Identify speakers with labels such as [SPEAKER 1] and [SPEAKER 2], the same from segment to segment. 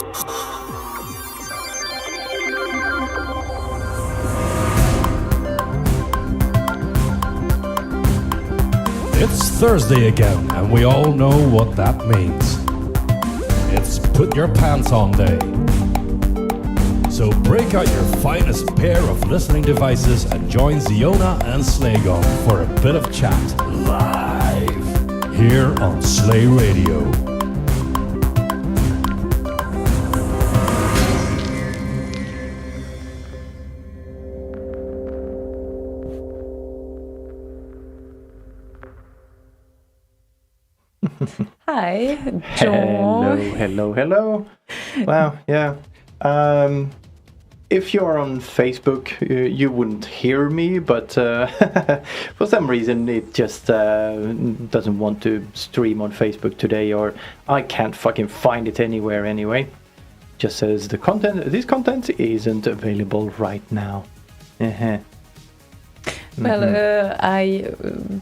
[SPEAKER 1] It's Thursday again, and we all know what that means. It's put your pants on day. So break out your finest pair of listening devices and join Ziona and Slaygon for a bit of chat live here on Slay Radio.
[SPEAKER 2] Hi, Joe.
[SPEAKER 3] Hello. Wow, yeah. If you're on Facebook, you wouldn't hear me, but for some reason it just doesn't want to stream on Facebook today, or I can't fucking find it anywhere anyway. Just says this content isn't available right now.
[SPEAKER 2] Well, I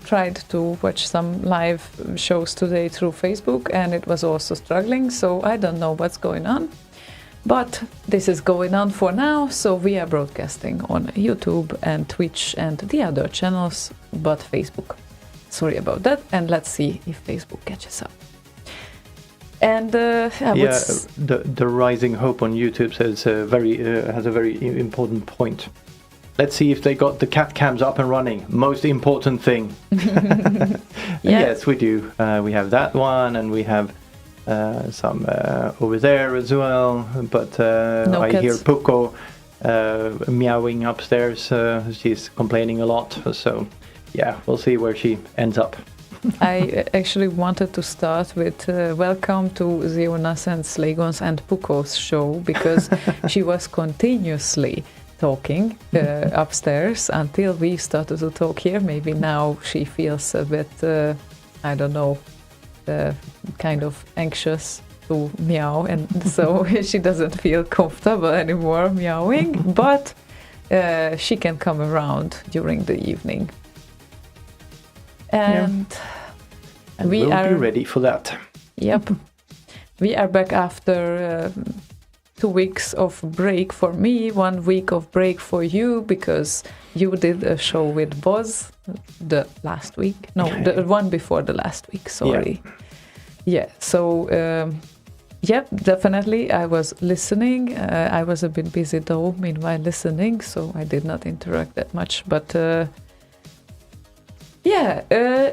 [SPEAKER 2] tried to watch some live shows today through Facebook, and it was also struggling, so I don't know what's going on. But this is going on for now, so we are broadcasting on YouTube and Twitch and the other channels, but Facebook. Sorry about that, and let's see if Facebook catches up. And
[SPEAKER 3] the Rising Hope on YouTube says has a very important point. Let's see if they got the cat cams up and running. Most important thing. Yes, we do. We have that one, and we have some over there as well. But I hear Puko meowing upstairs. She's complaining a lot. So, yeah, we'll see where she ends up.
[SPEAKER 2] I actually wanted to start with welcome to Ziona's and Slaygon's and Puko's show, because she was continuously talking upstairs until we started to talk here. Maybe now she feels a bit, I don't know, kind of anxious to meow, and so she doesn't feel comfortable anymore meowing, but she can come around during the evening. And
[SPEAKER 3] we'll be ready for that.
[SPEAKER 2] Yep. We are back after 2 weeks of break for me, 1 week of break for you, because you did a show with Boz the last week. No, the one before the last week, sorry. Yeah, so, definitely I was listening. I was a bit busy though, meanwhile listening, so I did not interact that much. But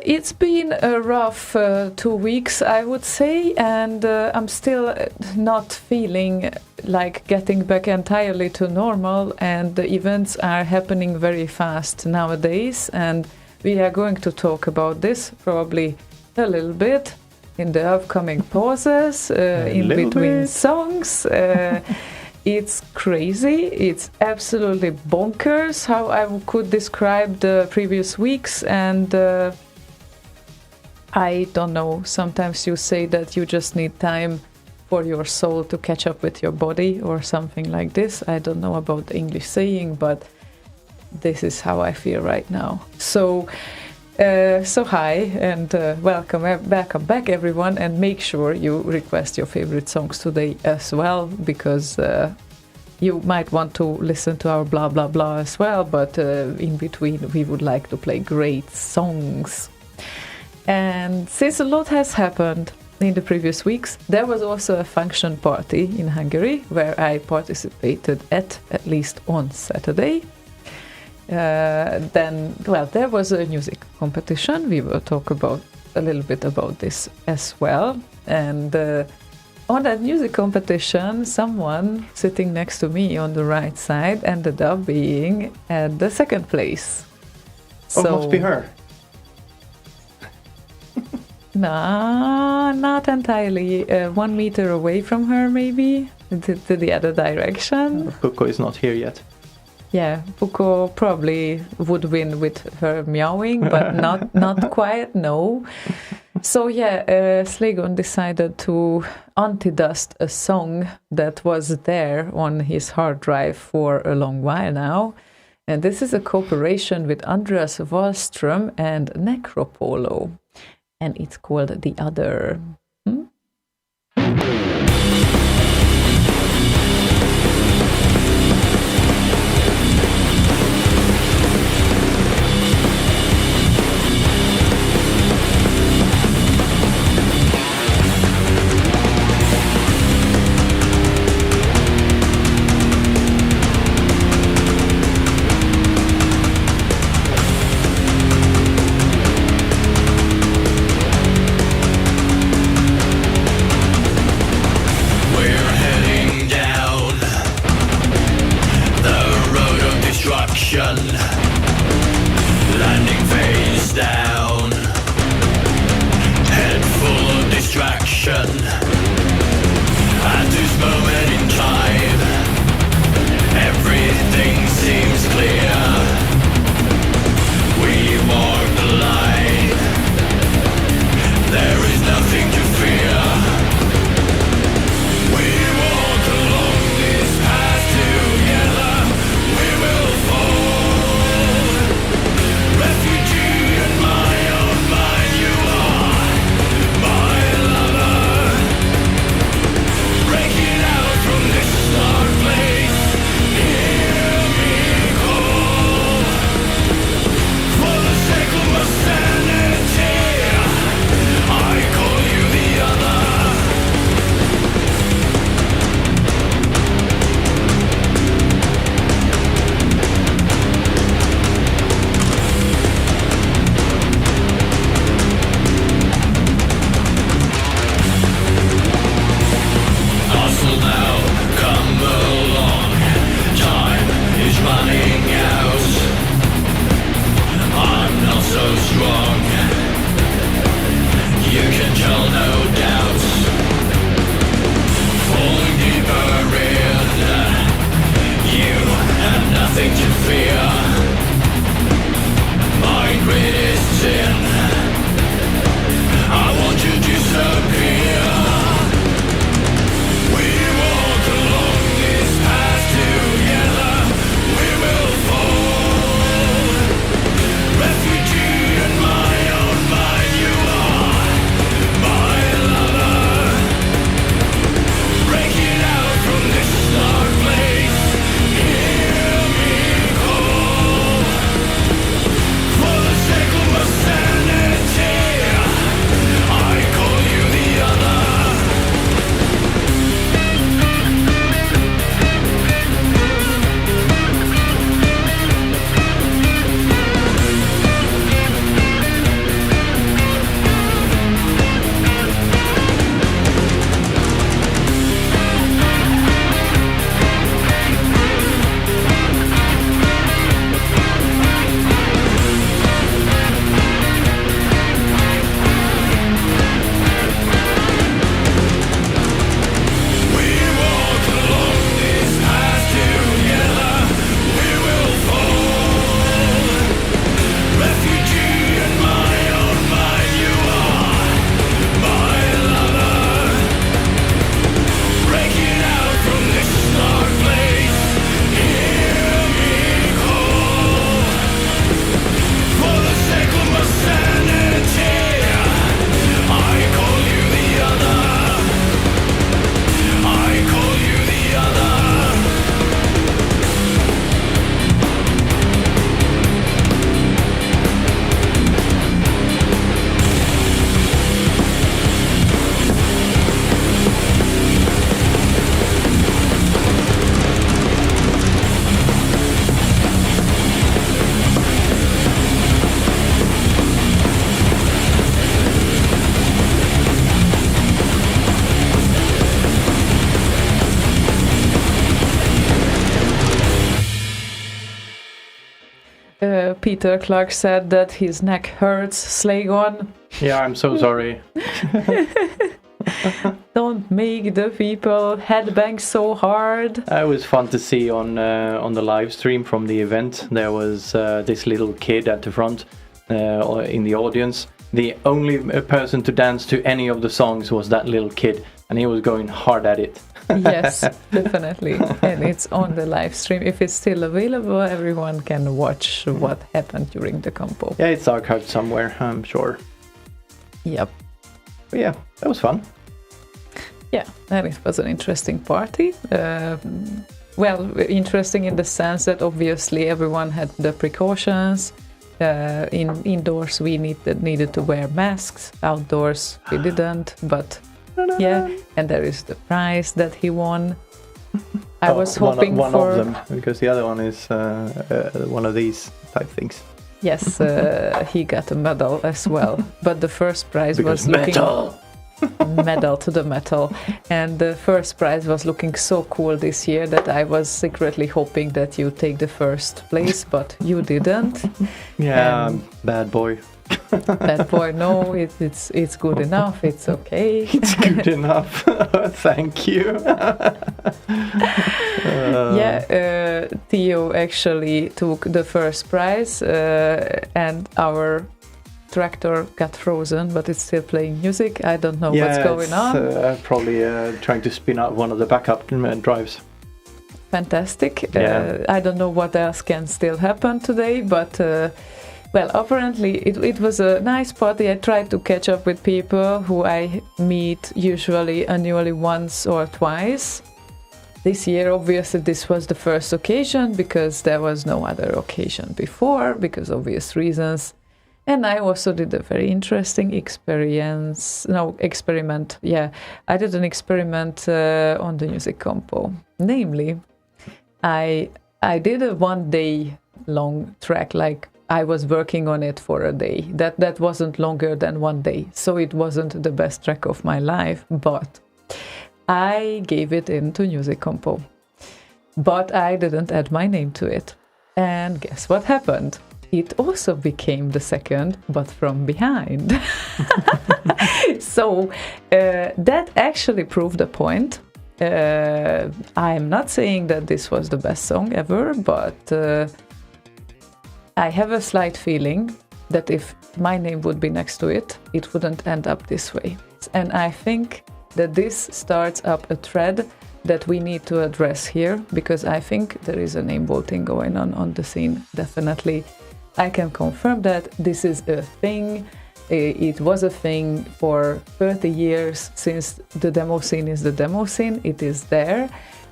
[SPEAKER 2] it's been a rough 2 weeks, I would say, and I'm still not feeling like getting back entirely to normal, and the events are happening very fast nowadays, and we are going to talk about this probably a little bit in the upcoming pauses, in between songs. It's crazy. It's absolutely bonkers how I could describe the previous weeks, and I don't know. Sometimes you say that you just need time for your soul to catch up with your body or something like this. I don't know about the English saying, but this is how I feel right now. So hi, and welcome back everyone, and make sure you request your favorite songs today as well, because you might want to listen to our blah blah blah as well, but in between we would like to play great songs. And since a lot has happened in the previous weeks, there was also a function party in Hungary where I participated at least on Saturday. Then there was a music competition. We will talk about a little bit about this as well. And on that music competition, someone sitting next to me on the right side ended up being at the second place.
[SPEAKER 3] So must be her.
[SPEAKER 2] No, not entirely. 1 meter away from her, maybe, to the other direction.
[SPEAKER 3] Puko is not here yet.
[SPEAKER 2] Yeah, Puko probably would win with her meowing, but not quite, no. So Slaygon decided to anti-dust a song that was there on his hard drive for a long while now. And this is a cooperation with Andreas Wallström and Necropolo. And it's called The Other. Peter Clark said that his neck hurts. Slaygon,
[SPEAKER 3] Yeah, I'm so sorry.
[SPEAKER 2] don't make the people headbang so hard.
[SPEAKER 3] It was fun to see on the live stream from the event. There was this little kid at the front in the audience. The only person to dance to any of the songs was that little kid, and he was going hard at it.
[SPEAKER 2] Yes, definitely. And it's on the live stream. If it's still available, everyone can watch what happened during the compo.
[SPEAKER 3] Yeah, it's archived somewhere, I'm sure.
[SPEAKER 2] Yep.
[SPEAKER 3] But yeah, that was fun.
[SPEAKER 2] Yeah, and it was an interesting party. Well, interesting in the sense that obviously everyone had the precautions. Indoors we needed to wear masks. Outdoors we didn't, but yeah, and there is the prize that he won. I was hoping
[SPEAKER 3] one
[SPEAKER 2] for
[SPEAKER 3] of them, because the other one is one of these type things.
[SPEAKER 2] Yes, he got a medal as well. But the first prize
[SPEAKER 3] Because
[SPEAKER 2] was
[SPEAKER 3] metal.
[SPEAKER 2] medal to the metal, and the first prize was looking so cool this year that I was secretly hoping that you take the first place, but you didn't.
[SPEAKER 3] Yeah, bad boy.
[SPEAKER 2] Bad boy, no, it's good enough. It's okay.
[SPEAKER 3] It's good enough. Thank you.
[SPEAKER 2] Theo actually took the first prize, and our tractor got frozen, but it's still playing music. I don't know what's going on.
[SPEAKER 3] Probably trying to spin out one of the backup drives.
[SPEAKER 2] Fantastic.
[SPEAKER 3] Yeah.
[SPEAKER 2] I don't know what else can still happen today, but well, apparently it was a nice party. I tried to catch up with people who I meet usually annually once or twice. This year, obviously, this was the first occasion because there was no other occasion before, because obvious reasons. And I also did a very interesting experiment. Yeah, I did an experiment on the music compo. Namely, I did a 1 day long track, like I was working on it for a day. That wasn't longer than 1 day, so it wasn't the best track of my life, but I gave it into music compo. But I didn't add my name to it. And guess what happened? It also became the second, but from behind. So that actually proved a point. I'm not saying that this was the best song ever, but I have a slight feeling that if my name would be next to it, it wouldn't end up this way. And I think that this starts up a thread that we need to address here, because I think there is a name voting going on the scene, definitely. I can confirm that this is a thing. It was a thing for 30 years since the demo scene is the demo scene. It is there.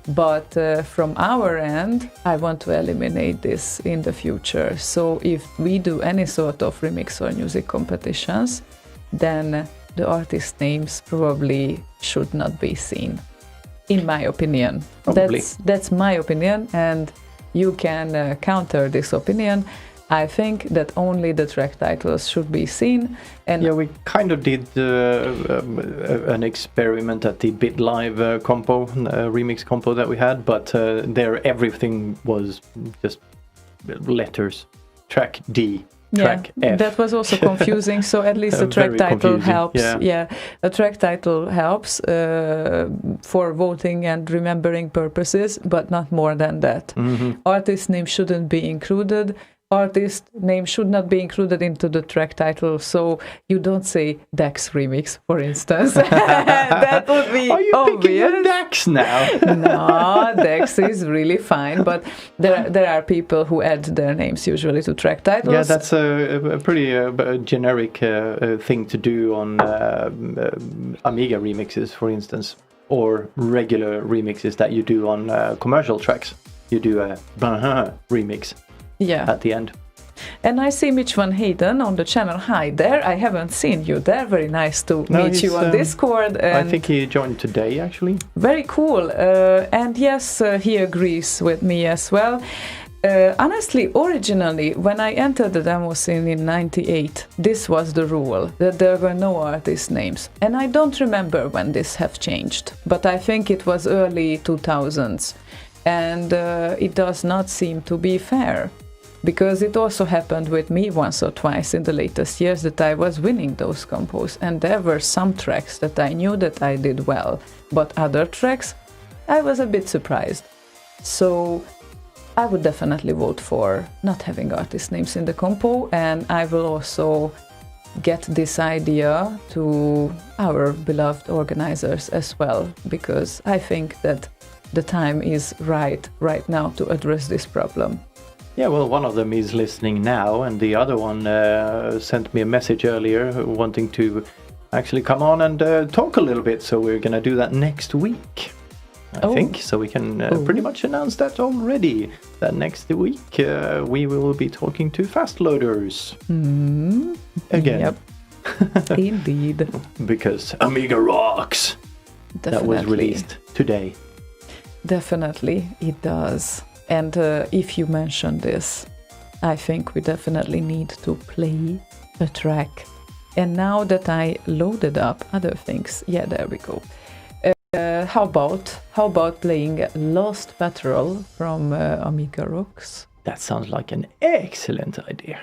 [SPEAKER 2] But from our end, I want to eliminate this in the future. So if we do any sort of remix or music competitions, then the artist names probably should not be seen, in my opinion.
[SPEAKER 3] Probably.
[SPEAKER 2] That's my opinion, and you can counter this opinion. I think that only the track titles should be seen. And
[SPEAKER 3] yeah, we kind of did an experiment at the Bit Live compo, remix compo that we had, but there everything was just letters. Track D, track F.
[SPEAKER 2] That was also confusing. So at least the track title helps. Yeah, a track title helps for voting and remembering purposes, but not more than that.
[SPEAKER 3] Mm-hmm.
[SPEAKER 2] Artist name shouldn't be included. Artist name should not be included into the track title, so you don't say Dax Remix, for instance. That would be
[SPEAKER 3] Are you
[SPEAKER 2] obvious.
[SPEAKER 3] picking on Dax now?
[SPEAKER 2] No, Dax is really fine, but there are people who add their names usually to track titles.
[SPEAKER 3] Yeah, that's a pretty generic thing to do on Amiga remixes, for instance, or regular remixes that you do on commercial tracks. You do a remix.
[SPEAKER 2] Yeah.
[SPEAKER 3] At the end.
[SPEAKER 2] And I see Mitch Van Hayden on the channel. Hi there. I haven't seen you there. Very nice to meet you on Discord. And
[SPEAKER 3] I think he joined today, actually.
[SPEAKER 2] Very cool. And yes, he agrees with me as well. Honestly, originally, when I entered the demo scene in '98, this was the rule, that there were no artist names. And I don't remember when this have changed, but I think it was early 2000s. And it does not seem to be fair, Because it also happened with me once or twice in the latest years that I was winning those compos, and there were some tracks that I knew that I did well, but other tracks I was a bit surprised. So I would definitely vote for not having artist names in the compo, and I will also get this idea to our beloved organizers as well, because I think that the time is right now to address this problem.
[SPEAKER 3] Yeah, well, one of them is listening now, and the other one sent me a message earlier wanting to actually come on and talk a little bit, so we're going to do that next week, I think. So we can pretty much announce that already, that next week we will be talking to fast loaders. Again.
[SPEAKER 2] Yep. Indeed.
[SPEAKER 3] Because Amiga rocks!
[SPEAKER 2] Definitely.
[SPEAKER 3] That was released today.
[SPEAKER 2] Definitely, it does. And if you mention this, I think we definitely need to play a track. And now that I loaded up other things, yeah, there we go. How about playing Lost Patrol from Amiga Rocks?
[SPEAKER 3] That sounds like an excellent idea.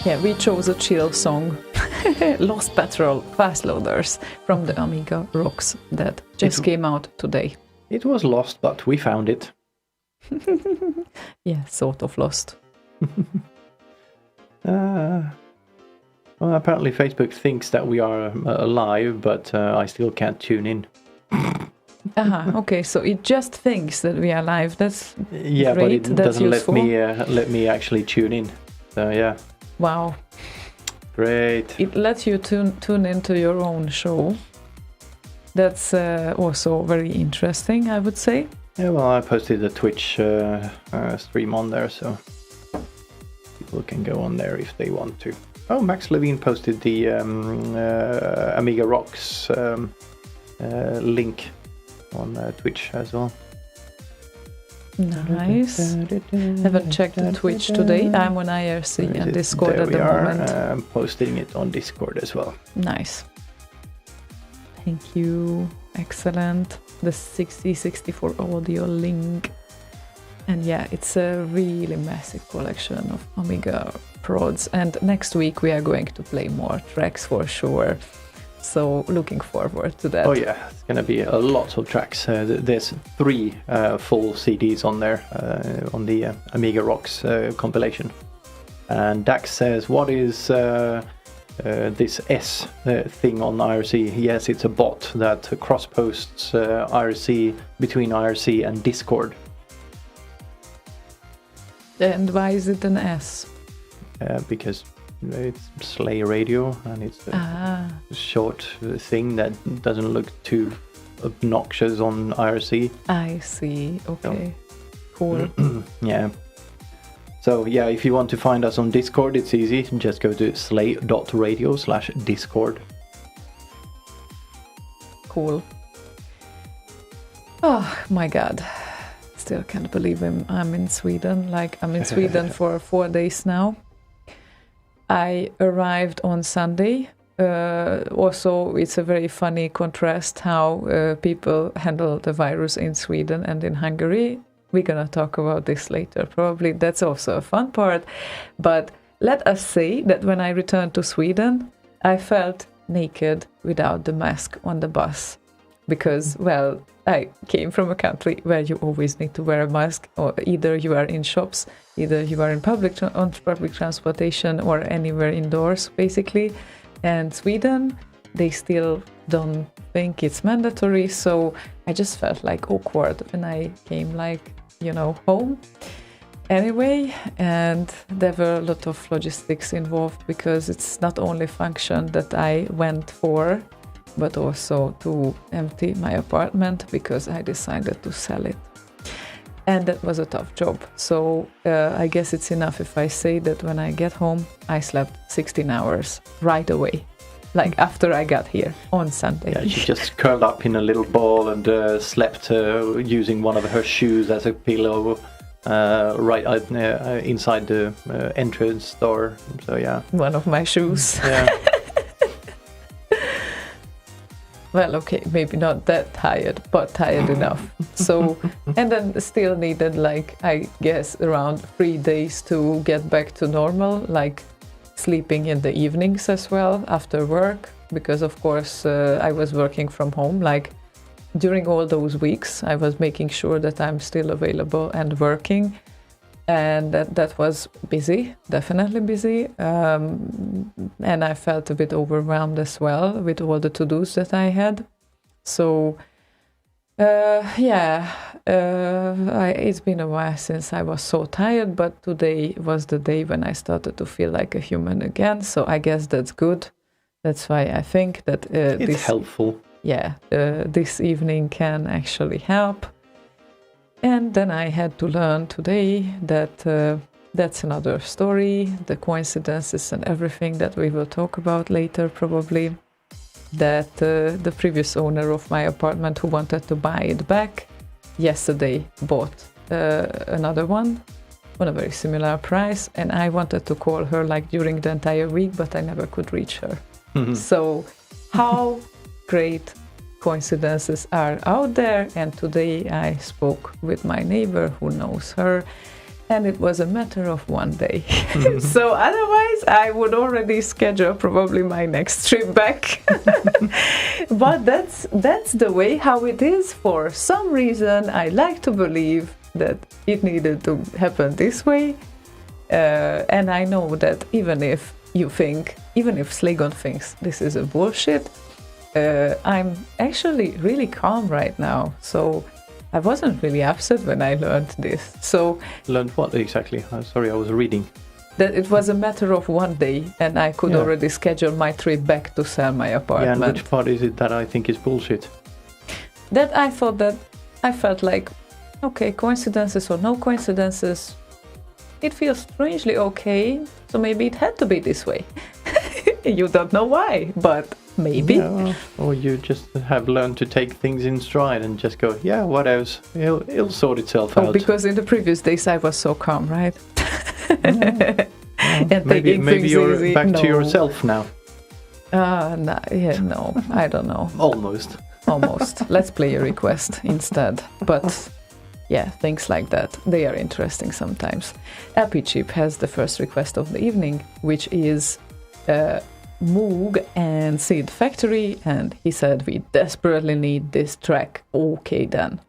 [SPEAKER 2] Yeah, we chose a chill song, Lost Patrol Fast Loaders from the Amiga Rocks that just came out today.
[SPEAKER 3] It was lost, but we found it.
[SPEAKER 2] Yeah, sort of lost.
[SPEAKER 3] Well, apparently Facebook thinks that we are alive, but I still can't tune in.
[SPEAKER 2] Okay, so it just thinks that we are live. That's
[SPEAKER 3] Yeah,
[SPEAKER 2] great.
[SPEAKER 3] but it
[SPEAKER 2] That's
[SPEAKER 3] doesn't
[SPEAKER 2] useful.
[SPEAKER 3] let me actually tune in. So yeah,
[SPEAKER 2] Wow.
[SPEAKER 3] great.
[SPEAKER 2] It lets you tune into your own show. That's also very interesting, I would say.
[SPEAKER 3] Yeah, well, I posted a Twitch stream on there, so people can go on there if they want to. Oh, Max Levine posted the Amiga Rocks link on Twitch as well.
[SPEAKER 2] Nice. Haven't checked the Twitch today. I'm on IRC and Discord
[SPEAKER 3] There
[SPEAKER 2] at
[SPEAKER 3] we
[SPEAKER 2] the
[SPEAKER 3] are.
[SPEAKER 2] moment.
[SPEAKER 3] I'm posting it on Discord as well.
[SPEAKER 2] Nice. Thank you. Excellent. The 6064 audio link. And yeah, it's a really massive collection of Amiga prods. And next week we are going to play more tracks for sure. So looking forward to that.
[SPEAKER 3] Oh yeah, it's going to be a lot of tracks. There's 3 full CDs on there on the Amiga Rocks compilation. And Dax says, what is this S thing on IRC? Yes, it's a bot that cross-posts IRC between IRC and Discord.
[SPEAKER 2] And why is it an S?
[SPEAKER 3] Because it's Slay Radio and it's a short thing that doesn't look too obnoxious on IRC.
[SPEAKER 2] I see. Okay. Cool.
[SPEAKER 3] Yeah. So yeah, if you want to find us on Discord, it's easy. Just go to slay.radio/discord.
[SPEAKER 2] Cool. Oh my god. Still can't believe I'm in Sweden. Like, I'm in Sweden for 4 days now. I arrived on Sunday. Also, it's a very funny contrast how people handle the virus in Sweden and in Hungary. We're gonna talk about this later. Probably that's also a fun part. But let us say that when I returned to Sweden, I felt naked without the mask on the bus. Because, well, I came from a country where you always need to wear a mask, or either you are in shops, either you are in public transportation, or anywhere indoors, basically. And Sweden, they still don't think it's mandatory, so I just felt like awkward when I came, like, home. Anyway, and there were a lot of logistics involved because it's not only function that I went for, but also to empty my apartment because I decided to sell it. And that was a tough job. So I guess it's enough if I say that when I get home, I slept 16 hours right away. Like after I got here on Sunday.
[SPEAKER 3] Yeah, she just curled up in a little ball and slept using one of her shoes as a pillow right inside the entrance door. So yeah.
[SPEAKER 2] One of my shoes.
[SPEAKER 3] Yeah.
[SPEAKER 2] Well, okay, maybe not that tired, but tired enough. So, and then still needed, like, I guess, around 3 days to get back to normal, like sleeping in the evenings as well after work, because of course I was working from home. Like during all those weeks, I was making sure that I'm still available and working. And that was busy, definitely busy. And I felt a bit overwhelmed as well with all the to-dos that I had. So, it's been a while since I was so tired, but today was the day when I started to feel like a human again. So I guess that's good. That's why I think that
[SPEAKER 3] it's helpful.
[SPEAKER 2] Yeah, this evening can actually help. And then I had to learn today that that's another story, the coincidences and everything that we will talk about later probably, that the previous owner of my apartment who wanted to buy it back yesterday bought another one on a very similar price, and I wanted to call her like during the entire week, but I never could reach her. Mm-hmm. So how great coincidences are out there. And today I spoke with my neighbor who knows her, and it was a matter of 1 day. Mm-hmm. So otherwise I would already schedule probably my next trip back. But that's the way how it is. For some reason I like to believe that it needed to happen this way, and I know that even if you think, even if Slaygon thinks this is a bullshit, I'm actually really calm right now. So I wasn't really upset when I learned this. So
[SPEAKER 3] Learned what exactly? Sorry, I was reading.
[SPEAKER 2] that it was a matter of one day, and I could
[SPEAKER 3] Yeah.
[SPEAKER 2] already schedule my trip back to sell my
[SPEAKER 3] Yeah,
[SPEAKER 2] apartment.
[SPEAKER 3] and which part is it that I think is bullshit?
[SPEAKER 2] That I thought that I felt like, okay, coincidences or no coincidences, it feels strangely okay, so maybe it had to be this way. You don't know why, but maybe.
[SPEAKER 3] Yeah, or you just have learned to take things in stride and just go, yeah, what else? It'll sort itself
[SPEAKER 2] Oh,
[SPEAKER 3] out.
[SPEAKER 2] because in the previous days I was so calm, right? And
[SPEAKER 3] maybe
[SPEAKER 2] taking
[SPEAKER 3] maybe
[SPEAKER 2] things
[SPEAKER 3] you're
[SPEAKER 2] easy.
[SPEAKER 3] back
[SPEAKER 2] No.
[SPEAKER 3] to yourself now.
[SPEAKER 2] No, I don't know.
[SPEAKER 3] Almost.
[SPEAKER 2] Almost. Let's play a request instead. But yeah, things like that, they are interesting sometimes. Appy Chip has the first request of the evening, which is Moog and Seed Factory, and he said we desperately need this track. Okay then.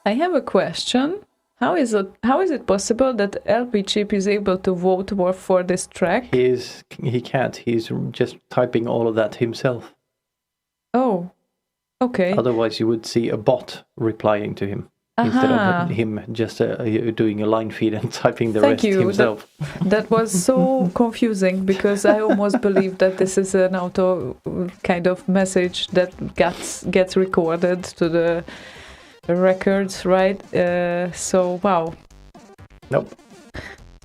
[SPEAKER 2] I have a question. How is it possible that LP Chip is able to vote for this track?
[SPEAKER 3] He can't. He's just typing all of that himself.
[SPEAKER 2] Oh, okay.
[SPEAKER 3] Otherwise, you would see a bot replying to him instead of him just doing a line feed and typing the rest himself.
[SPEAKER 2] That was so confusing because I almost believed that this is an auto kind of message that gets recorded to the records, right? So wow.
[SPEAKER 3] Nope.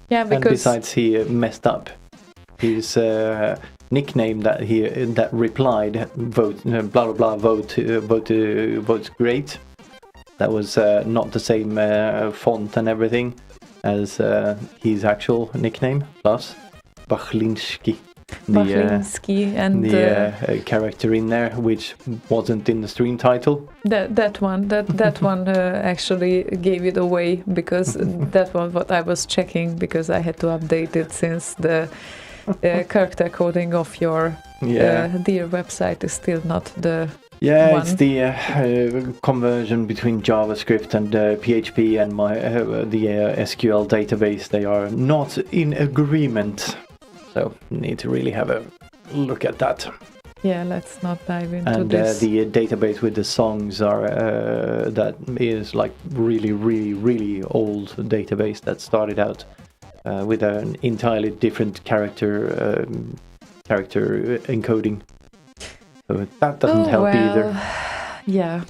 [SPEAKER 2] Yeah, because
[SPEAKER 3] and besides, he messed up his nickname that replied vote blah blah blah vote great. That was not the same font and everything as his actual nickname. Plus Bachlinski. The character in there, which wasn't in the stream title.
[SPEAKER 2] That one actually gave it away because that was what I was checking because I had to update it since the character coding of your dear website is still not the one.
[SPEAKER 3] It's the conversion between JavaScript and PHP and the SQL database. They are not in agreement. So need to really have a look at that.
[SPEAKER 2] Yeah, let's not dive into
[SPEAKER 3] and,
[SPEAKER 2] this.
[SPEAKER 3] And the database with the songs are that is like really old database that started out with an entirely different character encoding. So that doesn't help either.
[SPEAKER 2] Yeah.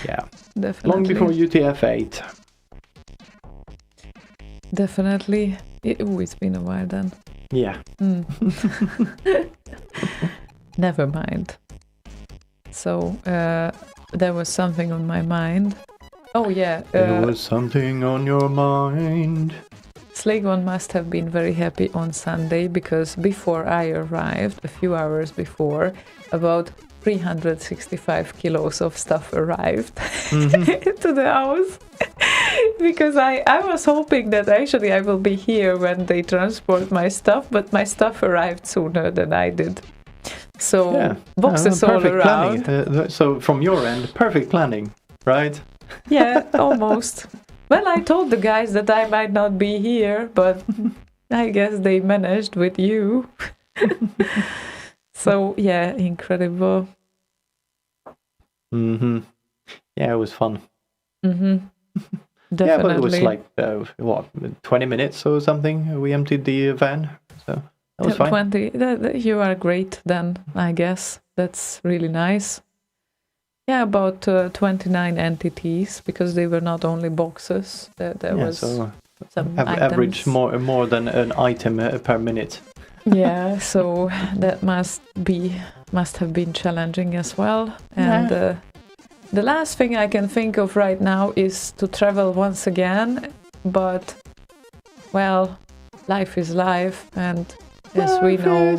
[SPEAKER 3] Yeah.
[SPEAKER 2] Definitely.
[SPEAKER 3] Long before UTF-8.
[SPEAKER 2] Definitely. It's been a while then.
[SPEAKER 3] Yeah.
[SPEAKER 2] Never mind. So, there was something on my mind. Oh, yeah.
[SPEAKER 3] There was something on your mind.
[SPEAKER 2] Slaygon must have been very happy on Sunday because before I arrived, a few hours before, about 365 kilos of stuff arrived to the house. Because I was hoping that actually I will be here when they transport my stuff, but my stuff arrived sooner than I did. So boxes all around.
[SPEAKER 3] So from your end, perfect planning, right?
[SPEAKER 2] Yeah, almost. Well, I told the guys that I might not be here, but I guess they managed with you. So yeah, incredible.
[SPEAKER 3] Yeah, it was fun.
[SPEAKER 2] Definitely.
[SPEAKER 3] Yeah, but it was like 20 minutes or something. We emptied the van, so that was fine.
[SPEAKER 2] 20. You are great then, I guess. That's really nice. Yeah, about 29 entities because they were not only boxes. There was
[SPEAKER 3] so
[SPEAKER 2] some
[SPEAKER 3] average more than an item per minute.
[SPEAKER 2] Yeah, so that must have been challenging as well. And the last thing I can think of right now is to travel once again, but well, life is life, and as we know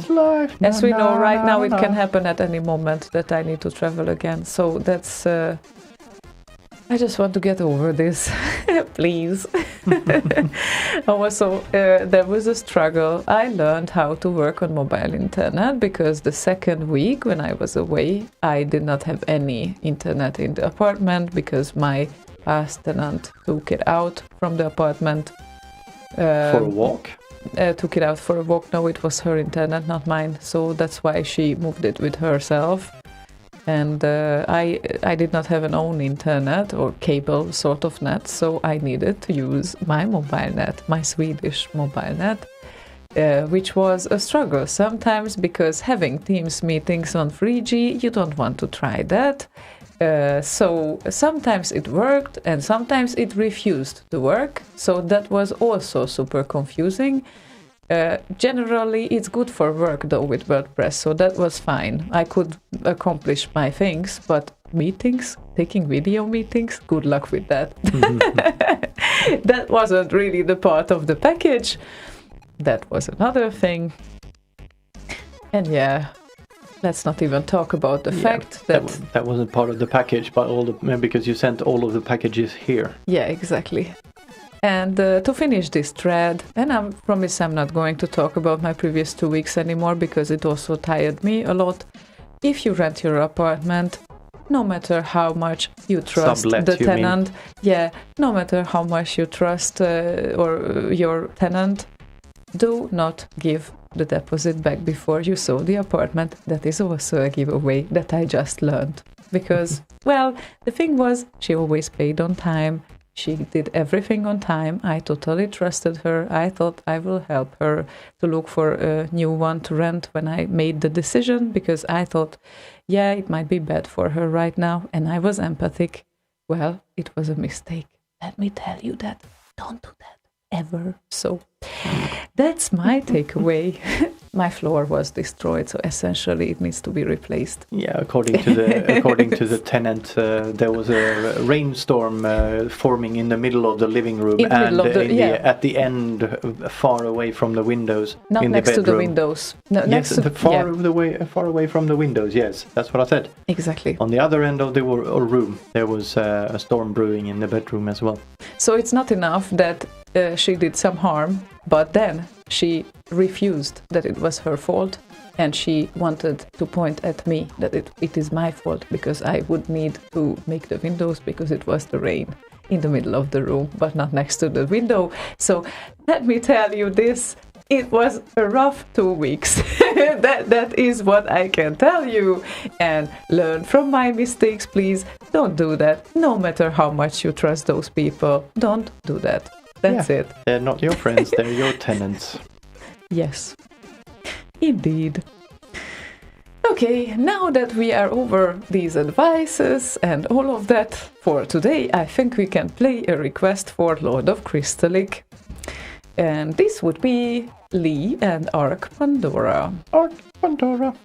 [SPEAKER 2] right now, it can happen at any moment that I need to travel again. So that's I just want to get over this, please. Also, there was a struggle. I learned how to work on mobile internet because the second week when I was away, I did not have any internet in the apartment because my past tenant took it out from the apartment.
[SPEAKER 3] For a walk?
[SPEAKER 2] Took it out for a walk. No, it was her internet, not mine. So that's why she moved it with herself. And I did not have an own internet or cable sort of net, so I needed to use my mobile net, my Swedish mobile net, which was a struggle sometimes because having Teams meetings on 3G, you don't want to try that. So sometimes it worked and sometimes it refused to work, so that was also super confusing. Generally, it's good for work though with WordPress, so that was fine. I could accomplish my things, but meetings, taking video meetings, good luck with that. That wasn't really the part of the package. That was another thing. And yeah, let's not even talk about the fact that
[SPEAKER 3] wasn't part of the package, but because you sent all of the packages here.
[SPEAKER 2] Yeah, exactly. And to finish this thread, and I promise I'm not going to talk about my previous 2 weeks anymore because it also tired me a lot. If you rent your apartment, no matter how much you trust
[SPEAKER 3] Sublet,
[SPEAKER 2] the
[SPEAKER 3] you mean?
[SPEAKER 2] tenant, no matter how much you trust or your tenant, do not give the deposit back before you saw the apartment. That is also a giveaway that I just learned. Because, well, the thing was, she always paid on time. She did everything on time. I totally trusted her. I thought I will help her to look for a new one to rent when I made the decision, because I thought, it might be bad for her right now. And I was empathic. Well, it was a mistake. Let me tell you that. Don't do that ever. So that's my takeaway. My floor was destroyed, so essentially it needs to be replaced.
[SPEAKER 3] Yeah, according to the tenant, there was a rainstorm forming in the middle of the living room at the end, far away from the windows.
[SPEAKER 2] Not
[SPEAKER 3] in
[SPEAKER 2] next
[SPEAKER 3] the bedroom.
[SPEAKER 2] to the windows. No,
[SPEAKER 3] Yes, far away from the windows. Yes, that's what I said.
[SPEAKER 2] Exactly.
[SPEAKER 3] On the other end of the room, there was a storm brewing in the bedroom as well.
[SPEAKER 2] So it's not enough that she did some harm, but then she refused that it was her fault, and she wanted to point at me that it is my fault because I would need to make the windows because it was the rain in the middle of the room, but not next to the window. So let me tell you this. It was a rough 2 weeks. That is what I can tell you. And learn from my mistakes, please. Don't do that. No matter how much you trust those people, don't do that. That's it.
[SPEAKER 3] They're not your friends, they're your tenants.
[SPEAKER 2] Yes, indeed. Okay, now that we are over these advices and all of that for today, I think we can play a request for Lord of Crystalic. And this would be Lee and Arc Pandora.
[SPEAKER 3] Arc Pandora.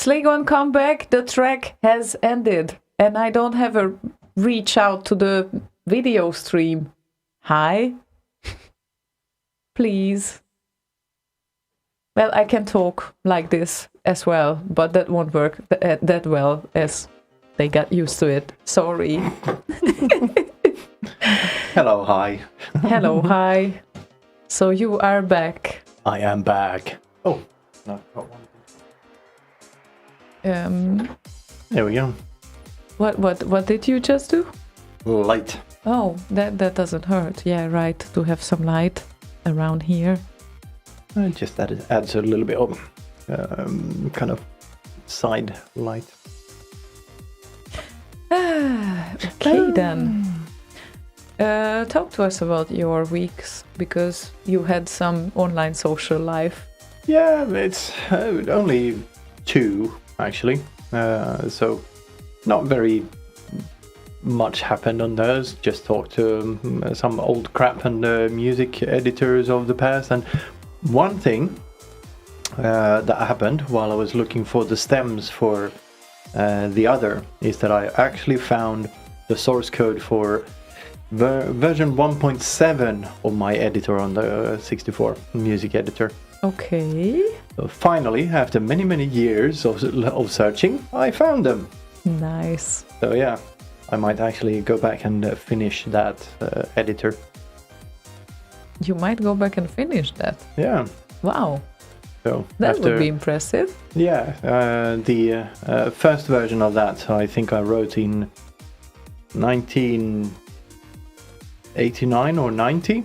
[SPEAKER 2] Slaygon, come back. The track has ended. And I don't have a reach out to the video stream. Hi? Please. Well, I can talk like this as well, but that won't work that well as they got used to it. Sorry.
[SPEAKER 3] Hello, hi.
[SPEAKER 2] Hello, hi. So you are back.
[SPEAKER 3] I am back. Oh, no, got one. There we go.
[SPEAKER 2] What did you just do?
[SPEAKER 3] Light.
[SPEAKER 2] Oh, that doesn't hurt. Yeah, right. To have some light around here.
[SPEAKER 3] Just that adds a little bit of kind of side light.
[SPEAKER 2] Okay then. Talk to us about your weeks, because you had some online social life.
[SPEAKER 3] Yeah, it's only 2 actually. So not very much happened on those. Just talked to some old crap and music editors of the past. And one thing that happened while I was looking for the stems for the other is that I actually found the source code for version 1.7 of my editor on the 64 music editor.
[SPEAKER 2] Okay.
[SPEAKER 3] So finally, after many years of searching, I found them.
[SPEAKER 2] Nice.
[SPEAKER 3] So yeah, I might actually go back and finish that editor.
[SPEAKER 2] You might go back and finish that.
[SPEAKER 3] Yeah.
[SPEAKER 2] Wow.
[SPEAKER 3] So
[SPEAKER 2] that would be impressive.
[SPEAKER 3] Yeah, the first version of that I think I wrote in 1989 or 90,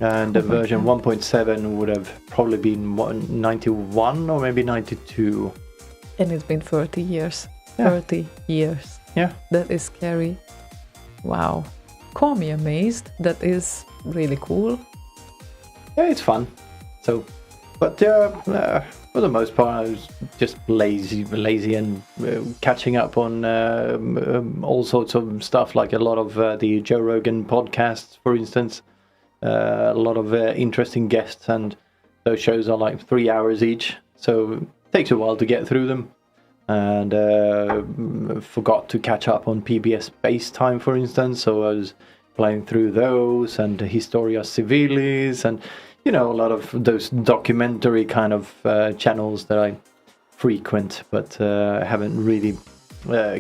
[SPEAKER 3] and the version 1.7 would have probably been 91 or maybe 92.
[SPEAKER 2] And it's been 30 years.
[SPEAKER 3] Yeah.
[SPEAKER 2] 30 years.
[SPEAKER 3] Yeah.
[SPEAKER 2] That is scary. Wow. Call me amazed. That is really cool.
[SPEAKER 3] Yeah, it's fun. So, but for the most part, I was just lazy and catching up on all sorts of stuff, like a lot of the Joe Rogan podcasts, for instance. A lot of interesting guests, and those shows are like 3 hours each, so it takes a while to get through them. And forgot to catch up on PBS Space Time, for instance, so I was playing through those, and Historia Civilis, and a lot of those documentary kind of channels that I frequent, but haven't really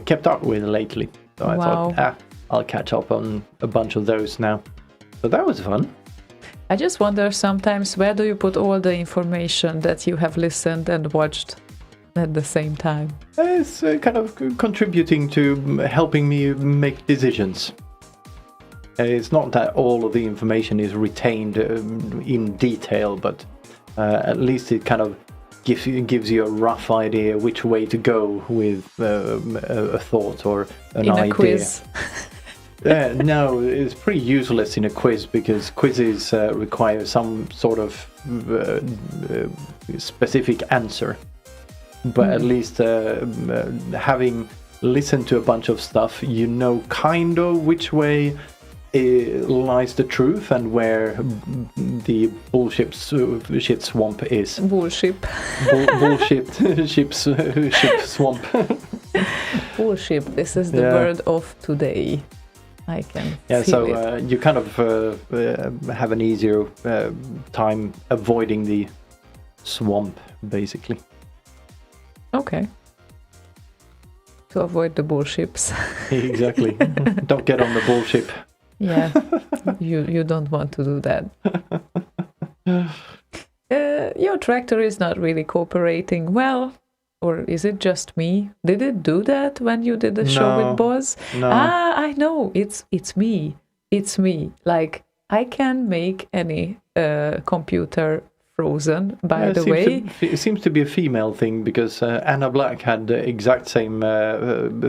[SPEAKER 3] kept up with lately. So I thought, I'll catch up on a bunch of those now. So that was fun.
[SPEAKER 2] I just wonder sometimes, where do you put all the information that you have listened and watched at the same time?
[SPEAKER 3] It's kind of contributing to helping me make decisions. It's not that all of the information is retained in detail, but at least it kind of gives you a rough idea which way to go with a thought or an idea.
[SPEAKER 2] In a quiz.
[SPEAKER 3] No, it's pretty useless in a quiz, because quizzes require some sort of specific answer. But at least having listened to a bunch of stuff, you know kind of which way lies the truth and where the bullshit shit swamp is.
[SPEAKER 2] Bullshit.
[SPEAKER 3] Bullshit ship swamp.
[SPEAKER 2] Bullshit. This is the word of today. I can feel it.
[SPEAKER 3] You kind of have an easier time avoiding the swamp, basically.
[SPEAKER 2] Okay. To avoid the bullships.
[SPEAKER 3] Exactly. Don't get on the bullship.
[SPEAKER 2] Yeah, you don't want to do that. Your tractor is not really cooperating well, or is it just me? Did it do that when you did the show with Boz?
[SPEAKER 3] No.
[SPEAKER 2] I know. It's me. It's me. Like, I can make any computer frozen, by the way.
[SPEAKER 3] It seems to be a female thing, because Anna Black had the exact same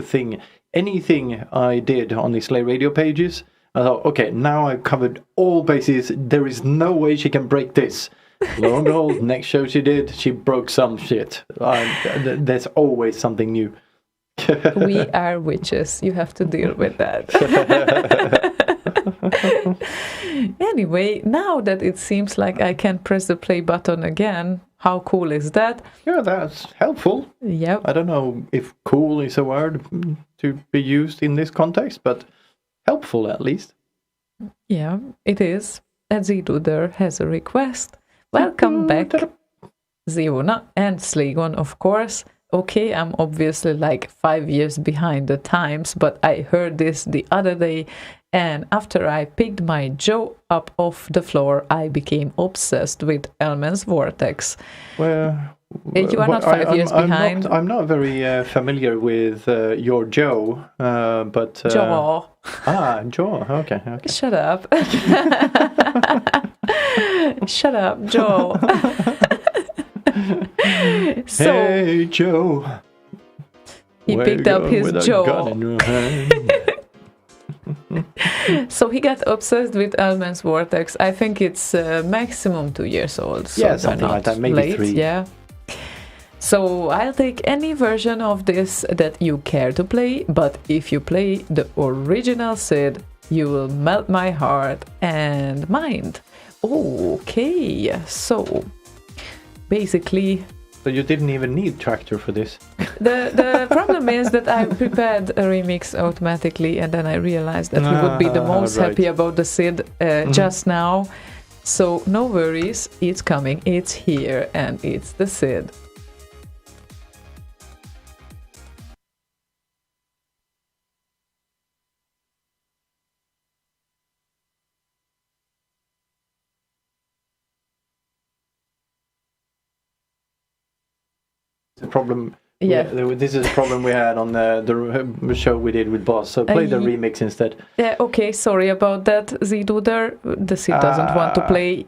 [SPEAKER 3] thing. Anything I did on the Slay Radio pages, I thought, okay, now I've covered all bases. There is no way she can break this. Lo and behold, next show she did, she broke some shit. There's always something new.
[SPEAKER 2] We are witches. You have to deal with that. Anyway, now that it seems like I can press the play button again, how cool is that?
[SPEAKER 3] Yeah, that's helpful.
[SPEAKER 2] Yep.
[SPEAKER 3] I don't know if cool is a word to be used in this context, but helpful at least.
[SPEAKER 2] Yeah, it is. And Ziduder has a request. Welcome back, Ziona and Slaygon, of course. Okay, I'm obviously like 5 years behind the times, but I heard this the other day, and after I picked my jaw up off the floor, I became obsessed with Elman's Vortex.
[SPEAKER 3] Well,
[SPEAKER 2] you are not 5 years behind.
[SPEAKER 3] I'm not very familiar with your Joe, but...
[SPEAKER 2] Jaw.
[SPEAKER 3] Jaw, okay.
[SPEAKER 2] Shut up. Shut up, Joe. So,
[SPEAKER 3] hey, Joe.
[SPEAKER 2] He picked up his jaw. So he got obsessed with Elman's Vortex. I think it's maximum 2 years old. So
[SPEAKER 3] yeah, something like that, maybe
[SPEAKER 2] late,
[SPEAKER 3] 3.
[SPEAKER 2] Yeah. So I'll take any version of this that you care to play, but if you play the original Sid, you will melt my heart and mind. Okay, so basically.
[SPEAKER 3] So you didn't even need Tractor for this.
[SPEAKER 2] The problem is that I prepared a remix automatically, and then I realized that we would be the most
[SPEAKER 3] right.
[SPEAKER 2] happy about the SID just now. So no worries, it's coming, it's here, and it's the SID.
[SPEAKER 3] The problem.
[SPEAKER 2] Yeah.
[SPEAKER 3] This is a problem we had on the show we did with Boss. So play the remix instead.
[SPEAKER 2] Yeah. Okay. Sorry about that, Ziduder. The SID doesn't want to play.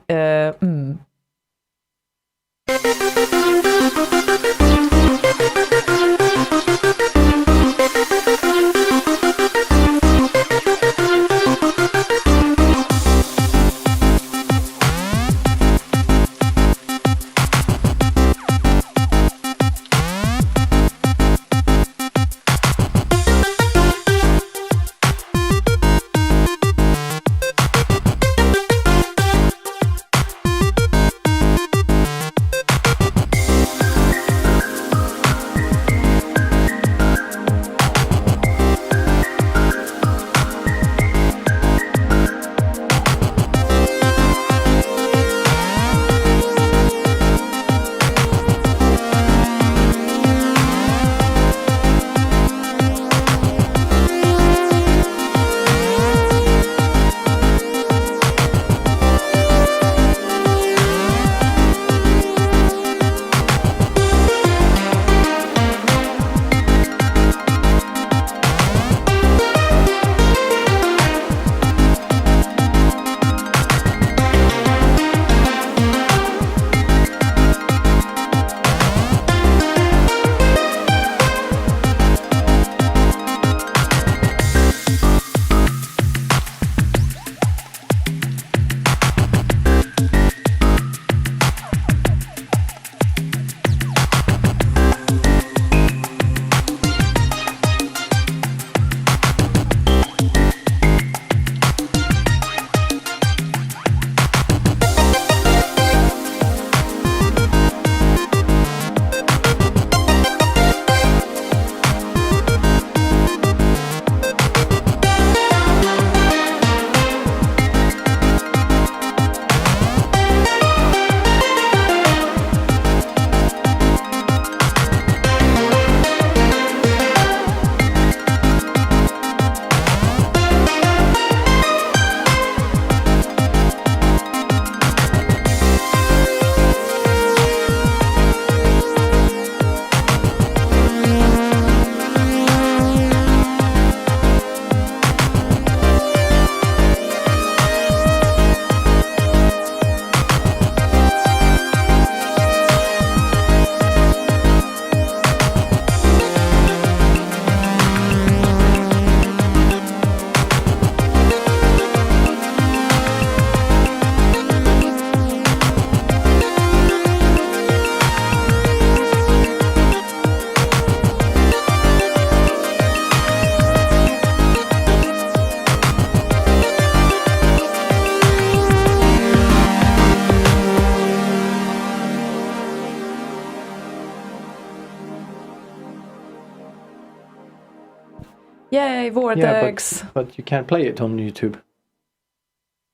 [SPEAKER 2] Yay, Vortex!
[SPEAKER 3] Yeah, but you can't play it on YouTube.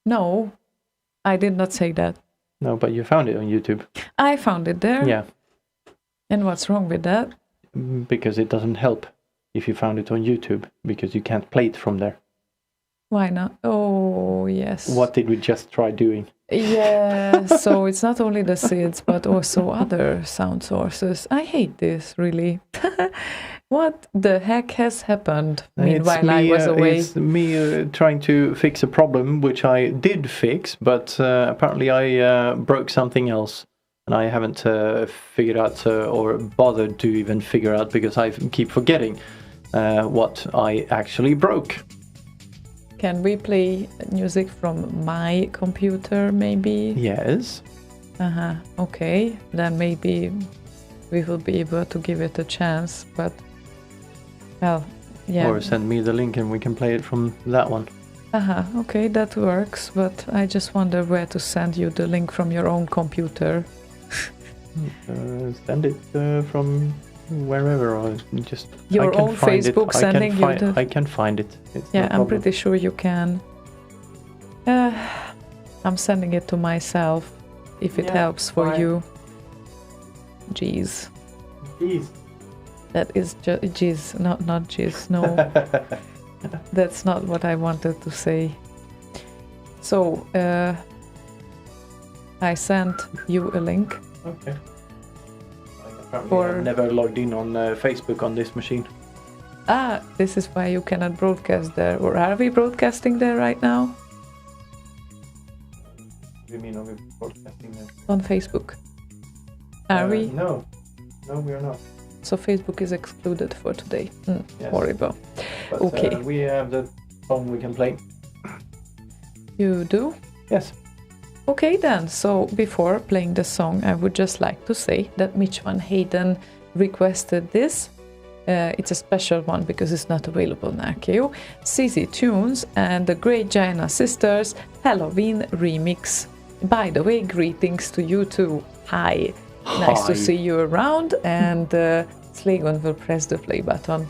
[SPEAKER 2] No, I did not say that.
[SPEAKER 3] No, but you found it on YouTube.
[SPEAKER 2] I found it there.
[SPEAKER 3] Yeah.
[SPEAKER 2] And what's wrong with that?
[SPEAKER 3] Because it doesn't help if you found it on YouTube, because you can't play it from there.
[SPEAKER 2] Why not? Oh, yes.
[SPEAKER 3] What did we just try doing?
[SPEAKER 2] Yeah, so it's not only the SIDs, but also other sound sources. I hate this, really. What the heck has happened? Meanwhile, I was away.
[SPEAKER 3] It's me trying to fix a problem, which I did fix, but apparently I broke something else. And I haven't figured out or bothered to even figure out, because I keep forgetting what I actually broke.
[SPEAKER 2] Can we play music from my computer, maybe?
[SPEAKER 3] Yes.
[SPEAKER 2] Okay, then maybe we will be able to give it a chance, but well, yeah.
[SPEAKER 3] Or send me the link and we can play it from that one.
[SPEAKER 2] Okay, that works, but I just wonder where to send you the link from your own computer.
[SPEAKER 3] Send it from wherever, or just
[SPEAKER 2] Your
[SPEAKER 3] I can
[SPEAKER 2] own
[SPEAKER 3] find
[SPEAKER 2] Facebook
[SPEAKER 3] it.
[SPEAKER 2] sending you the...
[SPEAKER 3] I can find it. It's
[SPEAKER 2] Yeah,
[SPEAKER 3] no
[SPEAKER 2] I'm
[SPEAKER 3] problem.
[SPEAKER 2] pretty sure you can. I'm sending it to myself if it
[SPEAKER 3] Yeah,
[SPEAKER 2] helps for
[SPEAKER 3] fine.
[SPEAKER 2] you. Jeez.
[SPEAKER 3] Please.
[SPEAKER 2] That is just jeez, not jeez. No, that's not what I wanted to say. So I sent you a link.
[SPEAKER 3] Okay. Apparently
[SPEAKER 2] For-
[SPEAKER 3] I've never logged in on Facebook on this machine.
[SPEAKER 2] Ah, this is why you cannot broadcast there. Or are we broadcasting there right now?
[SPEAKER 3] What do you mean, are we broadcasting there?
[SPEAKER 2] On Facebook. Are we?
[SPEAKER 3] No, we are not.
[SPEAKER 2] So Facebook is excluded for today.
[SPEAKER 3] Yes.
[SPEAKER 2] Horrible.
[SPEAKER 3] But,
[SPEAKER 2] Okay.
[SPEAKER 3] we have the song we can play.
[SPEAKER 2] You do?
[SPEAKER 3] Yes.
[SPEAKER 2] Okay then, so before playing the song, I would just like to say that Mitch Van Hayden requested this. It's a special one because it's not available in Archeo. CZ Tunes and the Great Giana Sisters Halloween remix. By the way, greetings to you too. Hi. Nice to
[SPEAKER 3] Hi.
[SPEAKER 2] see you around, and Slaygon will press the play button.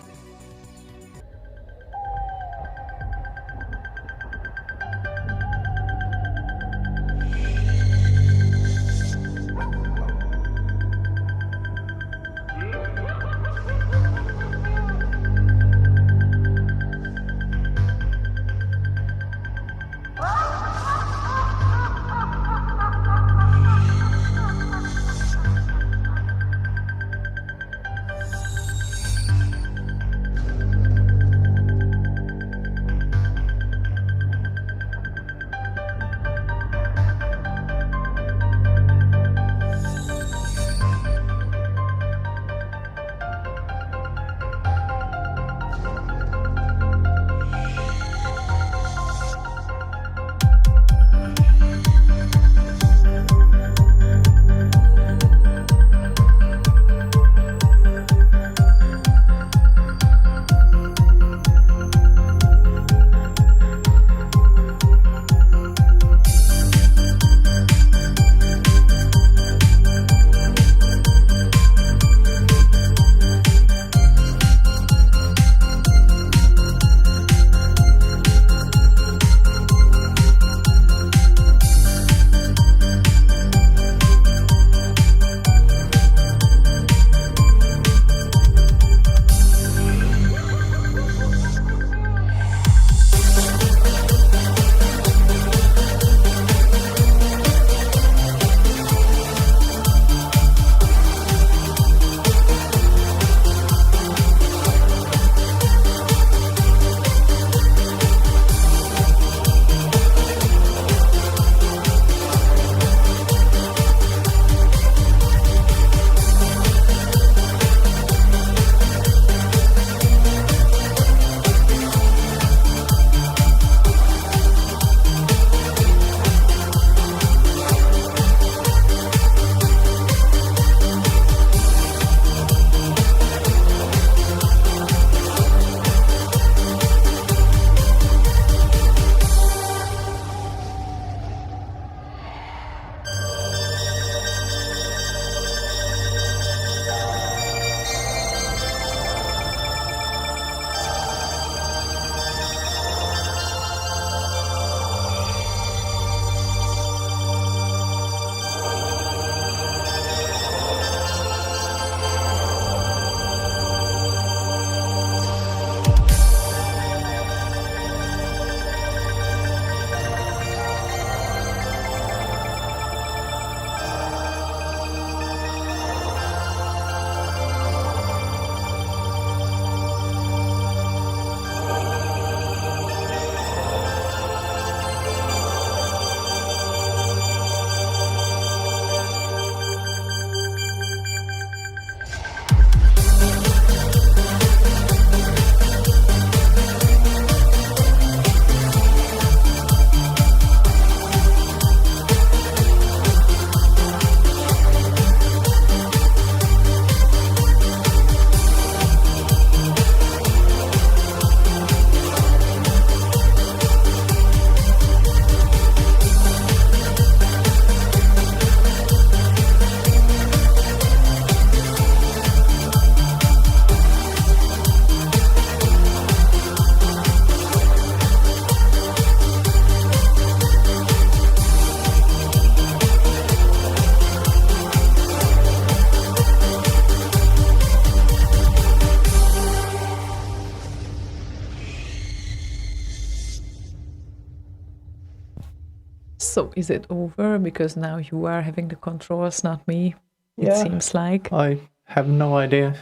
[SPEAKER 2] So is it over? Because now you are having the controls, not me. It
[SPEAKER 3] Yeah.
[SPEAKER 2] seems like.
[SPEAKER 3] I have no idea.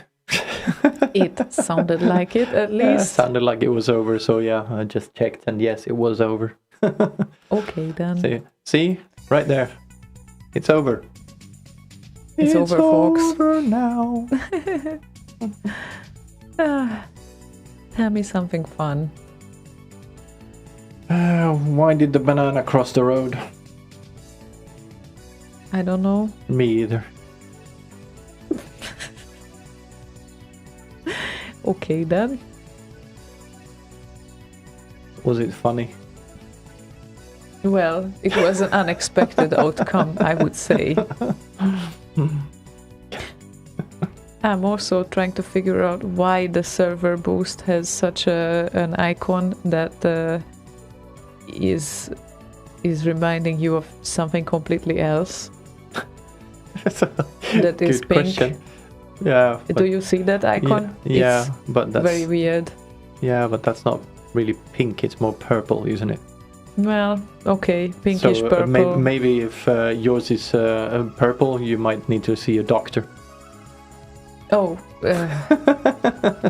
[SPEAKER 2] It sounded like it, at
[SPEAKER 3] Yeah,
[SPEAKER 2] least.
[SPEAKER 3] sounded like it was over, so yeah, I just checked, and yes, it was over.
[SPEAKER 2] Okay, then.
[SPEAKER 3] See? Right there. It's over.
[SPEAKER 2] It's over, folks.
[SPEAKER 3] over now.
[SPEAKER 2] Tell me something fun.
[SPEAKER 3] Why did the banana cross the road?
[SPEAKER 2] I don't know.
[SPEAKER 3] Me either.
[SPEAKER 2] Okay, then.
[SPEAKER 3] Was it funny?
[SPEAKER 2] Well, it was an unexpected outcome, I would say. I'm also trying to figure out why the server boost has such an icon that is reminding you of something completely else. That is
[SPEAKER 3] Good
[SPEAKER 2] pink.
[SPEAKER 3] question. Yeah.
[SPEAKER 2] Do you see that icon?
[SPEAKER 3] Yeah,
[SPEAKER 2] It's
[SPEAKER 3] but that's
[SPEAKER 2] very weird.
[SPEAKER 3] Yeah, but that's not really pink. It's more purple, isn't it?
[SPEAKER 2] Well, okay, pinkish
[SPEAKER 3] So
[SPEAKER 2] purple.
[SPEAKER 3] maybe if yours is purple, you might need to see a doctor.
[SPEAKER 2] Oh,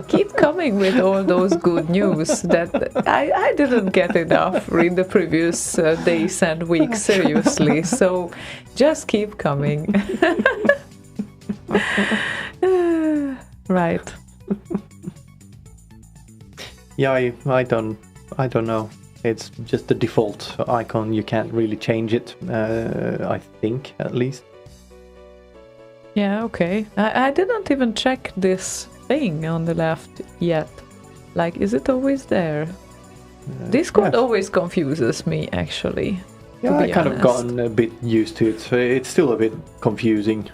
[SPEAKER 2] keep coming with all those good news that I didn't get enough in the previous days and weeks, seriously. So just keep coming. Right.
[SPEAKER 3] Yeah, I don't know. It's just the default icon. You can't really change it. I think, at least.
[SPEAKER 2] Yeah, okay. I didn't even check this thing on the left yet. Like, is it always there? Discord
[SPEAKER 3] yeah.
[SPEAKER 2] always confuses me, actually.
[SPEAKER 3] Yeah,
[SPEAKER 2] to
[SPEAKER 3] I
[SPEAKER 2] be
[SPEAKER 3] kind
[SPEAKER 2] honest.
[SPEAKER 3] of gotten a bit used to it. It's still a bit confusing.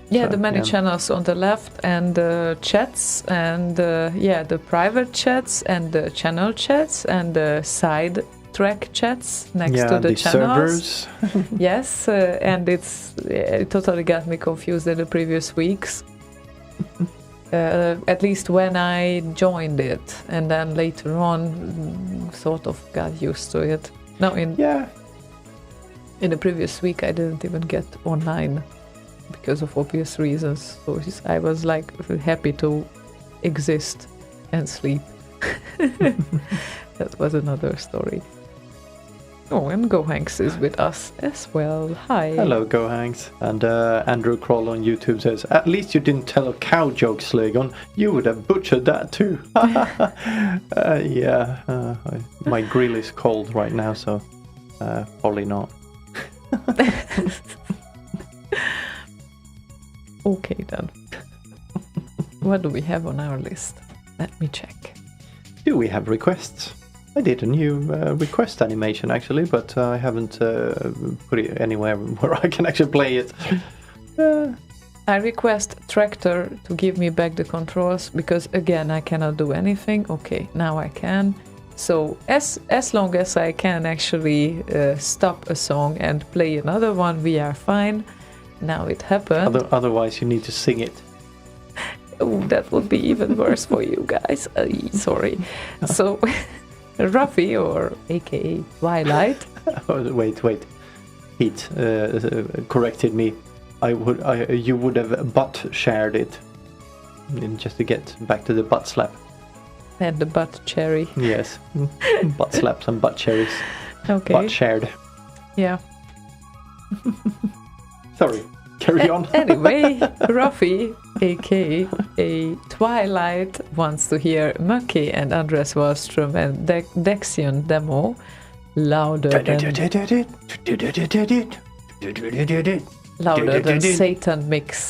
[SPEAKER 2] Yeah,
[SPEAKER 3] So,
[SPEAKER 2] the many
[SPEAKER 3] yeah.
[SPEAKER 2] channels on the left, and the chats, and the private chats, and the channel chats, and the side track chats next to the channels.
[SPEAKER 3] servers.
[SPEAKER 2] Yes, and it totally got me confused in the previous weeks. At least when I joined it, and then later on, sort of got used to it. No,
[SPEAKER 3] Yeah,
[SPEAKER 2] in the previous week, I didn't even get online because of obvious reasons. So I was like happy to exist and sleep. That was another story. Oh, and GoHanks is with us as well. Hi.
[SPEAKER 3] hello, GoHangs. And Andrew Kroll on YouTube says, "At least you didn't tell a cow joke, Slaygon. You would have butchered that too." Yeah, my grill is cold right now, so probably not.
[SPEAKER 2] Okay then. What do we have on our list? Let me check.
[SPEAKER 3] Do we have requests? I did a new request animation actually, but I haven't put it anywhere where I can actually play it.
[SPEAKER 2] I request Tractor to give me back the controls because again I cannot do anything. Okay, now I can. So as long as I can actually stop a song and play another one, we are fine. Now it happened.
[SPEAKER 3] Otherwise, you need to sing it.
[SPEAKER 2] Oh, that would be even worse for you guys. Sorry. So, Ruffy, or aka Twilight.
[SPEAKER 3] Oh, wait. Pete corrected me. You would have butt shared it, just to get back to the butt slap.
[SPEAKER 2] And the butt cherry.
[SPEAKER 3] Yes, butt slaps and butt cherries.
[SPEAKER 2] Okay.
[SPEAKER 3] Butt shared.
[SPEAKER 2] Yeah.
[SPEAKER 3] Sorry. Carry on.
[SPEAKER 2] Anyway, Ruffy, aka Twilight, wants to hear Mucky and Andres Wallström and Dexion demo louder than Satan mix.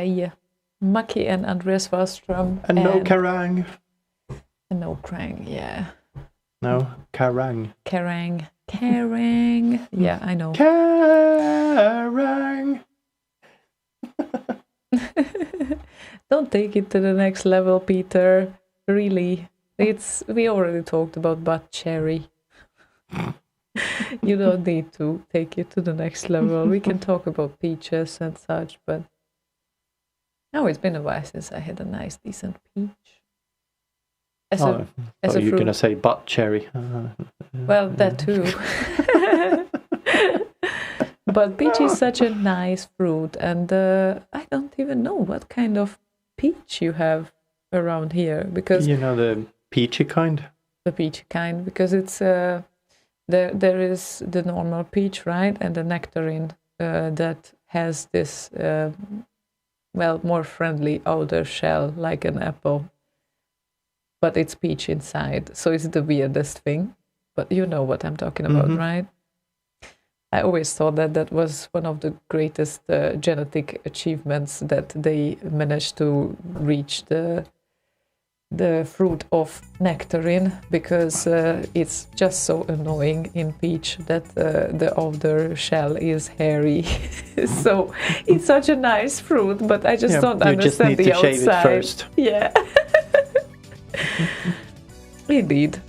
[SPEAKER 2] yeah. Maki and Andreas Wallström.
[SPEAKER 3] And no Kerrang.
[SPEAKER 2] And no Krang, yeah.
[SPEAKER 3] No, Kerrang.
[SPEAKER 2] Kerrang. Yeah, I know.
[SPEAKER 3] Kerrang.
[SPEAKER 2] Don't take it to the next level, Peter. Really. We already talked about butt cherry. You don't need to take it to the next level. We can talk about peaches and such, but it's been a while since I had a nice, decent peach.
[SPEAKER 3] You're going to say butt cherry.
[SPEAKER 2] Well, that too. But peach is such a nice fruit, and I don't even know what kind of peach you have around here, because
[SPEAKER 3] the peachy kind.
[SPEAKER 2] The peachy kind, because it's there is the normal peach, right, and the nectarine that has this more friendly outer shell like an apple, but it's peach inside, so it's the weirdest thing. But you know what I'm talking about, right? I always thought that was one of the greatest genetic achievements, that they managed to reach the fruit of nectarine, because it's just so annoying in peach that the outer shell is hairy. So it's such a nice fruit, but I just don't understand the outside. You just need to shave it first. Yeah. Indeed.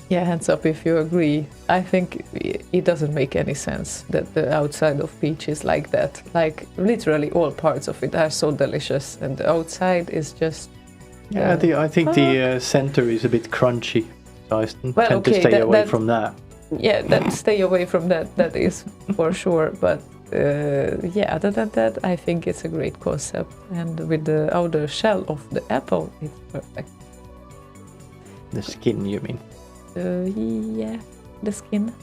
[SPEAKER 2] Yeah, hands up if you agree. I think it doesn't make any sense that the outside of peach is like that. Like, literally all parts of it are so delicious, and the outside is just...
[SPEAKER 3] I think the center is a bit crunchy, so I tend to stay away from that.
[SPEAKER 2] Yeah, stay away from that. That is for sure. But other than that, I think it's a great concept. And with the outer shell of the apple, it's perfect.
[SPEAKER 3] The skin, you mean?
[SPEAKER 2] Yeah, the skin.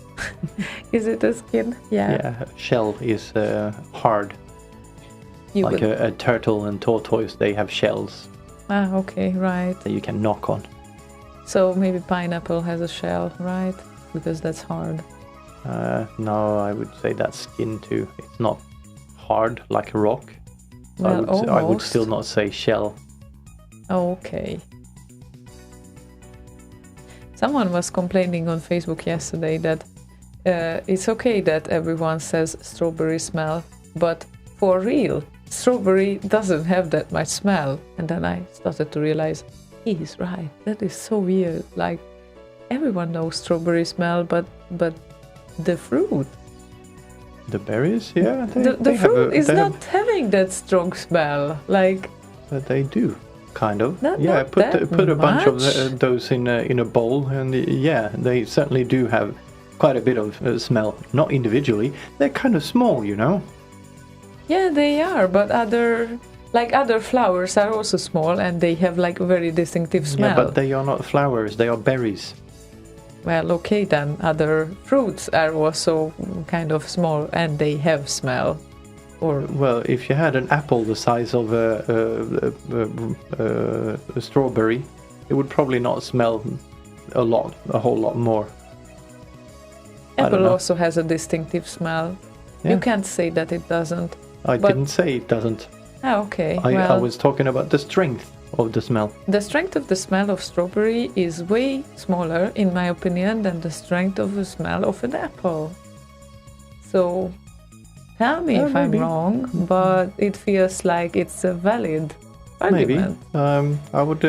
[SPEAKER 2] Is it the skin? Yeah.
[SPEAKER 3] Yeah, shell is hard. A turtle and tortoise, they have shells.
[SPEAKER 2] Ah, okay, right.
[SPEAKER 3] That you can knock on.
[SPEAKER 2] So maybe pineapple has a shell, right? Because that's hard.
[SPEAKER 3] No, I would say that's skin too. It's not hard like a rock.
[SPEAKER 2] Well,
[SPEAKER 3] I would still not say shell.
[SPEAKER 2] Oh, okay. Someone was complaining on Facebook yesterday that it's okay that everyone says strawberry smell, but for real, strawberry doesn't have that much smell. And then I started to realize, he's right. That is so weird. Like, everyone knows strawberry smell, but the fruit.
[SPEAKER 3] The berries, yeah.
[SPEAKER 2] The fruit is not having that strong smell. Like,
[SPEAKER 3] but they do. Kind of.
[SPEAKER 2] Not
[SPEAKER 3] put a bunch of those in a bowl, and they certainly do have quite a bit of smell. Not individually, they're kind of small, you know.
[SPEAKER 2] Yeah, they are, but other flowers are also small, and they have like a very distinctive smell.
[SPEAKER 3] Yeah, but they are not flowers; they are berries.
[SPEAKER 2] Well, okay then. Other fruits are also kind of small, and they have smell.
[SPEAKER 3] Well, if you had an apple the size of a strawberry, it would probably not smell a whole lot more.
[SPEAKER 2] Apple also has a distinctive smell. Yeah. You can't say that it doesn't.
[SPEAKER 3] I didn't say it doesn't.
[SPEAKER 2] Ah, okay.
[SPEAKER 3] I was talking about the strength of the smell.
[SPEAKER 2] The strength of the smell of strawberry is way smaller, in my opinion, than the strength of the smell of an apple. So... tell me if I'm wrong, but it feels like it's a valid argument.
[SPEAKER 3] Maybe. I would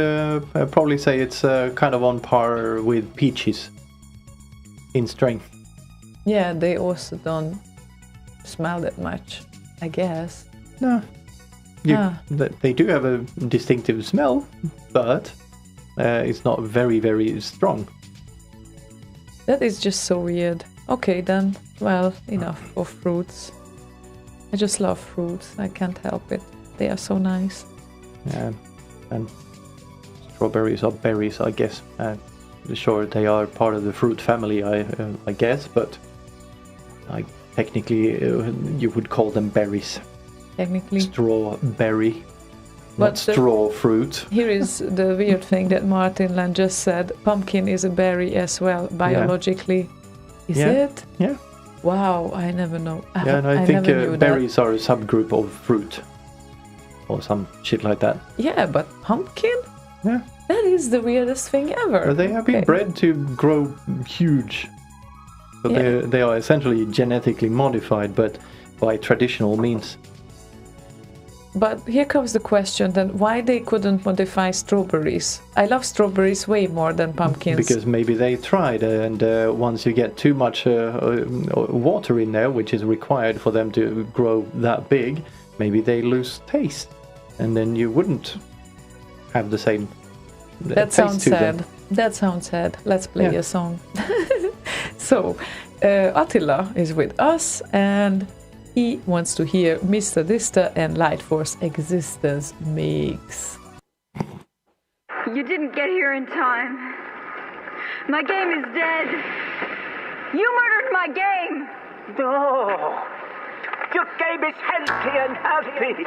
[SPEAKER 3] probably say it's kind of on par with peaches in strength.
[SPEAKER 2] Yeah, they also don't smell that much, I guess.
[SPEAKER 3] No. They do have a distinctive smell, but it's not very, very strong.
[SPEAKER 2] That is just so weird. Okay, then. Well, enough of fruits. I just love fruits. I can't help it. They are so nice.
[SPEAKER 3] Yeah, and strawberries are berries, I guess. Sure, they are part of the fruit family, I guess, but technically you would call them berries.
[SPEAKER 2] Technically.
[SPEAKER 3] Strawberry, not straw fruit.
[SPEAKER 2] Here is the weird thing that Martin Land just said. Pumpkin is a berry as well, biologically. Yeah. Is it?
[SPEAKER 3] Yeah.
[SPEAKER 2] Wow, I never know.
[SPEAKER 3] Yeah, and I think berries are a subgroup of fruit. or some shit like that.
[SPEAKER 2] Yeah, but pumpkin?
[SPEAKER 3] Yeah.
[SPEAKER 2] That is the weirdest thing ever.
[SPEAKER 3] They have been bred to grow huge. So they are essentially genetically modified, but by traditional means.
[SPEAKER 2] But here comes the question then, why they couldn't modify strawberries? I love strawberries way more than pumpkins.
[SPEAKER 3] Because maybe they tried, and once you get too much water in there, which is required for them to grow that big, maybe they lose taste, and then you wouldn't have the same
[SPEAKER 2] that
[SPEAKER 3] taste
[SPEAKER 2] sounds
[SPEAKER 3] to
[SPEAKER 2] sad.
[SPEAKER 3] them.
[SPEAKER 2] That sounds sad. Let's play a song. So, Attila is with us, and he wants to hear Mr. Dista and Light Force Existence mix.
[SPEAKER 4] You didn't get here in time. My game is dead. You murdered my game.
[SPEAKER 5] No. Your game is healthy and happy.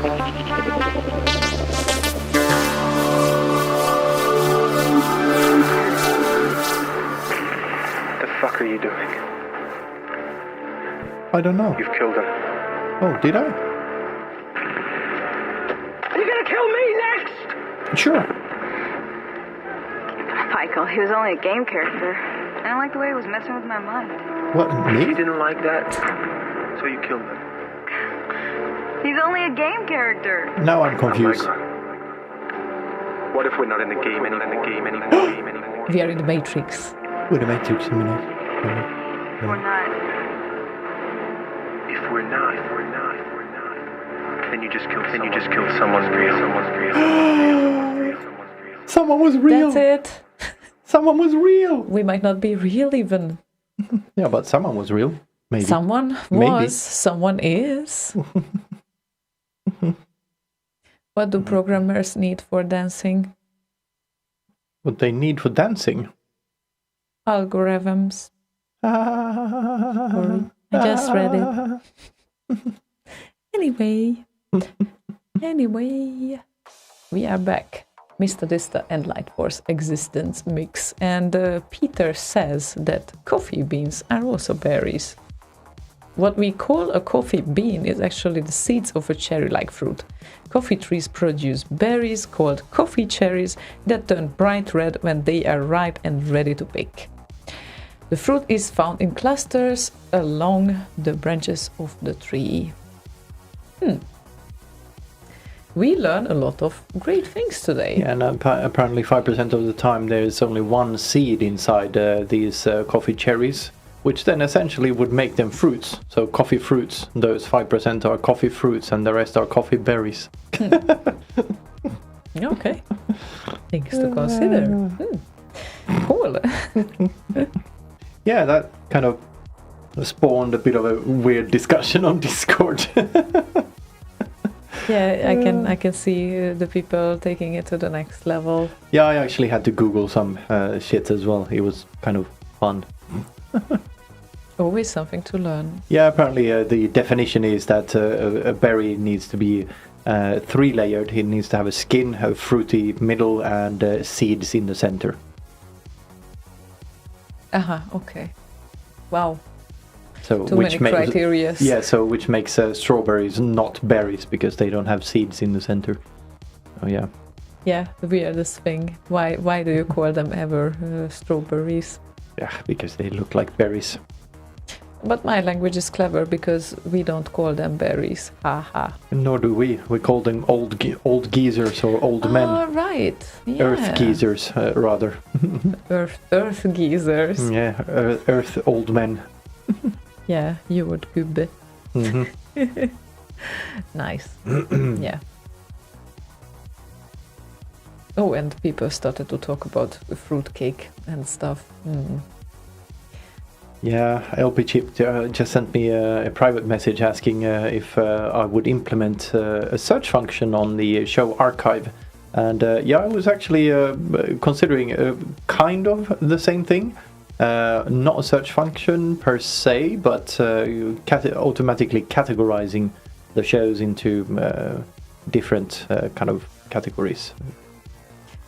[SPEAKER 6] The fuck are you doing?
[SPEAKER 3] I don't know.
[SPEAKER 6] You've killed him.
[SPEAKER 3] Oh, did I?
[SPEAKER 5] You're gonna kill me next!
[SPEAKER 3] Sure.
[SPEAKER 4] Michael, he was only a game character. I don't like the way he was messing with my mind.
[SPEAKER 3] What,
[SPEAKER 6] You
[SPEAKER 3] me?
[SPEAKER 6] didn't like that, so you killed him.
[SPEAKER 4] He's only a game character.
[SPEAKER 3] Now I'm confused.
[SPEAKER 6] What if we're not in the game anymore?
[SPEAKER 2] We are in the Matrix.
[SPEAKER 3] Wait a minute, took a minute.
[SPEAKER 4] We're not.
[SPEAKER 6] If we're not, then you just killed someone real.
[SPEAKER 3] Someone was real.
[SPEAKER 2] That's it.
[SPEAKER 3] Someone was real.
[SPEAKER 2] We might not be real even.
[SPEAKER 3] Yeah, but someone was real. Maybe.
[SPEAKER 2] Someone
[SPEAKER 3] Maybe.
[SPEAKER 2] was, someone is. What do programmers need for dancing?
[SPEAKER 3] What they need for dancing.
[SPEAKER 2] Algorithms. Sorry, I just read it. Anyway, we are back. Mr. Dista and Light Force Existence mix. And Peter says that coffee beans are also berries. What we call a coffee bean is actually the seeds of a cherry-like fruit. Coffee trees produce berries called coffee cherries that turn bright red when they are ripe and ready to pick. The fruit is found in clusters along the branches of the tree. We learn a lot of great things today.
[SPEAKER 3] Yeah, and apparently 5% of the time there's only one seed inside these coffee cherries, which then essentially would make them fruits. So coffee fruits, those 5% are coffee fruits and the rest are coffee berries.
[SPEAKER 2] Okay. Things to consider. Cool.
[SPEAKER 3] Yeah, that kind of spawned a bit of a weird discussion on Discord.
[SPEAKER 2] Yeah, I can see the people taking it to the next level.
[SPEAKER 3] Yeah, I actually had to Google some shit as well. It was kind of fun.
[SPEAKER 2] Always something to learn.
[SPEAKER 3] Yeah, apparently the definition is that a berry needs to be 3-layered. It needs to have a skin, a fruity middle, and seeds in the center.
[SPEAKER 2] Okay. Wow.
[SPEAKER 3] So
[SPEAKER 2] Too many criteria.
[SPEAKER 3] Yeah, so which makes strawberries not berries because they don't have seeds in the center. Oh yeah.
[SPEAKER 2] Yeah, the weirdest thing. Why do you call them ever strawberries?
[SPEAKER 3] Yeah, because they look like berries.
[SPEAKER 2] But my language is clever because we don't call them berries. Haha.
[SPEAKER 3] Nor do we. We call them old geezers or old men.
[SPEAKER 2] Oh, right. Yeah.
[SPEAKER 3] Earth geezers, rather.
[SPEAKER 2] Earth geezers.
[SPEAKER 3] Yeah, earth old men.
[SPEAKER 2] Yeah, jordgubbe.
[SPEAKER 3] Hmm.
[SPEAKER 2] Nice. Yeah. Oh, and people started to talk about fruitcake and stuff.
[SPEAKER 3] Yeah, LP Chip just sent me a private message asking if I would implement a search function on the show archive. And yeah, I was actually considering kind of the same thing. Not a search function per se, but automatically categorizing the shows into different kind of categories.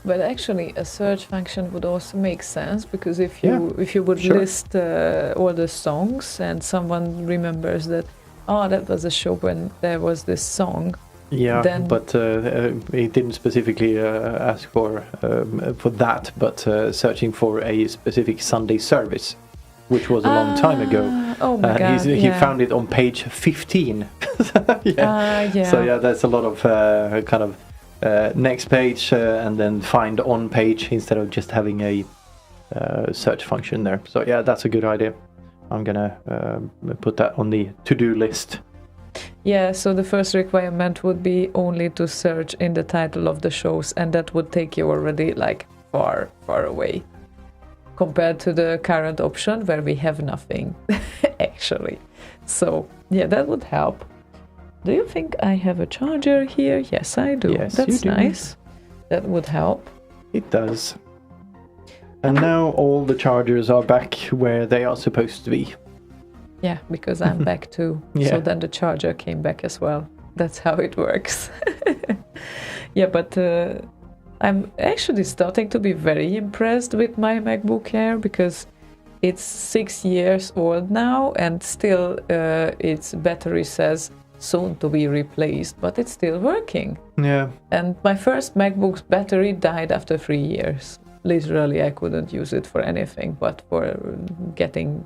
[SPEAKER 2] But actually, a search function would also make sense because if you would
[SPEAKER 3] Sure.
[SPEAKER 2] list all the songs and someone remembers that, that was a show when there was this song.
[SPEAKER 3] Yeah,
[SPEAKER 2] Then-
[SPEAKER 3] but it didn't specifically ask for that, but searching for a specific Sunday service, which was a long time ago.
[SPEAKER 2] Oh my God!
[SPEAKER 3] He found it on page 15. Yeah.
[SPEAKER 2] Yeah.
[SPEAKER 3] So yeah, that's a lot of kind of next page and then find on page instead of just having a search function there. So yeah, that's a good idea. I'm gonna put that on the to-do list.
[SPEAKER 2] Yeah, so the first requirement would be only to search in the title of the shows, and that would take you already like far, far away compared to the current option where we have nothing, actually. So yeah, that would help. Do you think I have a charger here? Yes, I do.
[SPEAKER 3] Yes,
[SPEAKER 2] That's
[SPEAKER 3] you do.
[SPEAKER 2] nice. That would help.
[SPEAKER 3] It does. And now all the chargers are back where they are supposed to be.
[SPEAKER 2] Yeah, because I'm back too.
[SPEAKER 3] Yeah.
[SPEAKER 2] So then the charger came back as well. That's how it works. Yeah, but I'm actually starting to be very impressed with my MacBook Air because it's 6 years old now and still its battery says soon to be replaced, but it's still working.
[SPEAKER 3] Yeah.
[SPEAKER 2] And my first MacBook's battery died after 3 years. Literally, I couldn't use it for anything but for getting,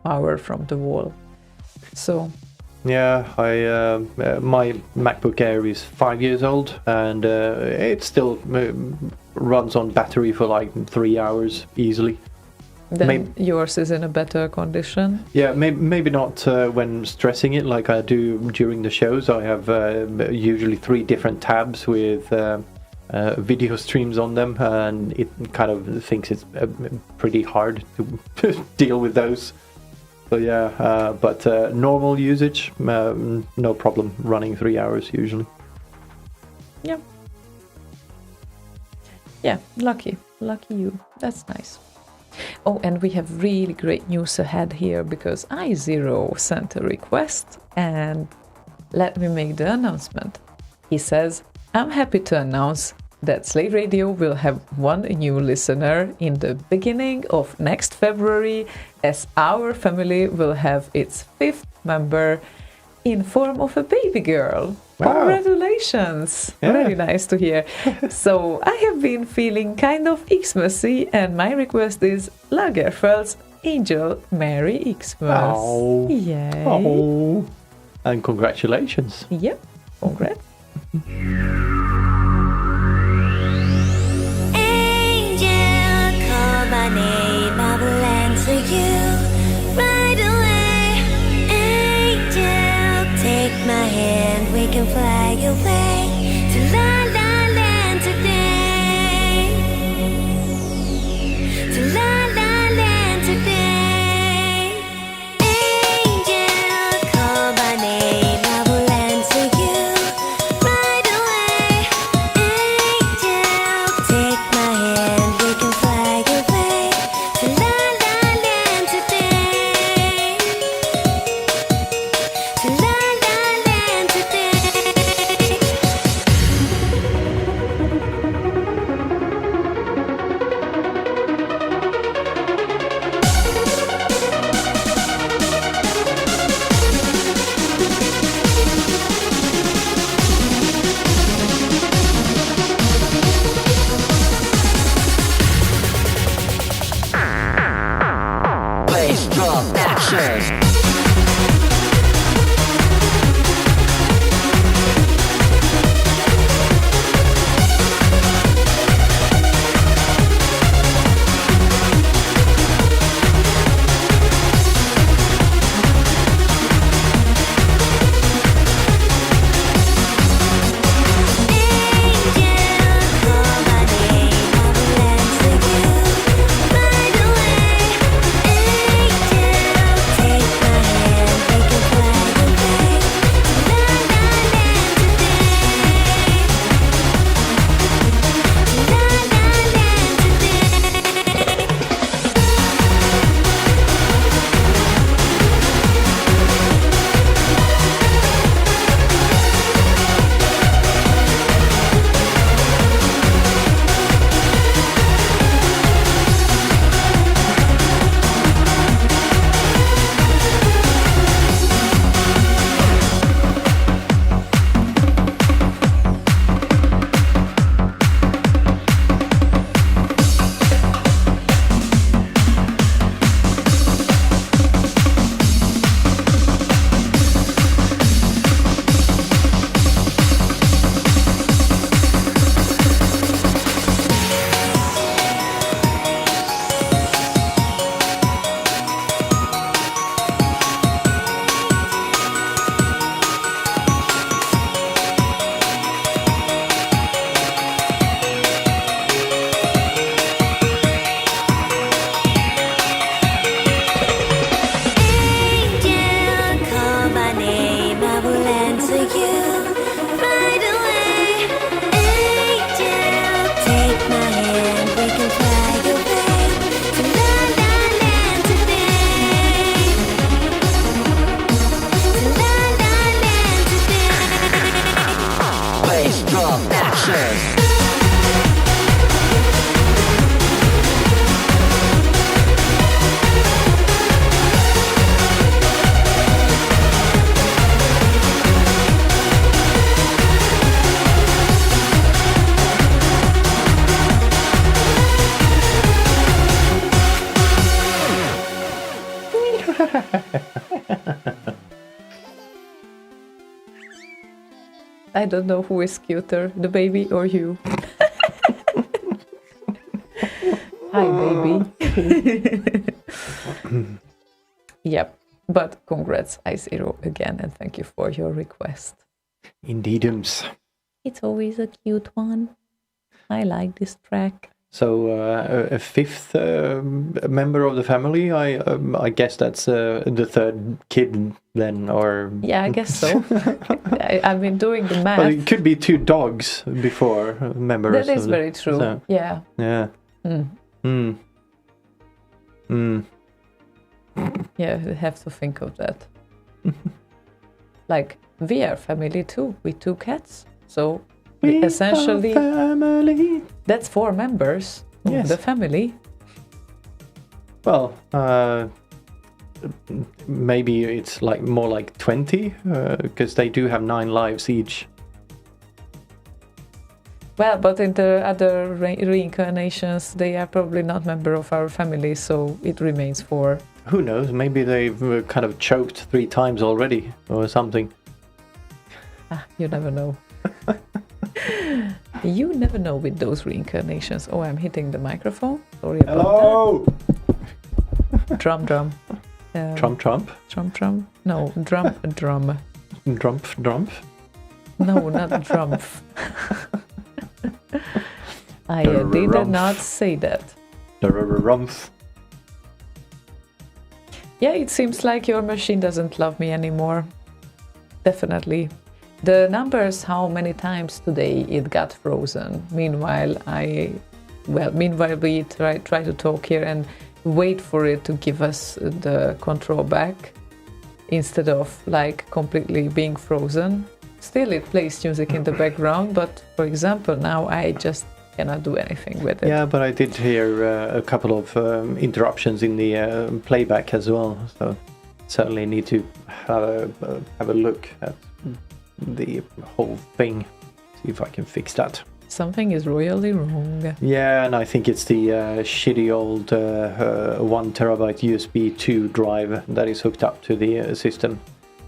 [SPEAKER 2] power from the wall. So,
[SPEAKER 3] Yeah, my MacBook Air is 5 years old, and it still runs on battery for like 3 hours easily.
[SPEAKER 2] then yours is in a better condition.
[SPEAKER 3] Yeah, maybe not when stressing it like I do during the shows. I have usually 3 different tabs with video streams on them, and it kind of thinks it's pretty hard to deal with those. So yeah, but normal usage, no problem running 3 hours usually.
[SPEAKER 2] Yeah. Yeah, lucky you. That's nice. Oh, and we have really great news ahead here because iZero sent a request, and let me make the announcement. He says, I'm happy to announce that Slay Radio will have 1 new listener in the beginning of next February, as our family will have its 5th member in form of a baby girl.
[SPEAKER 3] Wow.
[SPEAKER 2] Congratulations!
[SPEAKER 3] Yeah.
[SPEAKER 2] Very nice to hear. So I have been feeling kind of Xmas-y, and my request is Lagerfeld's Angel Merry Xmas.
[SPEAKER 3] Oh.
[SPEAKER 2] Yay!
[SPEAKER 3] Oh. And congratulations.
[SPEAKER 2] Yep, congrats.
[SPEAKER 7] Angel, call my name, I will answer you right away. Angel, take my hand, we can fly away to La La Land today. To La La Land today. Angel, call my name, I will answer you right away. Angel, take my hand, we can fly away to La La Land today. To La La Land today.
[SPEAKER 5] remixes.
[SPEAKER 2] I don't know who is cuter, the baby or you. Hi, baby. Yep, but congrats, I0 again, and thank you for your request.
[SPEAKER 3] Indeedums.
[SPEAKER 2] It's always a cute one. I like this track.
[SPEAKER 3] So a fifth member of the family. I guess that's the third kid then, or
[SPEAKER 2] Yeah, I guess so. I've been doing the math.
[SPEAKER 3] well, it could be two dogs before members.
[SPEAKER 2] That is
[SPEAKER 3] of the-
[SPEAKER 2] very true.
[SPEAKER 3] so,
[SPEAKER 2] Yeah.
[SPEAKER 3] yeah.
[SPEAKER 2] Mm.
[SPEAKER 3] Mm. Mm.
[SPEAKER 2] Yeah, you have to think of that. Like, we are family too, with 2 cats. So,
[SPEAKER 3] We
[SPEAKER 2] essentially,
[SPEAKER 3] are family.
[SPEAKER 2] that's 4 members of
[SPEAKER 3] Yes.
[SPEAKER 2] the family.
[SPEAKER 3] Well, maybe it's like more like 20, because they do have 9 lives each.
[SPEAKER 2] Well, but in the other reincarnations, they are probably not member of our family, so it remains 4.
[SPEAKER 3] Who knows? Maybe they've kind of choked 3 times already, or something.
[SPEAKER 2] You never know. You never know with those reincarnations. Oh, I'm hitting the microphone. Sorry about
[SPEAKER 3] Hello.
[SPEAKER 2] that. Drum.
[SPEAKER 3] Trump.
[SPEAKER 2] Drum. No, drum.
[SPEAKER 3] Drump.
[SPEAKER 2] No, not drum. I did
[SPEAKER 3] Rumpf.
[SPEAKER 2] not say that.
[SPEAKER 3] Rumpf.
[SPEAKER 2] Yeah, it seems like your machine doesn't love me anymore. Definitely. The numbers, how many times today it got frozen. Meanwhile, we try to talk here and wait for it to give us the control back instead of like completely being frozen. Still, it plays music in the background, but for example, now I just cannot do anything with it.
[SPEAKER 3] Yeah, but I did hear a couple of interruptions in the playback as well. So certainly need to have a look at the whole thing. See if I can fix that.
[SPEAKER 2] Something is royally wrong.
[SPEAKER 3] Yeah, and I think it's the shitty old 1 terabyte USB 2 drive that is hooked up to the system.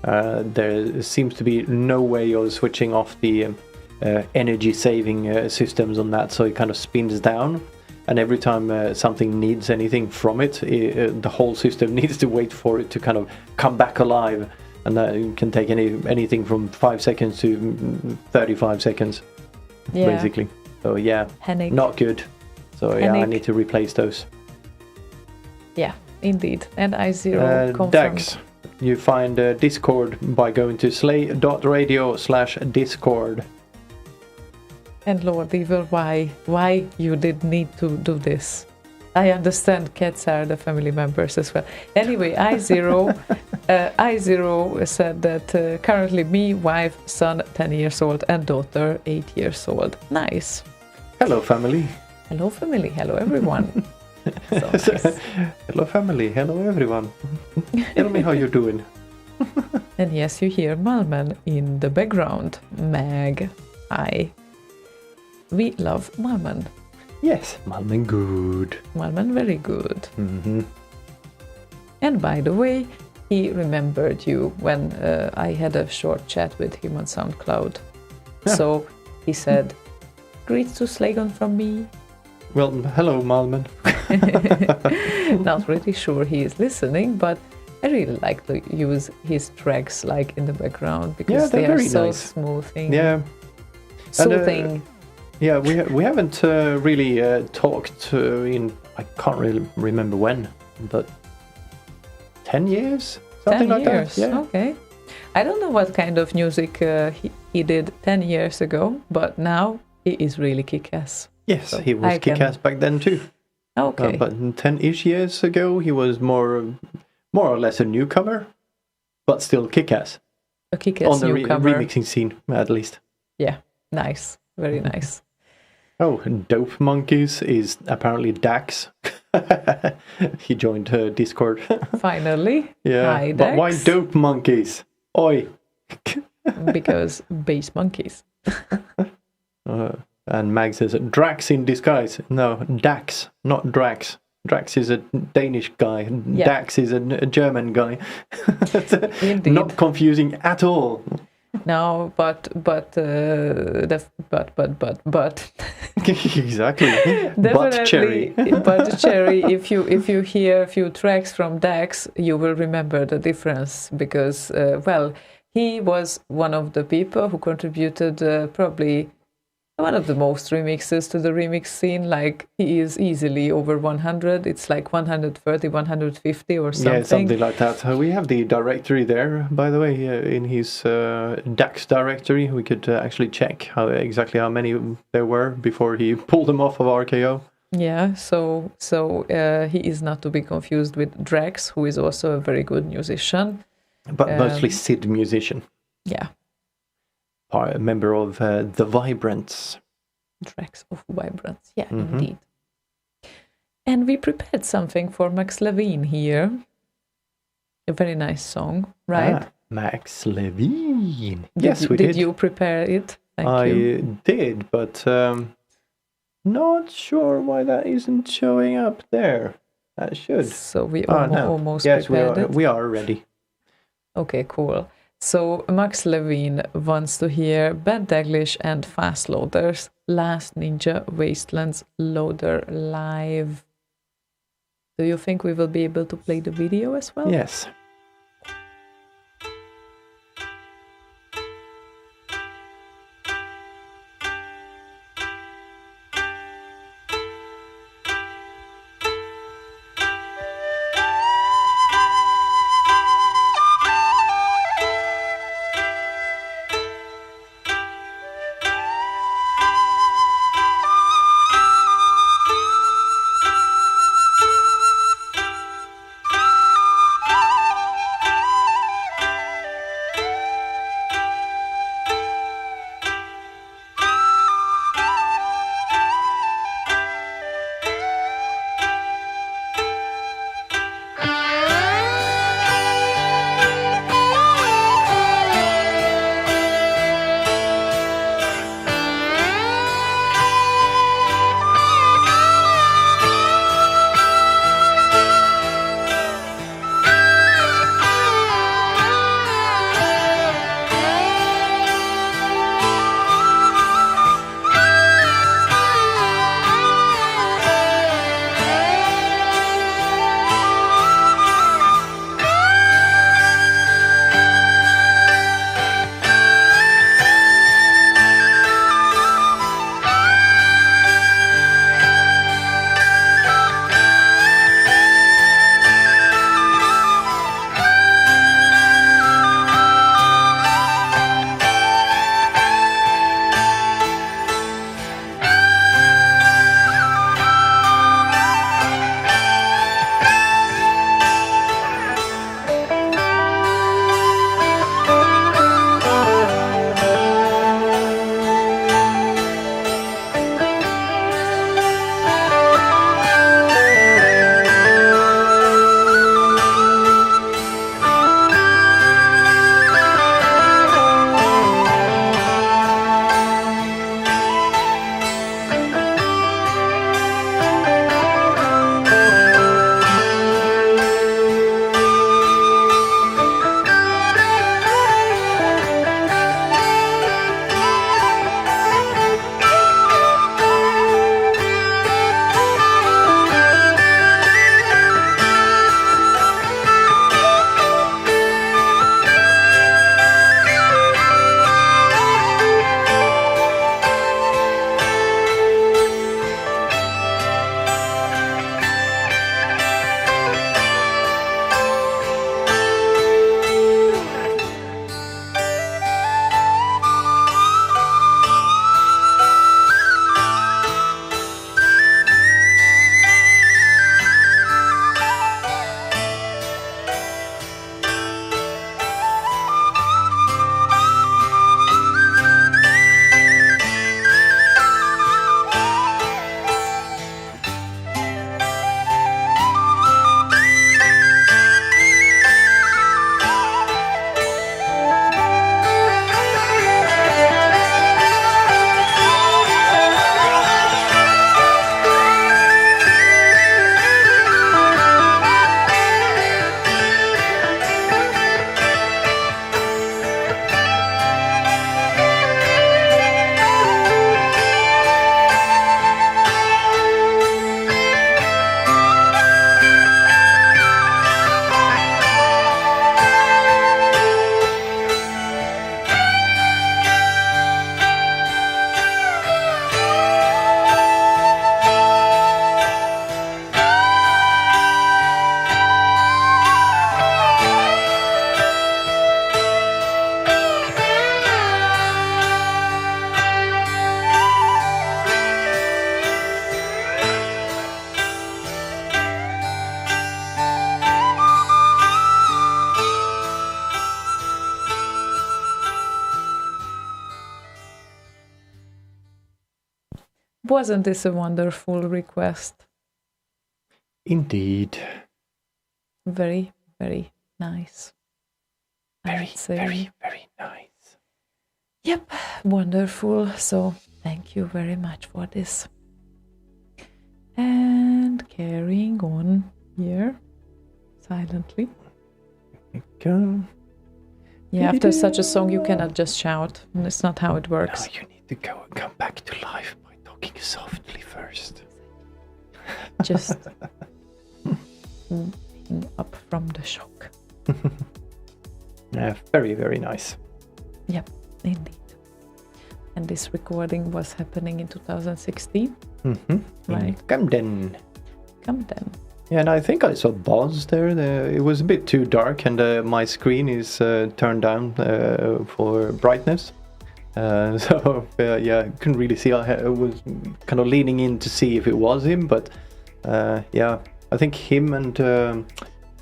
[SPEAKER 3] There seems to be no way of switching off the energy saving systems on that, so it kind of spins down, and every time something needs anything from it, the whole system needs to wait for it to kind of come back alive, and that can take anything from 5 seconds to 35 seconds.
[SPEAKER 2] Yeah.
[SPEAKER 3] Basically. So yeah,
[SPEAKER 2] Panic.
[SPEAKER 3] not good. So yeah, I
[SPEAKER 2] Panic.
[SPEAKER 3] need to replace those.
[SPEAKER 2] Yeah, indeed. And I0 confirmed.
[SPEAKER 3] Dax, you find Discord by going to slay.radio/discord.
[SPEAKER 2] And Lord Evil, why you did need to do this? I understand cats are the family members as well. Anyway, I0 said that currently me, wife, son 10 years old and daughter 8 years old. Nice.
[SPEAKER 3] Hello family.
[SPEAKER 2] Hello family, hello everyone. So nice.
[SPEAKER 3] Hello family, hello everyone. Tell me how you're doing.
[SPEAKER 2] And yes, you hear Malman in the background. Mag, hi. We love Malman.
[SPEAKER 3] Yes, Malman good.
[SPEAKER 2] Malman very good.
[SPEAKER 3] Mm-hmm.
[SPEAKER 2] And by the way, he remembered you when I had a short chat with him on SoundCloud.
[SPEAKER 3] Yeah.
[SPEAKER 2] So he said, greets to Slaygon from me.
[SPEAKER 3] Well, hello Malman.
[SPEAKER 2] Not really sure he is listening, but I really like to use his tracks like in the background because
[SPEAKER 3] they're
[SPEAKER 2] they are
[SPEAKER 3] very
[SPEAKER 2] so
[SPEAKER 3] nice.
[SPEAKER 2] smoothing,
[SPEAKER 3] Yeah.
[SPEAKER 2] soothing.
[SPEAKER 3] Yeah, we haven't really talked in, I can't really remember when, but 10 years? Something
[SPEAKER 2] 10
[SPEAKER 3] like
[SPEAKER 2] years,
[SPEAKER 3] that. Yeah.
[SPEAKER 2] okay. I don't know what kind of music he did 10 years ago, but now he is really kick-ass.
[SPEAKER 3] Yes,
[SPEAKER 2] So
[SPEAKER 3] he was
[SPEAKER 2] I can-
[SPEAKER 3] kick-ass back then too.
[SPEAKER 2] Okay.
[SPEAKER 3] But 10-ish years ago, he was more or less a newcomer, but still kick-ass.
[SPEAKER 2] A kick-ass
[SPEAKER 3] On the
[SPEAKER 2] newcomer.
[SPEAKER 3] remixing scene, at least.
[SPEAKER 2] Yeah, nice. Very nice.
[SPEAKER 3] Oh, and Dope Monkeys is apparently Dax. He joined her Discord.
[SPEAKER 2] Finally.
[SPEAKER 3] Yeah,
[SPEAKER 2] Hi,
[SPEAKER 3] but why
[SPEAKER 2] Dex.
[SPEAKER 3] Dope Monkeys? Oi.
[SPEAKER 2] Because bass monkeys.
[SPEAKER 3] And Mag says, Drax in disguise. No, Dax, not Drax. Drax is a Danish guy.
[SPEAKER 2] Yeah.
[SPEAKER 3] Dax is a German guy.
[SPEAKER 2] Indeed.
[SPEAKER 3] Not confusing at all.
[SPEAKER 2] No, but
[SPEAKER 3] Exactly. But
[SPEAKER 2] definitely,
[SPEAKER 3] cherry.
[SPEAKER 2] but cherry. If you hear a few tracks from Dax, you will remember the difference because he was one of the people who contributed probably one of the most remixes to the remix scene. Like he is easily over 100. It's like 130, 150 or something.
[SPEAKER 3] Yeah, something like that. We have the directory there, by the way, in his DAX directory. We could actually check exactly how many there were before he pulled them off of RKO.
[SPEAKER 2] Yeah, so he is not to be confused with Drax, who is also a very good musician.
[SPEAKER 3] But mostly Sid musician.
[SPEAKER 2] Yeah,
[SPEAKER 3] A member of The Vibrants.
[SPEAKER 2] Drax of Vibrance. Yeah, indeed. And we prepared something for Max Levine here. A very nice song, right?
[SPEAKER 3] Max Levine. Yes, we did.
[SPEAKER 2] Did you prepare it? Thank
[SPEAKER 3] I
[SPEAKER 2] you.
[SPEAKER 3] did, but not sure why that isn't showing up there. That should.
[SPEAKER 2] So we
[SPEAKER 3] No.
[SPEAKER 2] almost
[SPEAKER 3] yes,
[SPEAKER 2] prepared it.
[SPEAKER 3] we are ready.
[SPEAKER 2] Okay, cool. So Max Levine wants to hear Bad Daglish and Fast Loader's Last Ninja Wastelands Loader live. Do you think we will be able to play the video as well?
[SPEAKER 3] Yes.
[SPEAKER 2] Wasn't this a wonderful request?
[SPEAKER 3] Indeed.
[SPEAKER 2] Very, very nice. I
[SPEAKER 3] Very,
[SPEAKER 2] would say.
[SPEAKER 3] very, very nice.
[SPEAKER 2] Yep, wonderful. So thank you very much for this. And carrying on here, silently.
[SPEAKER 3] Go.
[SPEAKER 2] Yeah, after such a song, you cannot just shout. It's not how it
[SPEAKER 3] No,
[SPEAKER 2] works.
[SPEAKER 3] you need to go and come back to life by talking softly first.
[SPEAKER 2] Just up from the shock.
[SPEAKER 3] Yeah, very, very nice.
[SPEAKER 2] Yep, indeed. And this recording was happening in 2016.
[SPEAKER 3] Mm-hmm.
[SPEAKER 2] Right.
[SPEAKER 3] In Camden.
[SPEAKER 2] Come then.
[SPEAKER 3] Yeah, and I think I saw Boz there. It was a bit too dark, and my screen is turned down for brightness. So, yeah, I couldn't really see. I was kind of leaning in to see if it was him, but yeah, I think him and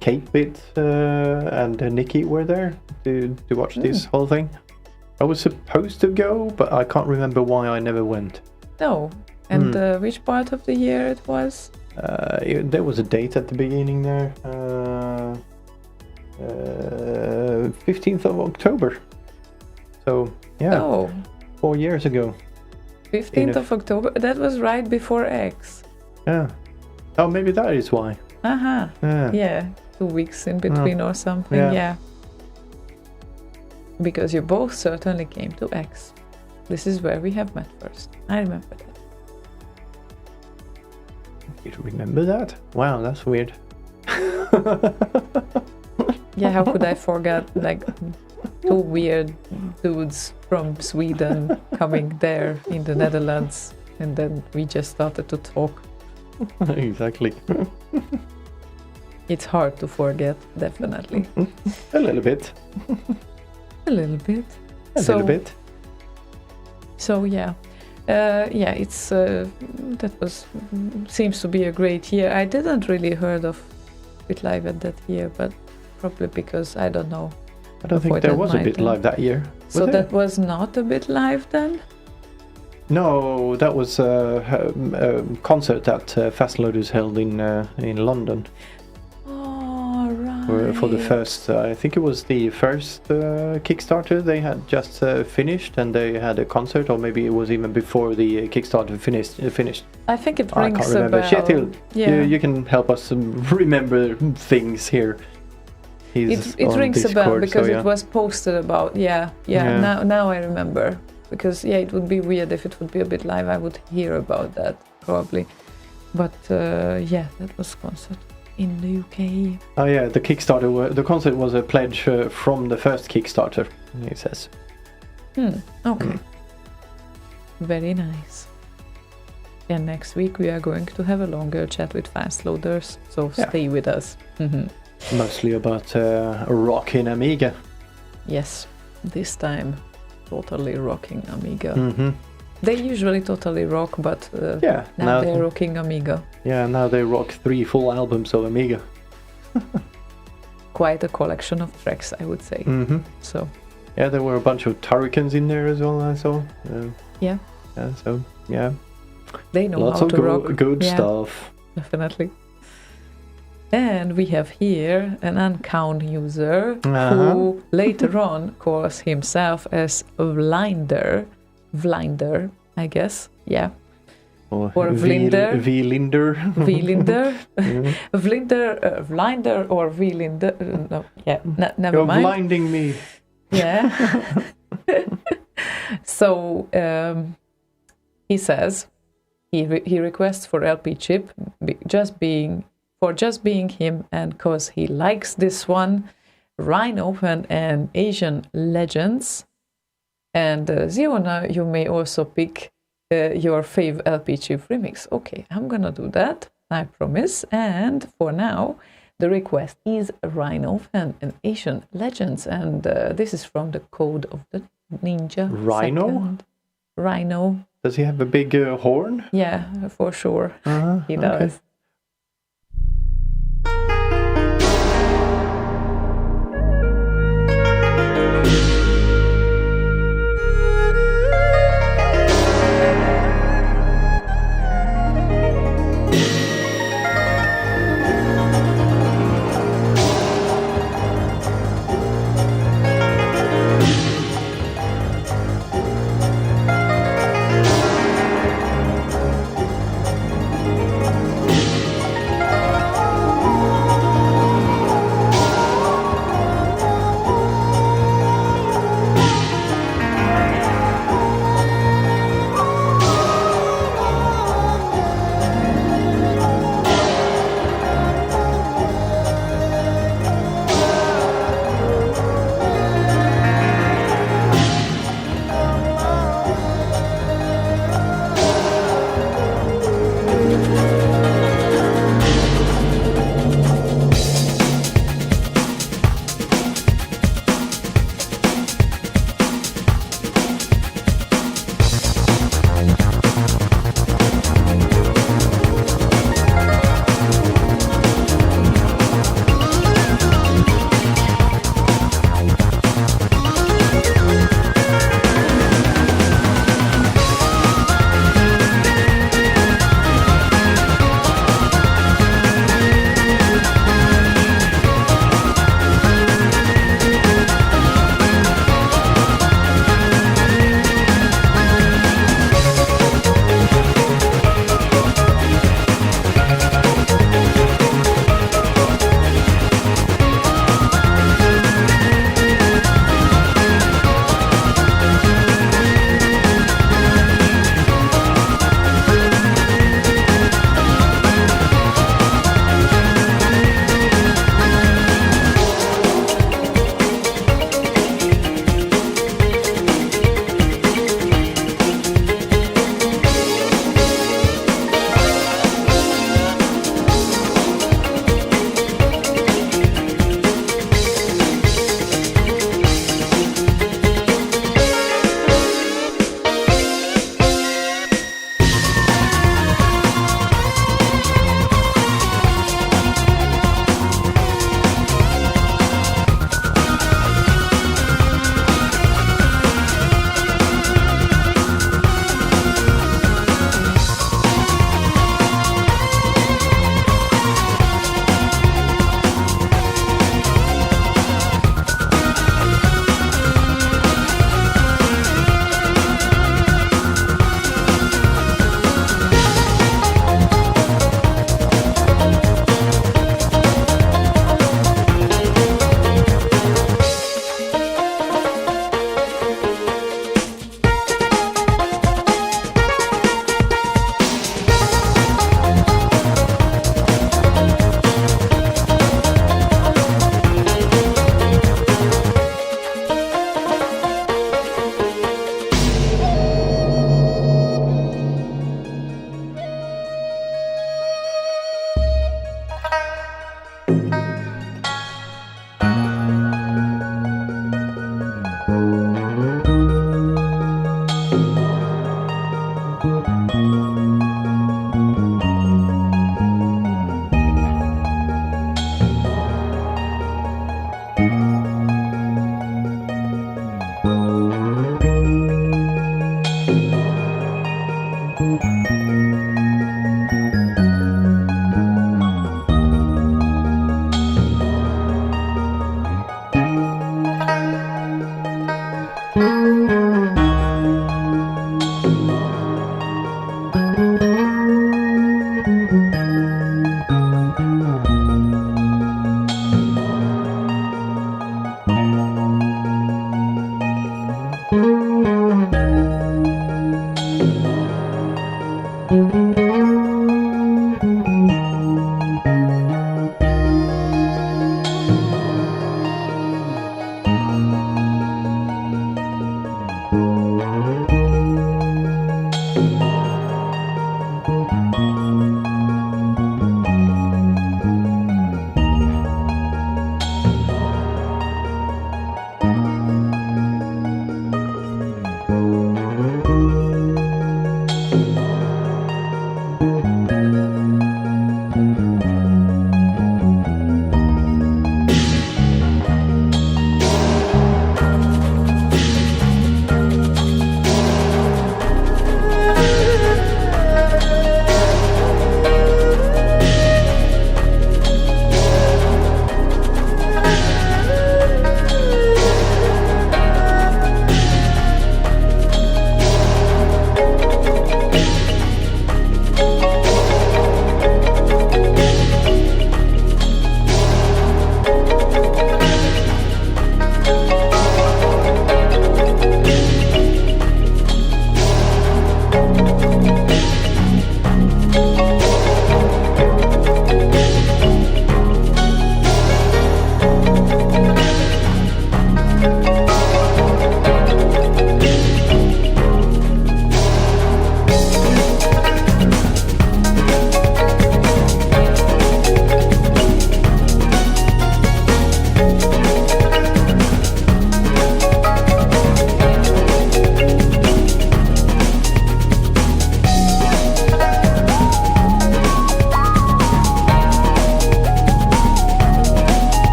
[SPEAKER 3] Kate Bit and Nikki were there to watch this whole thing. I was supposed to go, but I can't remember why I never went.
[SPEAKER 2] No. And which part of the year it was?
[SPEAKER 3] There was a date at the beginning there. 15th of October. So, yeah,
[SPEAKER 2] Oh,
[SPEAKER 3] 4 years ago.
[SPEAKER 2] 15th of October. That was right before X.
[SPEAKER 3] Yeah. Oh, maybe that is why.
[SPEAKER 2] Uh-huh.
[SPEAKER 3] Yeah.
[SPEAKER 2] Yeah, 2 weeks in between or something.
[SPEAKER 3] Yeah.
[SPEAKER 2] Yeah. Because you both certainly came to X. This is where we have met first. I remember that.
[SPEAKER 3] You remember that? Wow, that's weird.
[SPEAKER 2] Yeah, how could I forget, like, two weird dudes from Sweden coming there in the Netherlands, and then we just started to talk.
[SPEAKER 3] Exactly.
[SPEAKER 2] It's hard to forget, definitely.
[SPEAKER 3] A little bit.
[SPEAKER 2] A little bit.
[SPEAKER 3] A little bit.
[SPEAKER 2] So yeah, it's that was seems to be a great year. I didn't really heard of Bit Live at that year, but probably because I don't know.
[SPEAKER 3] I don't think there was a
[SPEAKER 2] might
[SPEAKER 3] Bit
[SPEAKER 2] have-
[SPEAKER 3] Live that year.
[SPEAKER 2] So
[SPEAKER 3] Was there?
[SPEAKER 2] that was not a Bit Live then?
[SPEAKER 3] No, that was a concert that Fastloaders held in London.
[SPEAKER 2] Oh, right.
[SPEAKER 3] For the first, I think it was the first Kickstarter they had just finished, and they had a concert, or maybe it was even before the Kickstarter finished.
[SPEAKER 2] I think it
[SPEAKER 3] I
[SPEAKER 2] rings
[SPEAKER 3] can't
[SPEAKER 2] a
[SPEAKER 3] remember.
[SPEAKER 2] bell.
[SPEAKER 3] Kjetil,
[SPEAKER 2] Yeah.
[SPEAKER 3] you can help us remember things here. He's
[SPEAKER 2] It
[SPEAKER 3] on
[SPEAKER 2] rings a bell
[SPEAKER 3] Discord,
[SPEAKER 2] because
[SPEAKER 3] so yeah.
[SPEAKER 2] it was posted about. Yeah.
[SPEAKER 3] Yeah.
[SPEAKER 2] Now I remember, because yeah, it would be weird if it would be a Bit Live. I would hear about that probably, but yeah, that was concert in the UK.
[SPEAKER 3] Oh yeah, the Kickstarter, the concert was a pledge from the first Kickstarter, he says.
[SPEAKER 2] Okay. Very nice. And next week we are going to have a longer chat with Fastloaders, so
[SPEAKER 3] Yeah.
[SPEAKER 2] stay with us.
[SPEAKER 3] Mostly about rocking Amiga.
[SPEAKER 2] Yes, this time totally rocking Amiga.
[SPEAKER 3] Mm-hmm.
[SPEAKER 2] They usually totally rock, but
[SPEAKER 3] Yeah,
[SPEAKER 2] now they're rocking Amiga.
[SPEAKER 3] Yeah, now they rock 3 full albums of Amiga.
[SPEAKER 2] Quite a collection of tracks, I would say.
[SPEAKER 3] Mm-hmm.
[SPEAKER 2] So
[SPEAKER 3] Yeah, there were a bunch of Turricans in there as well, I saw.
[SPEAKER 2] yeah,
[SPEAKER 3] So, yeah,
[SPEAKER 2] they know
[SPEAKER 3] lots
[SPEAKER 2] how
[SPEAKER 3] of
[SPEAKER 2] to rock.
[SPEAKER 3] good
[SPEAKER 2] Yeah,
[SPEAKER 3] stuff.
[SPEAKER 2] definitely. And we have here an uncount user
[SPEAKER 3] Uh-huh.
[SPEAKER 2] who later on calls himself as Vlinder, I guess. Yeah. Or Vlinder.
[SPEAKER 3] Vlinder.
[SPEAKER 2] Vlinder.
[SPEAKER 3] Yeah.
[SPEAKER 2] Vlinder or Vlinder. No, yeah, never
[SPEAKER 3] You're
[SPEAKER 2] mind.
[SPEAKER 3] blinding me.
[SPEAKER 2] Yeah. So he says he requests for LP chip just being him, and cause he likes this one, Rhino and Asian Legends. And Ziona, you may also pick your fave LP chip remix. Okay, I'm gonna do that, I promise. And for now, the request is Rhino and Asian Legends, and this is from the Code of the Ninja.
[SPEAKER 3] Rhino?
[SPEAKER 2] Second. Rhino.
[SPEAKER 3] Does he have a big horn?
[SPEAKER 2] Yeah, for sure. He
[SPEAKER 3] Okay.
[SPEAKER 2] does.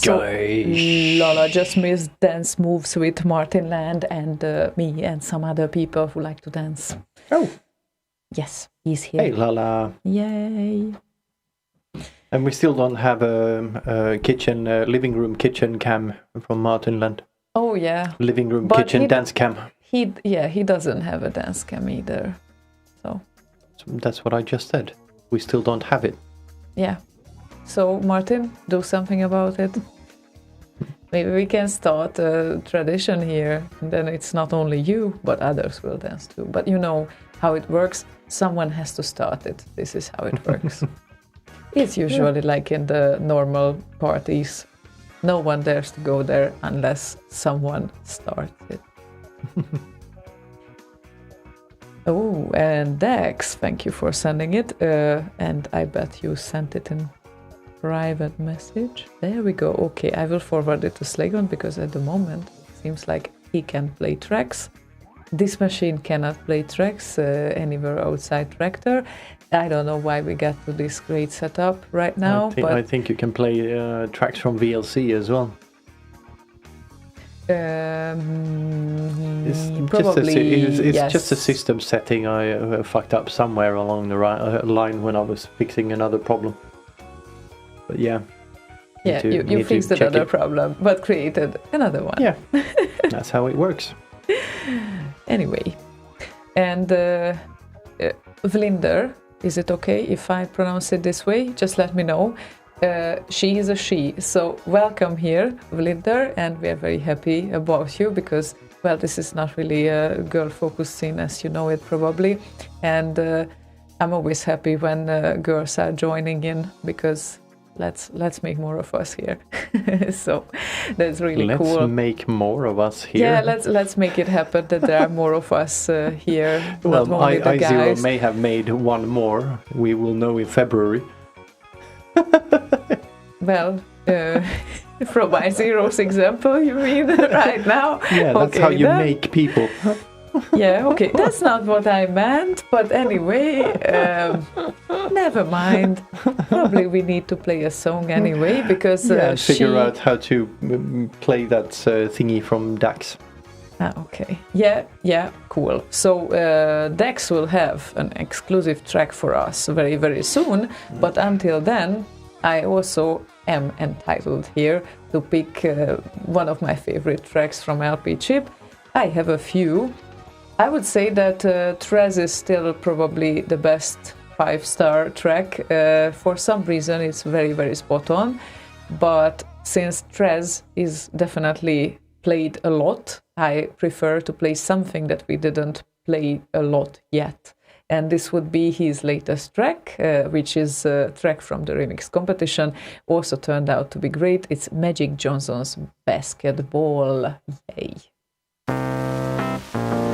[SPEAKER 2] So Lala just missed dance moves with Martin Land and me and some other people who like to dance.
[SPEAKER 3] Oh,
[SPEAKER 2] Yes, he's here.
[SPEAKER 3] hey, Lala.
[SPEAKER 2] Yay.
[SPEAKER 3] And we still don't have a kitchen, living room kitchen cam from Martin Land.
[SPEAKER 2] Oh, yeah.
[SPEAKER 3] Living room
[SPEAKER 2] But
[SPEAKER 3] kitchen dance cam.
[SPEAKER 2] He doesn't have a dance cam either. So,
[SPEAKER 3] That's what I just said. We still don't have it.
[SPEAKER 2] yeah. So, Martin, do something about it. Maybe we can start a tradition here. And then it's not only you, but others will dance too. But you know how it works. Someone has to start it. This is how it works. It's usually like in the normal parties. No one dares to go there unless someone starts it. Oh, and Dex, thank you for sending it. And I bet you sent it in private message. There we go. Okay, I will forward it to Slaygon because at the moment it seems like he can play tracks. This machine cannot play tracks anywhere outside Tractor. I don't know why we got to this great setup right now,
[SPEAKER 3] I think you can play tracks from VLC as well.
[SPEAKER 2] Probably
[SPEAKER 3] It's
[SPEAKER 2] yes.
[SPEAKER 3] just a system setting I fucked up somewhere along the line when I was fixing another problem. But yeah.
[SPEAKER 2] Yeah, you
[SPEAKER 3] need to
[SPEAKER 2] fixed
[SPEAKER 3] check
[SPEAKER 2] another
[SPEAKER 3] it.
[SPEAKER 2] problem, but created another one.
[SPEAKER 3] Yeah, that's how it works.
[SPEAKER 2] Anyway, and Vlinder, is it okay if I pronounce it this way? Just let me know. She is a she, so welcome here, Vlinder, and we are very happy about you because, well, this is not really a girl-focused scene as you know it probably, and I'm always happy when girls are joining in because let's make more of us here. So that's really cool.
[SPEAKER 3] Let's make more of us here.
[SPEAKER 2] Yeah, let's make it happen that there are more of us here.
[SPEAKER 3] Well,
[SPEAKER 2] not only the
[SPEAKER 3] I0
[SPEAKER 2] guys.
[SPEAKER 3] may have made one more. We will know in February.
[SPEAKER 2] Well, from I0's example, you mean right now?
[SPEAKER 3] Yeah, that's
[SPEAKER 2] Okay,
[SPEAKER 3] how you
[SPEAKER 2] then.
[SPEAKER 3] make people.
[SPEAKER 2] Yeah, okay, that's not what I meant, but anyway, never mind. Probably we need to play a song anyway because
[SPEAKER 3] figure out how to play that thingy from Dax.
[SPEAKER 2] Okay. Yeah, cool. So Dex will have an exclusive track for us very, very soon. But until then, I also am entitled here to pick one of my favorite tracks from LP Chip. I have a few. I would say that Trez is still probably the best 5-star track. For some reason, it's very, very spot on. But since Trez is definitely played a lot, I prefer to play something that we didn't play a lot yet. And this would be his latest track, which is a track from the remix competition. Also turned out to be great. It's Magic Johnson's Basketball. Yay.
[SPEAKER 7] Thank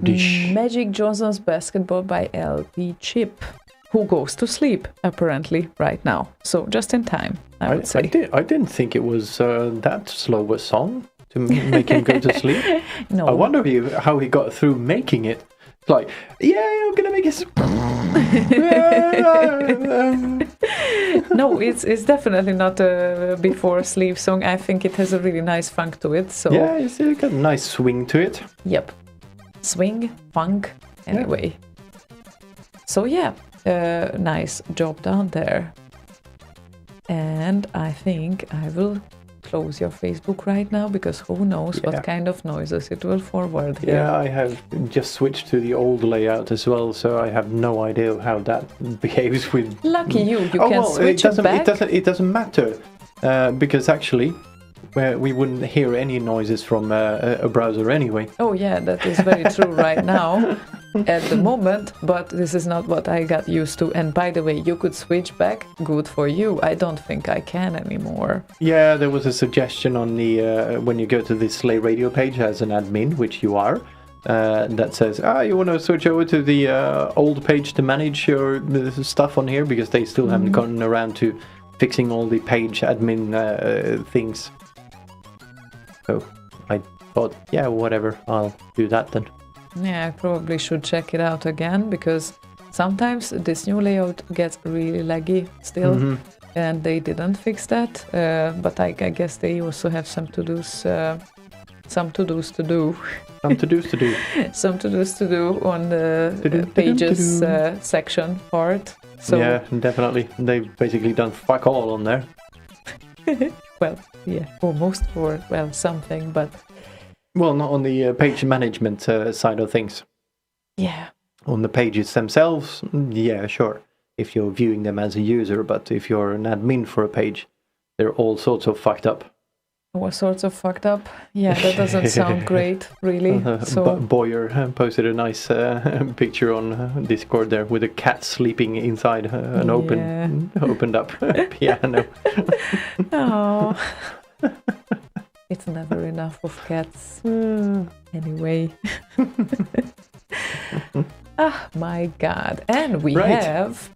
[SPEAKER 2] Magic Johnson's Basketball by LP Chip, who goes to sleep, apparently, right now. So just in time, I would say.
[SPEAKER 3] I didn't think it was that slow a song to make him go to sleep.
[SPEAKER 2] No.
[SPEAKER 3] I wonder how he got through making it. It's like, yeah, I'm going to make it...
[SPEAKER 2] No, it's definitely not a before sleep song. I think it has a really nice funk to it. So
[SPEAKER 3] Yeah, it's got a nice swing to it.
[SPEAKER 2] Yep. Swing, funk, anyway. So yeah, nice job done there. And I think I will close your Facebook right now, because who knows what kind of noises it will forward here.
[SPEAKER 3] Yeah, I have just switched to the old layout as well, so I have no idea how that behaves with...
[SPEAKER 2] Lucky you can switch it back.
[SPEAKER 3] It doesn't matter, because actually we wouldn't hear any noises from a browser anyway.
[SPEAKER 2] Oh yeah, that is very true right now at the moment, but this is not what I got used to. And by the way, you could switch back. Good for you. I don't think I can anymore.
[SPEAKER 3] Yeah, there was a suggestion on the when you go to the Slay Radio page as an admin, which you are, that says, you want to switch over to the old page to manage your stuff on here, because they still haven't gotten around to fixing all the page admin things. So I thought, yeah, whatever, I'll do that then.
[SPEAKER 2] Yeah, I probably should check it out again, because sometimes this new layout gets really laggy still, and they didn't fix that. But I guess they also have some to-dos to do.
[SPEAKER 3] Some to-dos to do.
[SPEAKER 2] Some to-dos to do on the pages section part. So
[SPEAKER 3] yeah, definitely. They've basically done fuck all on there.
[SPEAKER 2] well, yeah, almost, or well, something, but...
[SPEAKER 3] Well, not on the page management side of things.
[SPEAKER 2] Yeah.
[SPEAKER 3] On the pages themselves, yeah, sure. If you're viewing them as a user, but if you're an admin for a page, they're all sorts of fucked up.
[SPEAKER 2] All sorts of fucked up? Yeah, that doesn't sound great, really. So
[SPEAKER 3] Boyer posted a nice picture on Discord there with a cat sleeping inside an opened up piano.
[SPEAKER 2] Oh. It's never enough of cats. Anyway. Ah, my God. And we have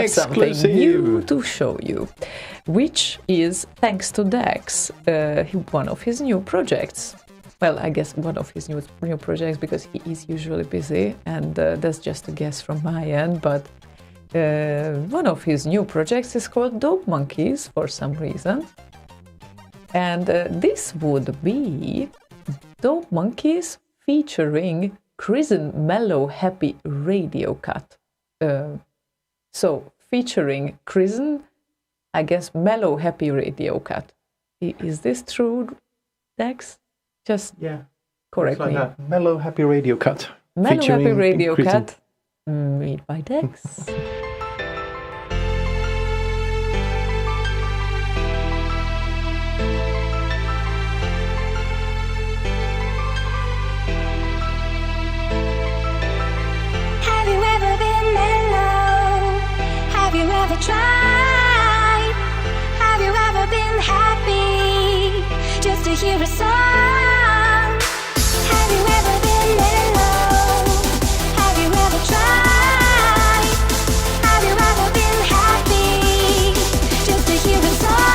[SPEAKER 2] something new to show you, which is thanks to Dex, one of his new projects. Well, I guess one of his new projects, because he is usually busy, and that's just a guess from my end, but one of his new projects is called Dope Monkeys for some reason. And this would be Dope Monkeys featuring Krisen Mellow Happy Radio Cut. So, featuring Krisen, I guess Mellow Happy Radio Cut. Is this true, Dex? Just correct
[SPEAKER 3] like
[SPEAKER 2] me.
[SPEAKER 3] That. Mellow Happy Radio Cut.
[SPEAKER 2] Mellow Happy Radio Cut, made by Dex.
[SPEAKER 7] Tried? Have you ever been happy just to hear a song? Have you ever been alone? Have you ever tried? Have you ever been happy just to hear a song?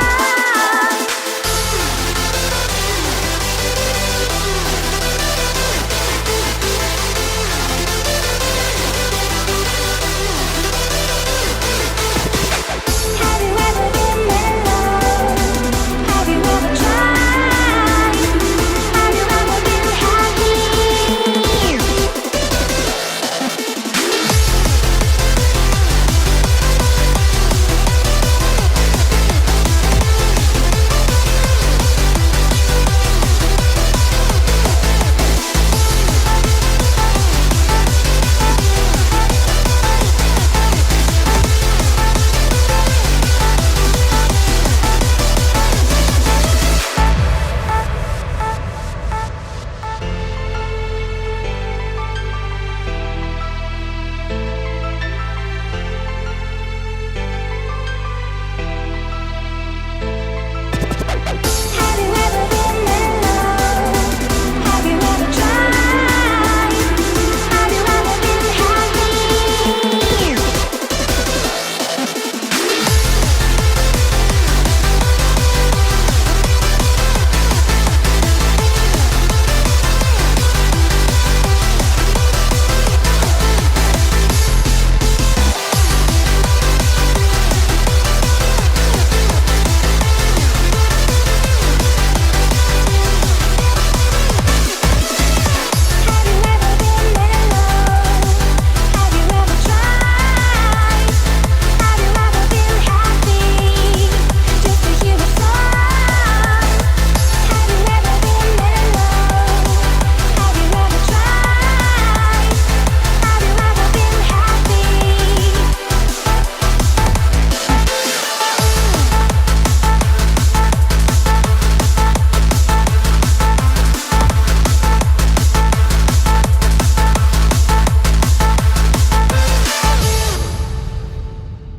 [SPEAKER 7] Have you ever been alone? Have you ever tried?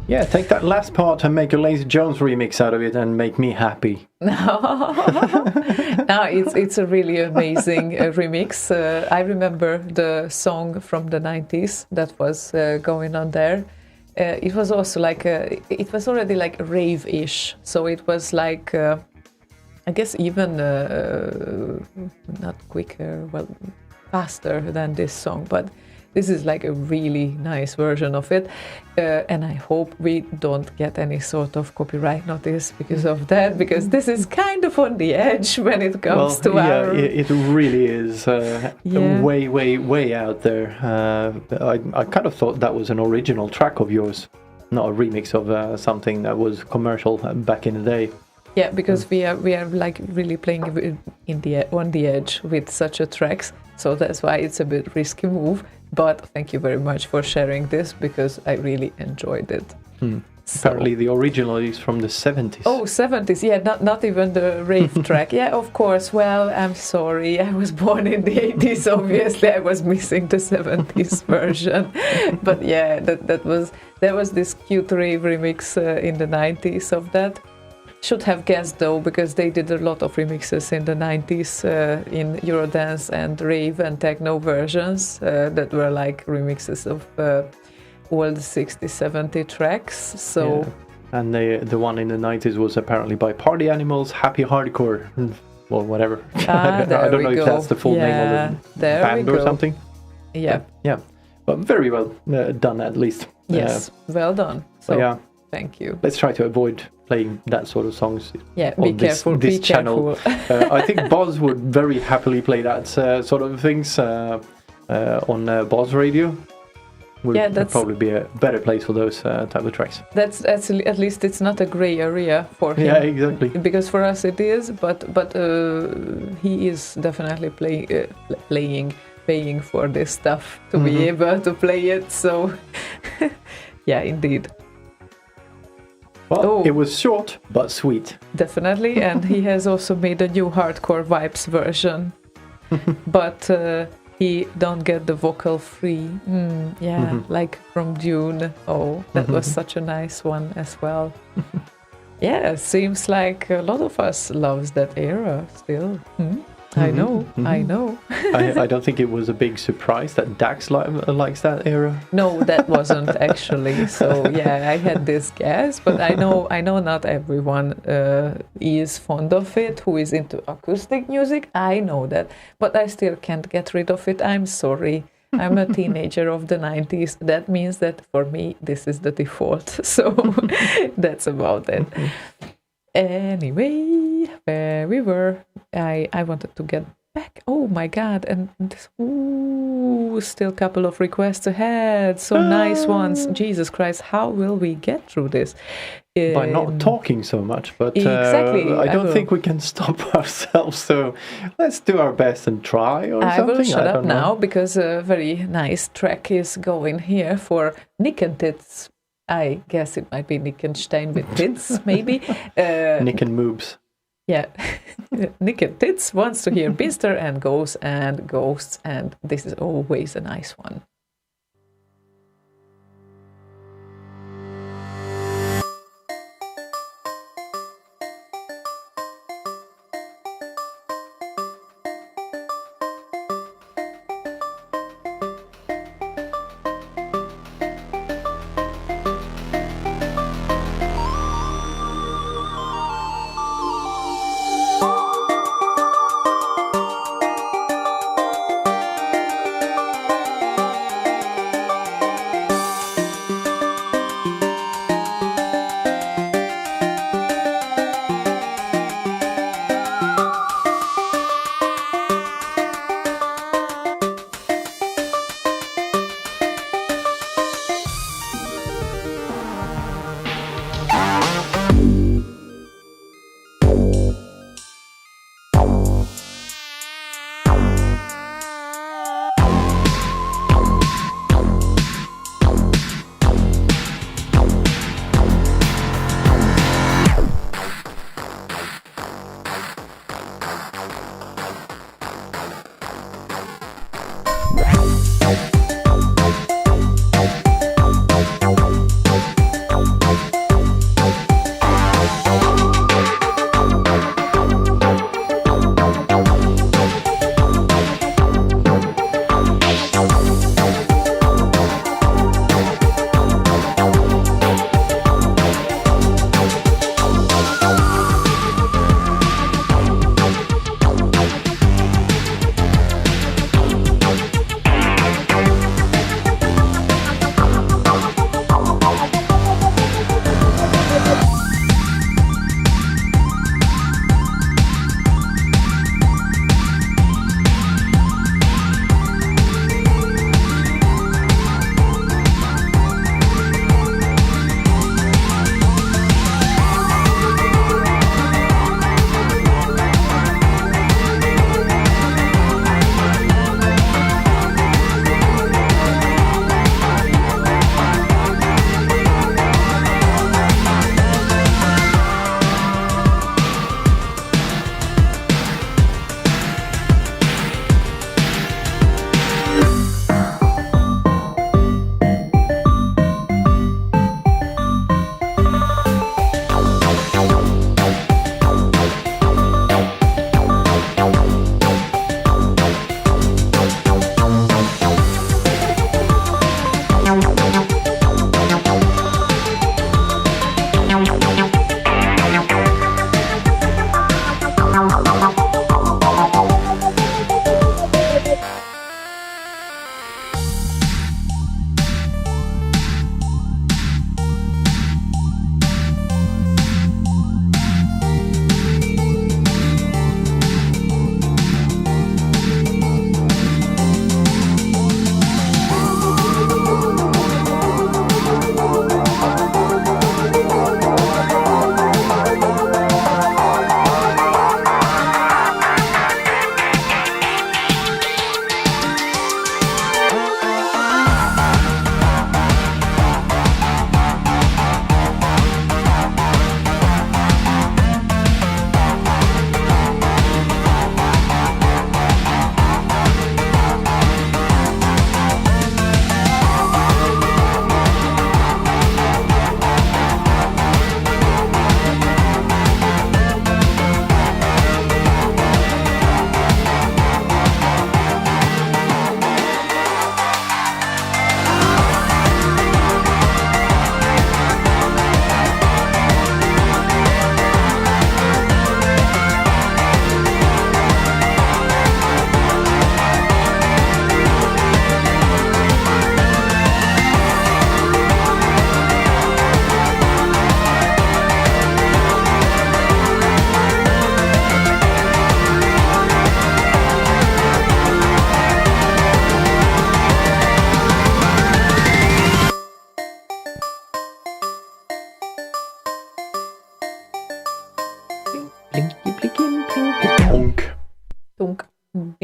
[SPEAKER 3] Yeah, take that last part and make a Lazy Jones remix out of it and make me happy.
[SPEAKER 2] No, it's a really amazing remix. I remember the song from the 90s that was going on there. It was also like it was already like rave-ish, so it was like I guess even not quicker, well, faster than this song, but this is like a really nice version of it, and I hope we don't get any sort of copyright notice because of that, because this is kind of on the edge when it comes to our...
[SPEAKER 3] It really is way out there. I kind of thought that was an original track of yours, not a remix of something that was commercial back in the day.
[SPEAKER 2] Yeah, because we are like really playing on the edge with such a tracks, so that's why it's a bit risky move. But thank you very much for sharing this, because I really enjoyed it. So.
[SPEAKER 3] Apparently the original is from the 70s.
[SPEAKER 2] Oh, 70s, yeah, not even the rave track. Yeah, of course. Well, I'm sorry, I was born in the 80s, obviously I was missing the 70s version. But yeah, there was this cute rave remix in the 90s of that. Should have guessed though, because they did a lot of remixes in the 90s in Eurodance and rave and techno versions that were like remixes of old 60, 70 tracks. So,
[SPEAKER 3] yeah. And the one in the 90s was apparently by Party Animals, Happy Hardcore, or whatever. I don't know if that's the full name of the band or something.
[SPEAKER 2] Yeah.
[SPEAKER 3] Yeah, but very well done at least.
[SPEAKER 2] Yes, well done. So,
[SPEAKER 3] yeah.
[SPEAKER 2] Thank you.
[SPEAKER 3] Let's try to avoid playing that sort of songs.
[SPEAKER 2] Yeah,
[SPEAKER 3] on this channel.
[SPEAKER 2] Careful.
[SPEAKER 3] I think Boz would very happily play that sort of things on Boz Radio. Would probably be a better place for those type of tracks.
[SPEAKER 2] That's at least it's not a gray area for him.
[SPEAKER 3] Yeah, exactly.
[SPEAKER 2] Because for us it is, but he is definitely paying for this stuff to be able to play it. So, yeah, indeed.
[SPEAKER 3] Well, it was short but sweet.
[SPEAKER 2] Definitely, and he has also made a new Hardcore Vibes version, but he don't get the vocal free. Like from Dune. Oh, that was such a nice one as well. Yeah, seems like a lot of us loves that era still. I know.
[SPEAKER 3] I don't think it was a big surprise that Dax likes that era.
[SPEAKER 2] No, that wasn't actually. So yeah, I had this guess, but I know not everyone is fond of it who is into acoustic music. I know that, but I still can't get rid of it. I'm sorry. I'm a teenager of the 90s. That means that for me, this is the default. So that's about it. Anyway, where we were, I wanted to get back. Oh my god, and this, still a couple of requests ahead. So nice ones. Jesus Christ, how will we get through this?
[SPEAKER 3] By not talking so much, but
[SPEAKER 2] exactly,
[SPEAKER 3] I don't think we can stop ourselves, so let's do our best and try or something.
[SPEAKER 2] I will shut up now, because a very nice track is going here for Nick and Tits. I guess it might be Nickenstein with tits, maybe.
[SPEAKER 3] Nick and Moobs.
[SPEAKER 2] Yeah. Nick and Tits wants to hear Binster and Ghosts, and this is always a nice one.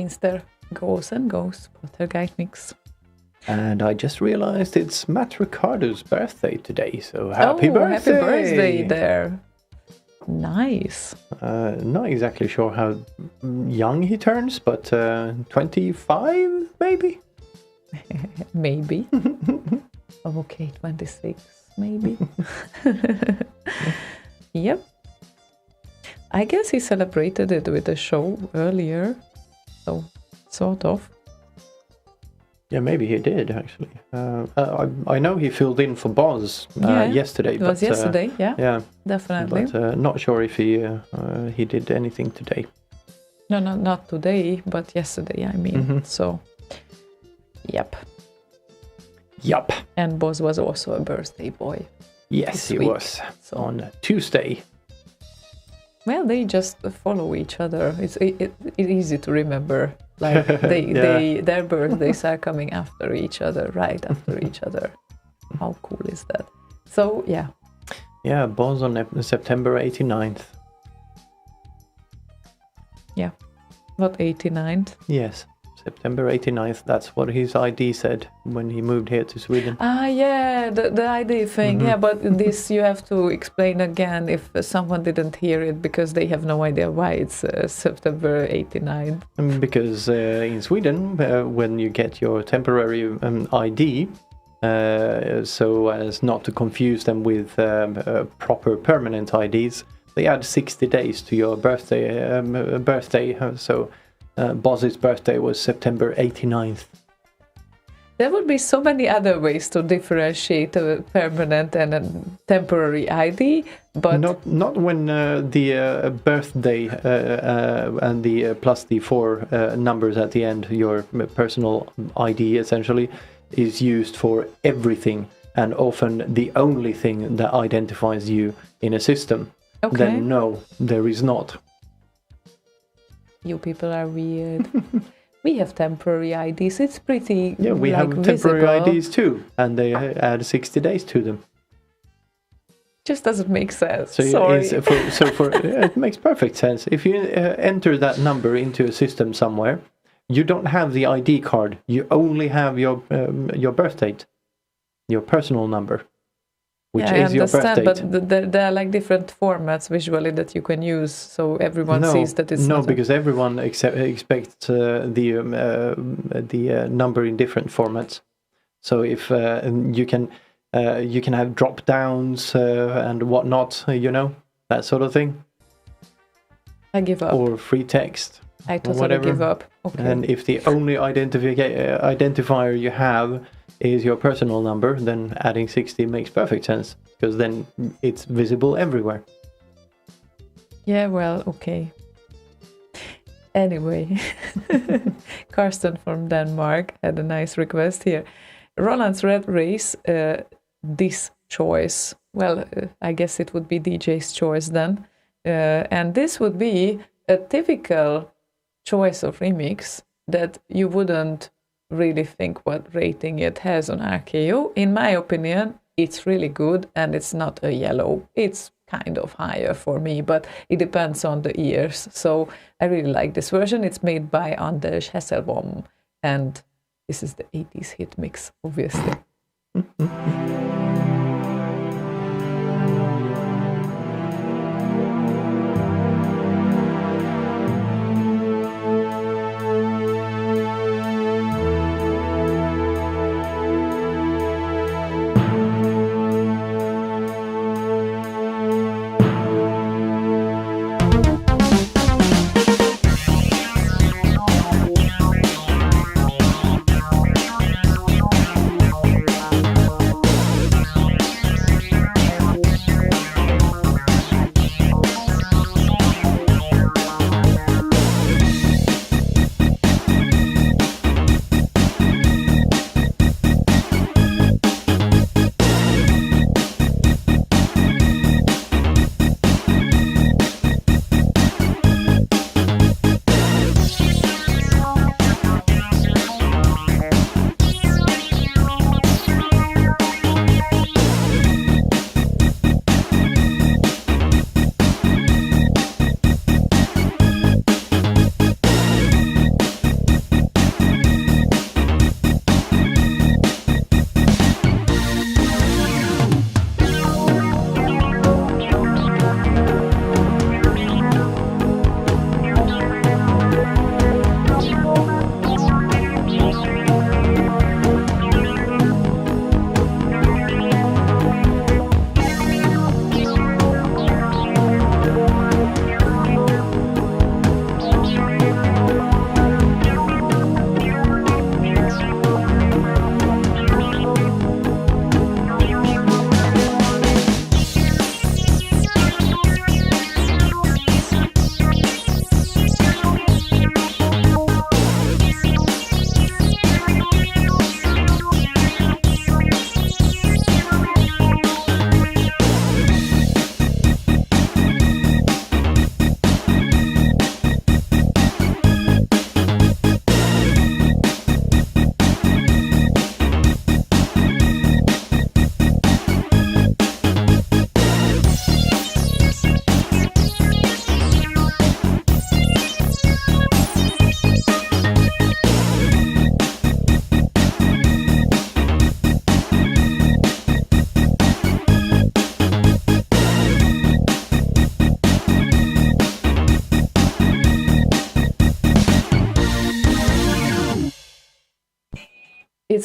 [SPEAKER 2] Finster goes and goes. Poltergeist mix.
[SPEAKER 3] And I just realized it's Matt Ricardo's birthday today, so happy birthday!
[SPEAKER 2] Happy birthday there. Nice.
[SPEAKER 3] Not exactly sure how young he turns, but 25 maybe?
[SPEAKER 2] Maybe. Okay, 26 maybe. Yep. I guess he celebrated it with a show earlier. So, sort of.
[SPEAKER 3] Yeah, maybe he did actually. I know he filled in for Boz yesterday.
[SPEAKER 2] It was yesterday,
[SPEAKER 3] yeah,
[SPEAKER 2] definitely.
[SPEAKER 3] But not sure if he did anything today.
[SPEAKER 2] No, not today, but yesterday. I mean, so, yep.
[SPEAKER 3] Yup.
[SPEAKER 2] And Boz was also a birthday boy.
[SPEAKER 3] Yes,
[SPEAKER 2] this
[SPEAKER 3] he
[SPEAKER 2] week,
[SPEAKER 3] was
[SPEAKER 2] so.
[SPEAKER 3] on Tuesday.
[SPEAKER 2] Well, they just follow each other. It's easy to remember. Like their birthdays are coming after each other, right after each other. How cool is that? So yeah.
[SPEAKER 3] Yeah, Boz on September 89th.
[SPEAKER 2] Yeah. What 89th?
[SPEAKER 3] Yes, September 89th. That's what his ID said when he moved here to Sweden.
[SPEAKER 2] Ah, yeah, the ID thing. Yeah, but this you have to explain again if someone didn't hear it because they have no idea why it's September 89th.
[SPEAKER 3] Because in Sweden, when you get your temporary ID, so as not to confuse them with proper permanent IDs, they add 60 days to your birthday. So Boz's birthday was September 89th.
[SPEAKER 2] There would be so many other ways to differentiate a permanent and a temporary ID, but
[SPEAKER 3] not when the birthday and the plus the 4 numbers at the end, your personal ID essentially, is used for everything and often the only thing that identifies you in a system.
[SPEAKER 2] Okay.
[SPEAKER 3] Then no, there is not.
[SPEAKER 2] You people are weird. We have temporary IDs. It's pretty.
[SPEAKER 3] Yeah, we have temporary
[SPEAKER 2] visible.
[SPEAKER 3] IDs too, and they add 60 days to them.
[SPEAKER 2] Just doesn't make sense.
[SPEAKER 3] So
[SPEAKER 2] Sorry.
[SPEAKER 3] it makes perfect sense. If you enter that number into a system somewhere, you don't have the ID card. You only have your birth date, your personal number, which is your birth date.
[SPEAKER 2] But there are like different formats visually that you can use, so everyone sees that it's not
[SPEAKER 3] because everyone expects the number in different formats. So if you can have drop downs and whatnot, that sort of thing.
[SPEAKER 2] I give up.
[SPEAKER 3] Or free text.
[SPEAKER 2] I totally give up. Okay.
[SPEAKER 3] And if the only identifier you have is your personal number, then adding 60 makes perfect sense, because then it's visible everywhere.
[SPEAKER 2] Yeah, well, okay. Anyway, Karsten from Denmark had a nice request here. Roland's Red Race, this choice. Well, I guess it would be DJ's choice then. And this would be a typical choice of remix that you wouldn't really think what rating it has on RKO. In my opinion, it's really good and it's not a yellow. It's kind of higher for me, but it depends on the ears. So I really like this version. It's made by Anders Hesselbom and this is the 80s hit mix, obviously.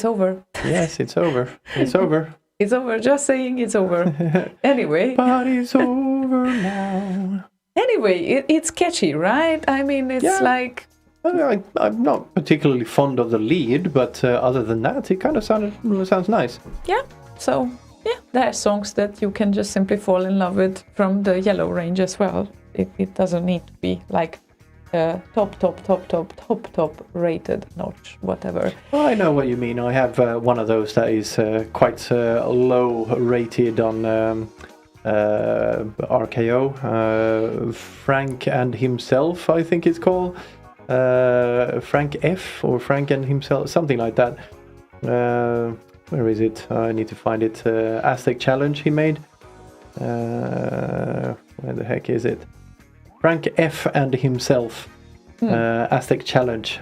[SPEAKER 2] it's over.
[SPEAKER 3] Yes, it's over. It's over.
[SPEAKER 2] It's over. Just saying it's over. Anyway.
[SPEAKER 3] But it's over now.
[SPEAKER 2] Anyway, it's catchy, right? I mean, it's like...
[SPEAKER 3] I'm not particularly fond of the lead, but other than that, it kind of sounds nice.
[SPEAKER 2] Yeah, so... Yeah, there are songs that you can just simply fall in love with from the yellow range as well. It doesn't need to be like top rated notch, whatever.
[SPEAKER 3] Oh, I know what you mean. I have one of those that is quite low rated on RKO. Frank and Himself, I think it's called. Frank F or Frank and Himself, something like that. Where is it? I need to find it. Aztec Challenge he made. Where the heck is it? Frank F and Himself. Aztec Challenge.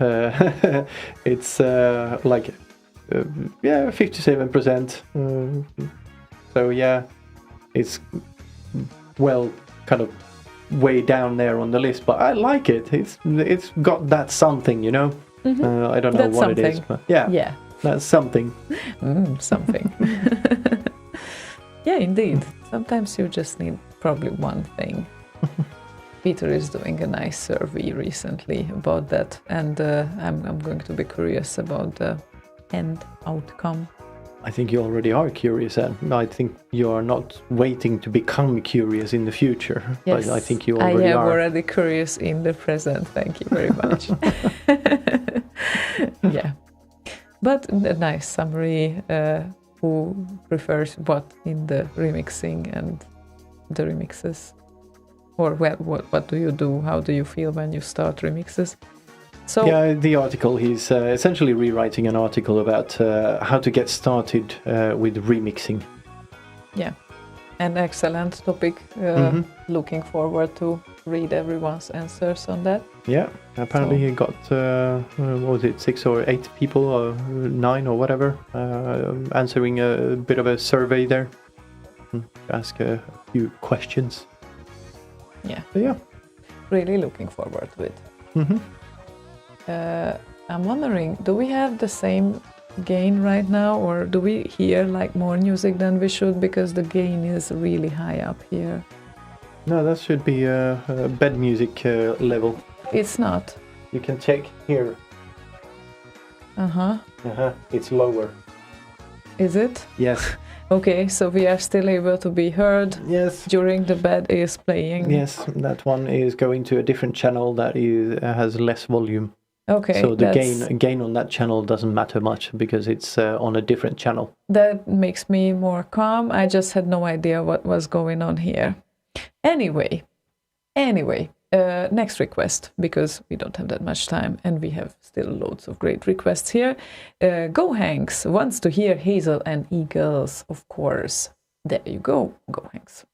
[SPEAKER 3] It's like 57%. So yeah, it's well kind of way down there on the list, but I like it. It's got that something, you know. I don't know
[SPEAKER 2] That's
[SPEAKER 3] what
[SPEAKER 2] something.
[SPEAKER 3] it is, but yeah. That's something.
[SPEAKER 2] Something. Yeah, indeed. Sometimes you just need probably one thing. Peter is doing a nice survey recently about that, and I'm going to be curious about the end outcome.
[SPEAKER 3] I think you already are curious, and I think you are not waiting to become curious in the future.
[SPEAKER 2] Yes,
[SPEAKER 3] but I think you already
[SPEAKER 2] I am
[SPEAKER 3] are.
[SPEAKER 2] already curious in the present. Thank you very much. Yeah. But a nice summary. Who prefers what in the remixing and the remixes? Or what do you do? How do you feel when you start remixes? So
[SPEAKER 3] Yeah, the article, he's essentially rewriting an article about how to get started with remixing.
[SPEAKER 2] yeah, an excellent topic. Looking forward to read everyone's answers on that.
[SPEAKER 3] Yeah, apparently he got, what was it, 6 or 8 people, or 9 or whatever, answering a bit of a survey there. Ask a few questions.
[SPEAKER 2] Yeah,
[SPEAKER 3] So yeah.
[SPEAKER 2] really looking forward to it. I'm wondering, do we have the same gain right now, or do we hear like more music than we should, because the gain is really high up here?
[SPEAKER 3] No, that should be a bed music level.
[SPEAKER 2] It's not.
[SPEAKER 3] You can check here. It's lower.
[SPEAKER 2] Is it?
[SPEAKER 3] Yes.
[SPEAKER 2] Okay, so we are still able to be heard
[SPEAKER 3] Yes.
[SPEAKER 2] during the bed is playing.
[SPEAKER 3] Yes, that one is going to a different channel that has less volume.
[SPEAKER 2] Okay,
[SPEAKER 3] So the
[SPEAKER 2] that's-
[SPEAKER 3] gain on that channel doesn't matter much because it's on a different channel.
[SPEAKER 2] That makes me more calm. I just had no idea what was going on here. Anyway, next request, because we don't have that much time and we have still loads of great requests here. Go Hanks wants to hear Hazel and Eagles, of course. There you go, Go Hanks.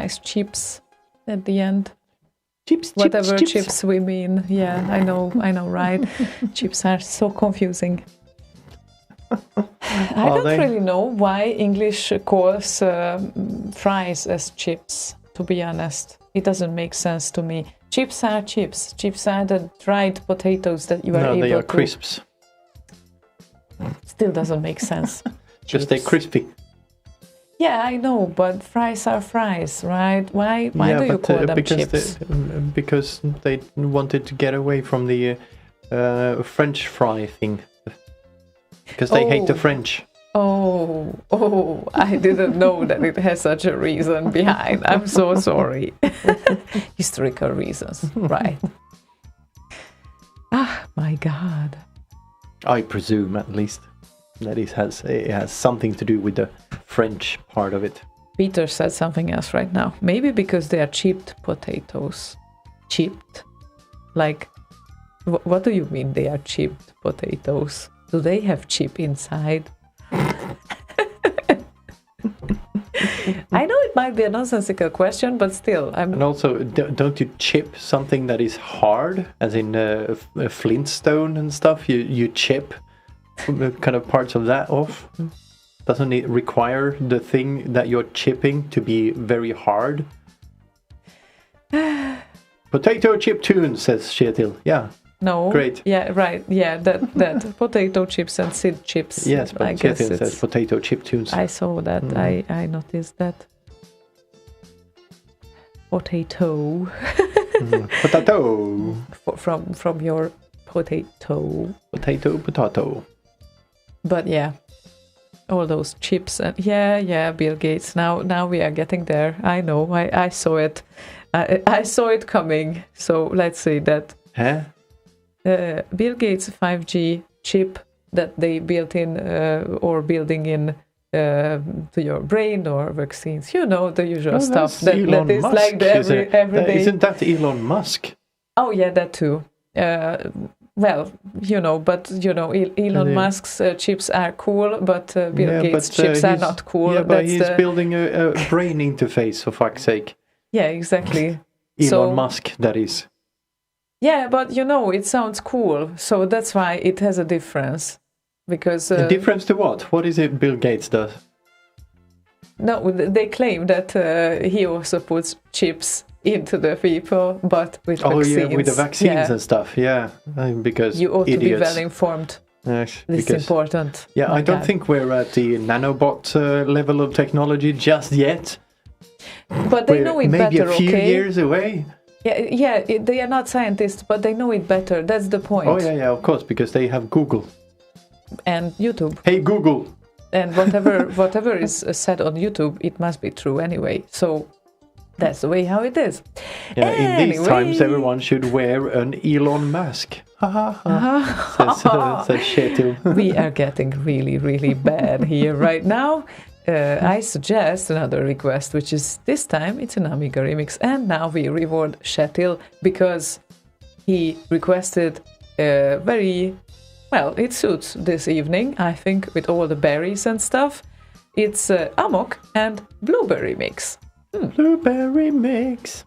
[SPEAKER 2] nice chips at the end.
[SPEAKER 3] Chips,
[SPEAKER 2] Whatever
[SPEAKER 3] chips.
[SPEAKER 2] chips we mean. Yeah, I know, right? Chips are so confusing. I
[SPEAKER 3] Are
[SPEAKER 2] don't
[SPEAKER 3] they?
[SPEAKER 2] really know why English calls fries as chips, to be honest. It doesn't make sense to me. Chips are chips. Chips are the dried potatoes that you are able to...
[SPEAKER 3] No, they are crisps.
[SPEAKER 2] Still doesn't make sense.
[SPEAKER 3] Just they're
[SPEAKER 2] Chips.
[SPEAKER 3] crispy.
[SPEAKER 2] Yeah, I know, but fries are fries, right? Why do you call them chips?
[SPEAKER 3] Because they wanted to get away from the French fry thing. Because they hate the
[SPEAKER 2] Oh.
[SPEAKER 3] French.
[SPEAKER 2] Oh, I didn't know that it has such a reason behind. I'm so sorry. Historical reasons, right. Ah, my God.
[SPEAKER 3] I presume, at least, that it has something to do with the French part of it.
[SPEAKER 2] Peter said something else right now. Maybe because they are chipped potatoes. Chipped? Like, what do you mean they are chipped potatoes? Do they have chip inside? I know it might be a nonsensical question, but still,
[SPEAKER 3] And also, don't you chip something that is hard, as in a flintstone and stuff? You chip kind of parts of that off? Doesn't it require the thing that you're chipping to be very hard? Potato chip tunes, says Kjetil. Yeah,
[SPEAKER 2] No.
[SPEAKER 3] Great.
[SPEAKER 2] Yeah, right. Yeah, that potato chips and seed chips.
[SPEAKER 3] yes, but
[SPEAKER 2] I guess
[SPEAKER 3] Kjetil says
[SPEAKER 2] it's...
[SPEAKER 3] potato chip tunes.
[SPEAKER 2] I saw that. I noticed that. Potato.
[SPEAKER 3] Potato.
[SPEAKER 2] From your potato.
[SPEAKER 3] Potato.
[SPEAKER 2] But yeah, all those chips and yeah, Bill Gates. Now we are getting there. I know. I saw it. I saw it coming. So let's say that
[SPEAKER 3] Huh?
[SPEAKER 2] Bill Gates 5G chip that they built in or building in to your brain or vaccines. You know, the usual stuff that is like the everyday.
[SPEAKER 3] Isn't that Elon Musk?
[SPEAKER 2] Oh yeah, that too. Well, Elon Musk's chips are cool, but Bill Gates' chips are not cool.
[SPEAKER 3] Yeah, but he's building a brain interface, for fuck's sake.
[SPEAKER 2] Yeah, exactly.
[SPEAKER 3] Elon Musk, that is.
[SPEAKER 2] Yeah, but it sounds cool, so that's why it has a difference. Because
[SPEAKER 3] A difference to what? What is it Bill Gates does?
[SPEAKER 2] No, they claim that he also puts chips into the people, but with vaccines.
[SPEAKER 3] Oh yeah, with the vaccines and stuff. Yeah, because
[SPEAKER 2] you ought
[SPEAKER 3] idiots.
[SPEAKER 2] to be well informed.
[SPEAKER 3] Yes,
[SPEAKER 2] This is important.
[SPEAKER 3] Yeah,
[SPEAKER 2] My
[SPEAKER 3] I don't
[SPEAKER 2] God.
[SPEAKER 3] think we're at the nanobot level of technology just yet.
[SPEAKER 2] But they
[SPEAKER 3] We're
[SPEAKER 2] know it
[SPEAKER 3] maybe
[SPEAKER 2] better,
[SPEAKER 3] a few
[SPEAKER 2] okay?
[SPEAKER 3] years away.
[SPEAKER 2] They are not scientists, but they know it better. That's the point.
[SPEAKER 3] Oh yeah, of course, because they have Google.
[SPEAKER 2] And YouTube.
[SPEAKER 3] Hey Google.
[SPEAKER 2] And whatever is said on YouTube, it must be true anyway. So that's the way how it is.
[SPEAKER 3] Yeah, in these
[SPEAKER 2] Anyway.
[SPEAKER 3] times, everyone should wear an Elon mask. Ha ha ha. Says Kjetil.
[SPEAKER 2] We are getting really, really bad here right now. I suggest another request, which is this time it's an Amiga remix, and now we reward Kjetil because he requested very well. It suits this evening, I think, with all the berries and stuff. It's Amok and Blueberry Mix.
[SPEAKER 3] Blueberry mix.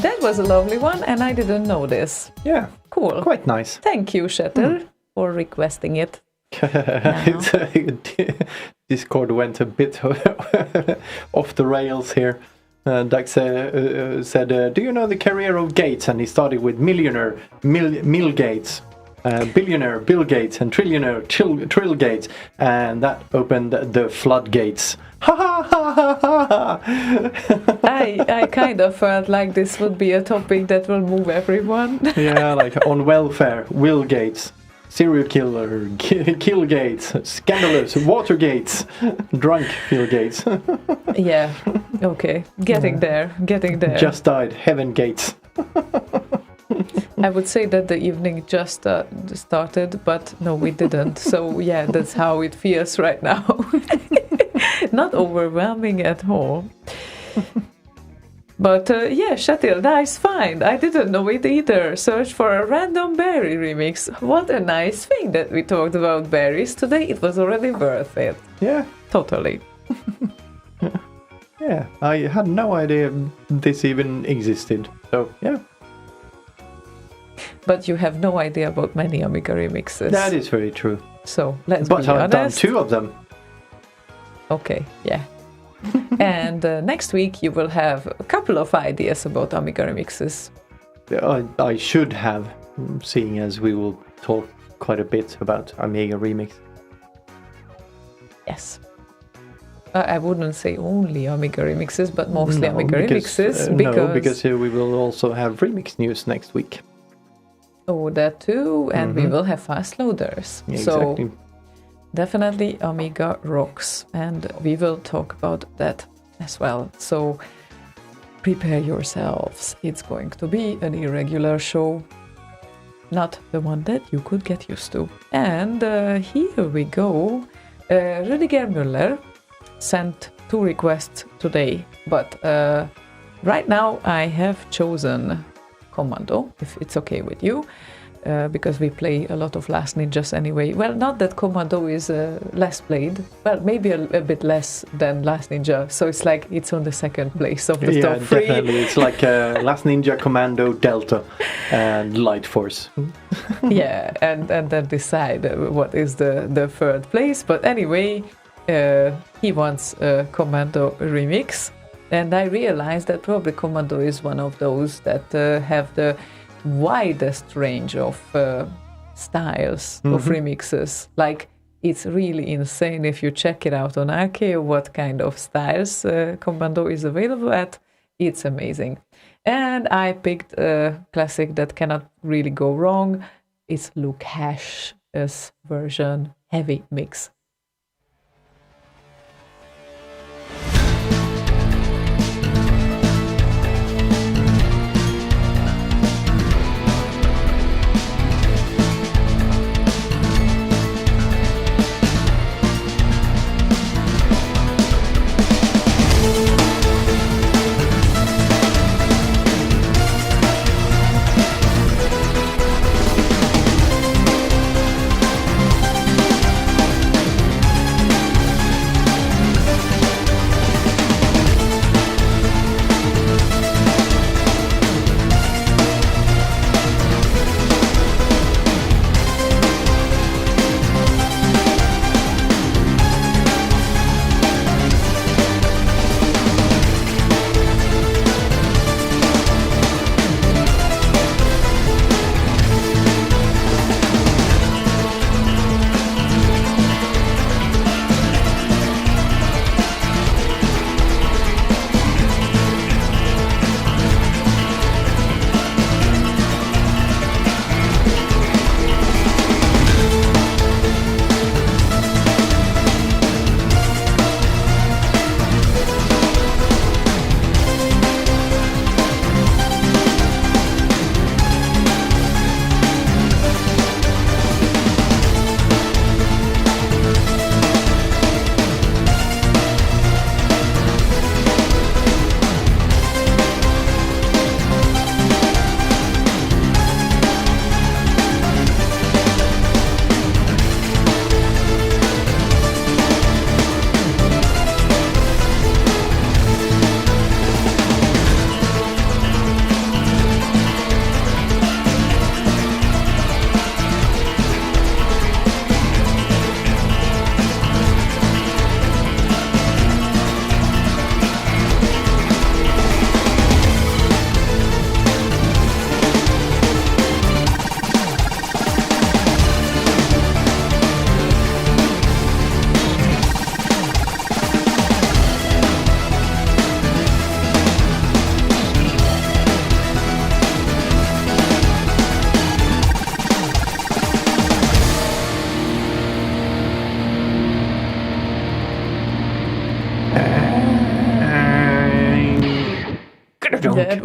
[SPEAKER 2] That was a lovely one, and I didn't know this.
[SPEAKER 3] Yeah,
[SPEAKER 2] Cool.
[SPEAKER 3] quite nice.
[SPEAKER 2] Thank you, Shetel, for requesting it.
[SPEAKER 3] It's, Discord went a bit off the rails here. Dax said, do you know the career of Gates? And he started with millionaire, Mill Gates, billionaire, Bill Gates, and trillionaire, Trill Gates. And that opened the floodgates. Ha ha ha ha ha!
[SPEAKER 2] I kind of felt like this would be a topic that will move everyone.
[SPEAKER 3] Yeah, like on welfare, Will Gates. Serial killer, kill Gates, scandalous, water Gates, drunk Bill Gates.
[SPEAKER 2] Yeah, okay. Getting there.
[SPEAKER 3] Just died, Heaven Gates.
[SPEAKER 2] I would say that the evening just started, but no, we didn't. So yeah, that's how it feels right now. Not overwhelming at all. But yeah, Shetil, nice find. I didn't know it either. Search for a random berry remix. What a nice thing that we talked about berries today. It was already worth it.
[SPEAKER 3] Yeah.
[SPEAKER 2] Totally.
[SPEAKER 3] Yeah, I had no idea this even existed. So, yeah.
[SPEAKER 2] But you have no idea about many Amiga remixes.
[SPEAKER 3] That is very true.
[SPEAKER 2] So, let's
[SPEAKER 3] But
[SPEAKER 2] be
[SPEAKER 3] I've done
[SPEAKER 2] honest.
[SPEAKER 3] 2 of them.
[SPEAKER 2] Okay, yeah. And next week you will have a couple of ideas about Amiga remixes.
[SPEAKER 3] I should have, seeing as we will talk quite a bit about Amiga Remix.
[SPEAKER 2] Yes. I wouldn't say only Amiga remixes, but mostly Amiga remixes.
[SPEAKER 3] No, because we will also have remix news next week.
[SPEAKER 2] Oh, that too. And we will have fast loaders.
[SPEAKER 3] Yeah,
[SPEAKER 2] So
[SPEAKER 3] exactly.
[SPEAKER 2] definitely Amiga rocks. And we will talk about that as well. So prepare yourselves. It's going to be an irregular show. Not the one that you could get used to. And here we go. Rüdiger Müller sent 2 requests today, but right now I have chosen Commando, if it's okay with you, because we play a lot of Last Ninjas anyway. Well, not that Commando is less played, well, maybe a bit less than Last Ninja, so it's like it's on the second place of the top 3.
[SPEAKER 3] Definitely. It's like Last Ninja, Commando, Delta, and Light Force.
[SPEAKER 2] Yeah, and then decide what is the third place. But anyway, he wants a Commando remix, and I realized that probably Commando is one of those that have the widest range of styles of remixes. Like, it's really insane if you check it out on Arcade what kind of styles Commando is available at. It's amazing. And I picked a classic that cannot really go wrong. It's Luke Hash's version, Heavy Mix.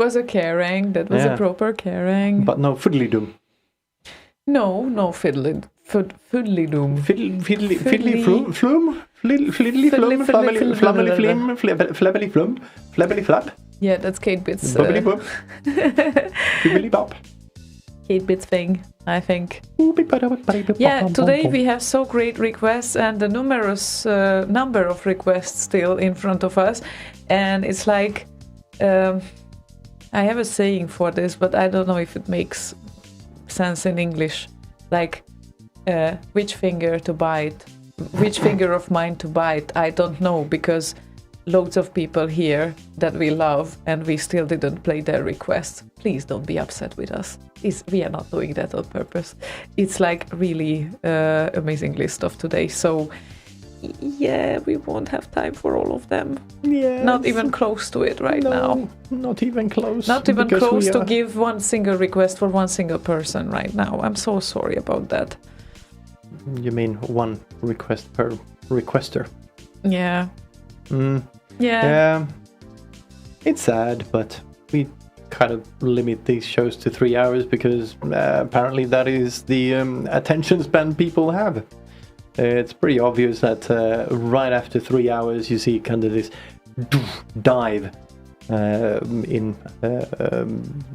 [SPEAKER 2] was a caring. That was
[SPEAKER 3] Yeah.
[SPEAKER 2] a proper caring.
[SPEAKER 3] But no fiddly-doom.
[SPEAKER 2] No fiddly doom.
[SPEAKER 3] Fiddly flum? Fiddly flum? Flammily flim? Flabbily flum? Flabbily flap?
[SPEAKER 2] Yeah, that's Kate Bits.
[SPEAKER 3] Bubbly boop? Bibbly bop?
[SPEAKER 2] Kate Bits thing, I think. Yeah, today we have so great requests and a numerous number of requests still in front of us, and it's like I have a saying for this, but I don't know if it makes sense in English. Like which finger to bite, which finger of mine to bite. I don't know, because loads of people here that we love and we still didn't play their requests. Please don't be upset with us. We are not doing that on purpose. It's like really amazing list of today. So yeah, we won't have time for all of them.
[SPEAKER 3] Yeah.
[SPEAKER 2] Not even close to it right now.
[SPEAKER 3] Not even close.
[SPEAKER 2] Not even
[SPEAKER 3] because
[SPEAKER 2] close
[SPEAKER 3] we
[SPEAKER 2] to
[SPEAKER 3] are-
[SPEAKER 2] give one single request for one single person right now. I'm so sorry about that.
[SPEAKER 3] You mean one request per requester?
[SPEAKER 2] Yeah.
[SPEAKER 3] Mm.
[SPEAKER 2] Yeah.
[SPEAKER 3] It's sad, but we kind of limit these shows to 3 hours because apparently that is the attention span people have. It's pretty obvious that right after 3 hours you see kind of this dive in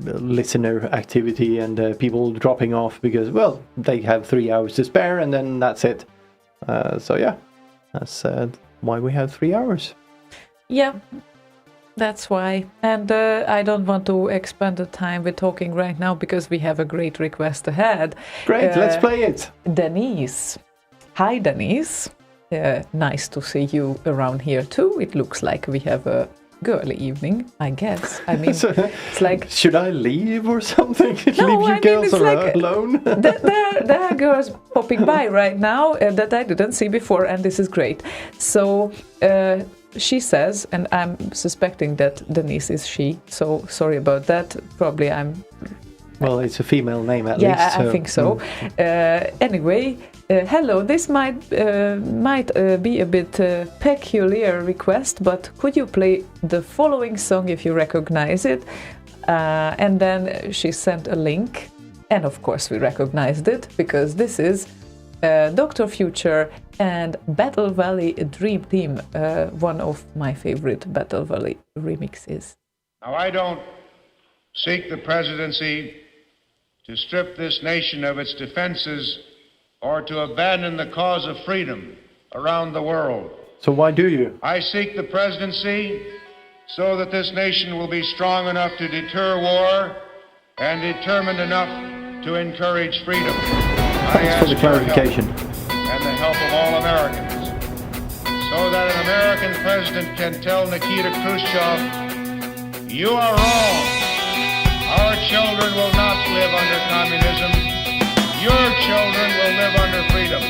[SPEAKER 3] listener activity and people dropping off because, well, they have 3 hours to spare and then that's it. So yeah, that's why we have 3 hours.
[SPEAKER 2] Yeah, that's why. And I don't want to expand the time we're talking right now because we have a great request ahead.
[SPEAKER 3] Great, let's play it.
[SPEAKER 2] Denise. Hi, Denise. Nice to see you around here too. It looks like we have a girly evening, I guess. I mean, it's like...
[SPEAKER 3] Should I leave or something?
[SPEAKER 2] No,
[SPEAKER 3] Leave you
[SPEAKER 2] I mean,
[SPEAKER 3] girls
[SPEAKER 2] it's like-
[SPEAKER 3] alone?
[SPEAKER 2] there are girls popping by right now that I didn't see before, and this is great. So she says, and I'm suspecting that Denise is she, so sorry about that. Probably I'm...
[SPEAKER 3] Well, it's a female name at
[SPEAKER 2] Yeah,
[SPEAKER 3] least.
[SPEAKER 2] I think so. Anyway, hello. This might be a bit peculiar request, but could you play the following song if you recognize it? And then she sent a link, and of course we recognized it because this is Dr. Future and Battle Valley Dream Team, one of my favorite Battle Valley remixes.
[SPEAKER 8] Now, I don't seek the presidency to strip this nation of its defenses or to abandon the cause of freedom around the world.
[SPEAKER 3] So why do you?
[SPEAKER 8] I seek the presidency so that this nation will be strong enough to deter war and determined enough to encourage freedom.
[SPEAKER 3] Thanks for the clarification.
[SPEAKER 8] And the help of all Americans, so that an American president can tell Nikita Khrushchev, you are wrong. Our children will not live under communism. Your children will live under freedom.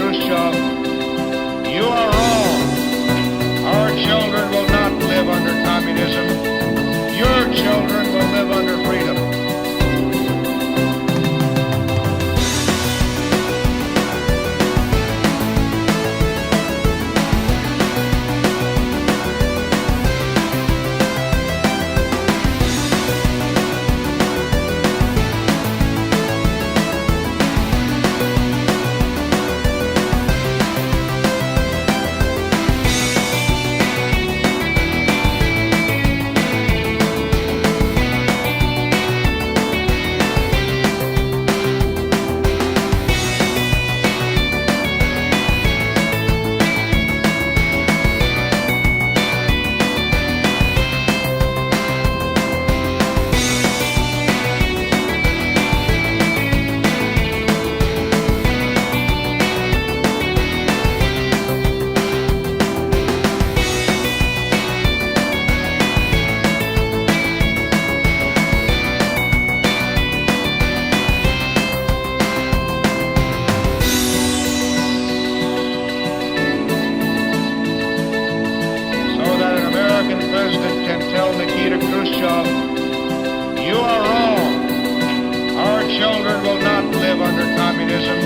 [SPEAKER 8] Khrushchev, you are wrong. Our children will not live under communism. Your children will live under freedom. So that an American president can tell Nikita Khrushchev, you are wrong. Our children will not live under communism.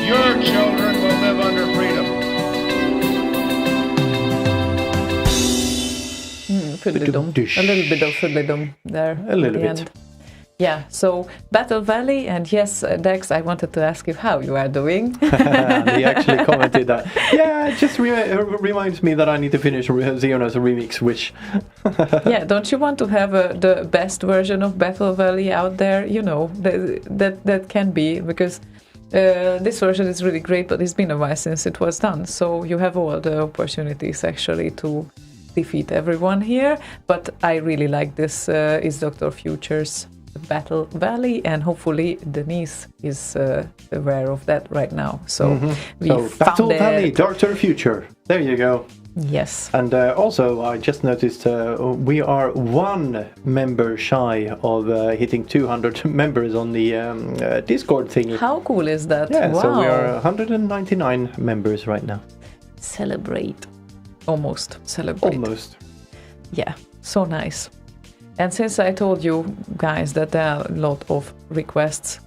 [SPEAKER 8] Your children will live under freedom.
[SPEAKER 2] Fylledom. A little bit of fylledom there.
[SPEAKER 3] A little
[SPEAKER 2] at the
[SPEAKER 3] bit.
[SPEAKER 2] end. Yeah, so Battle Valley, and yes, Dex, I wanted to ask you how you are doing.
[SPEAKER 3] He actually commented that. Yeah, it just reminds me that I need to finish Ziona's remix, which...
[SPEAKER 2] Yeah, don't you want to have the best version of Battle Valley out there? You know, that can be, because this version is really great, but it's been a while since it was done, so you have all the opportunities actually to defeat everyone here. But I really like this is Dr. Future's Battle Valley, and hopefully Denise is aware of that right now. So we
[SPEAKER 3] So,
[SPEAKER 2] found
[SPEAKER 3] Battle
[SPEAKER 2] it.
[SPEAKER 3] Valley, Dr. Future. There you go.
[SPEAKER 2] Yes.
[SPEAKER 3] And also, I just noticed we are one member shy of hitting 200 members on the Discord thingy.
[SPEAKER 2] How cool is that?
[SPEAKER 3] Yeah,
[SPEAKER 2] wow.
[SPEAKER 3] so we are 199 members right now.
[SPEAKER 2] Celebrate. Almost celebrate.
[SPEAKER 3] Almost.
[SPEAKER 2] Yeah, so nice. And since I told you guys that there are a lot of requests,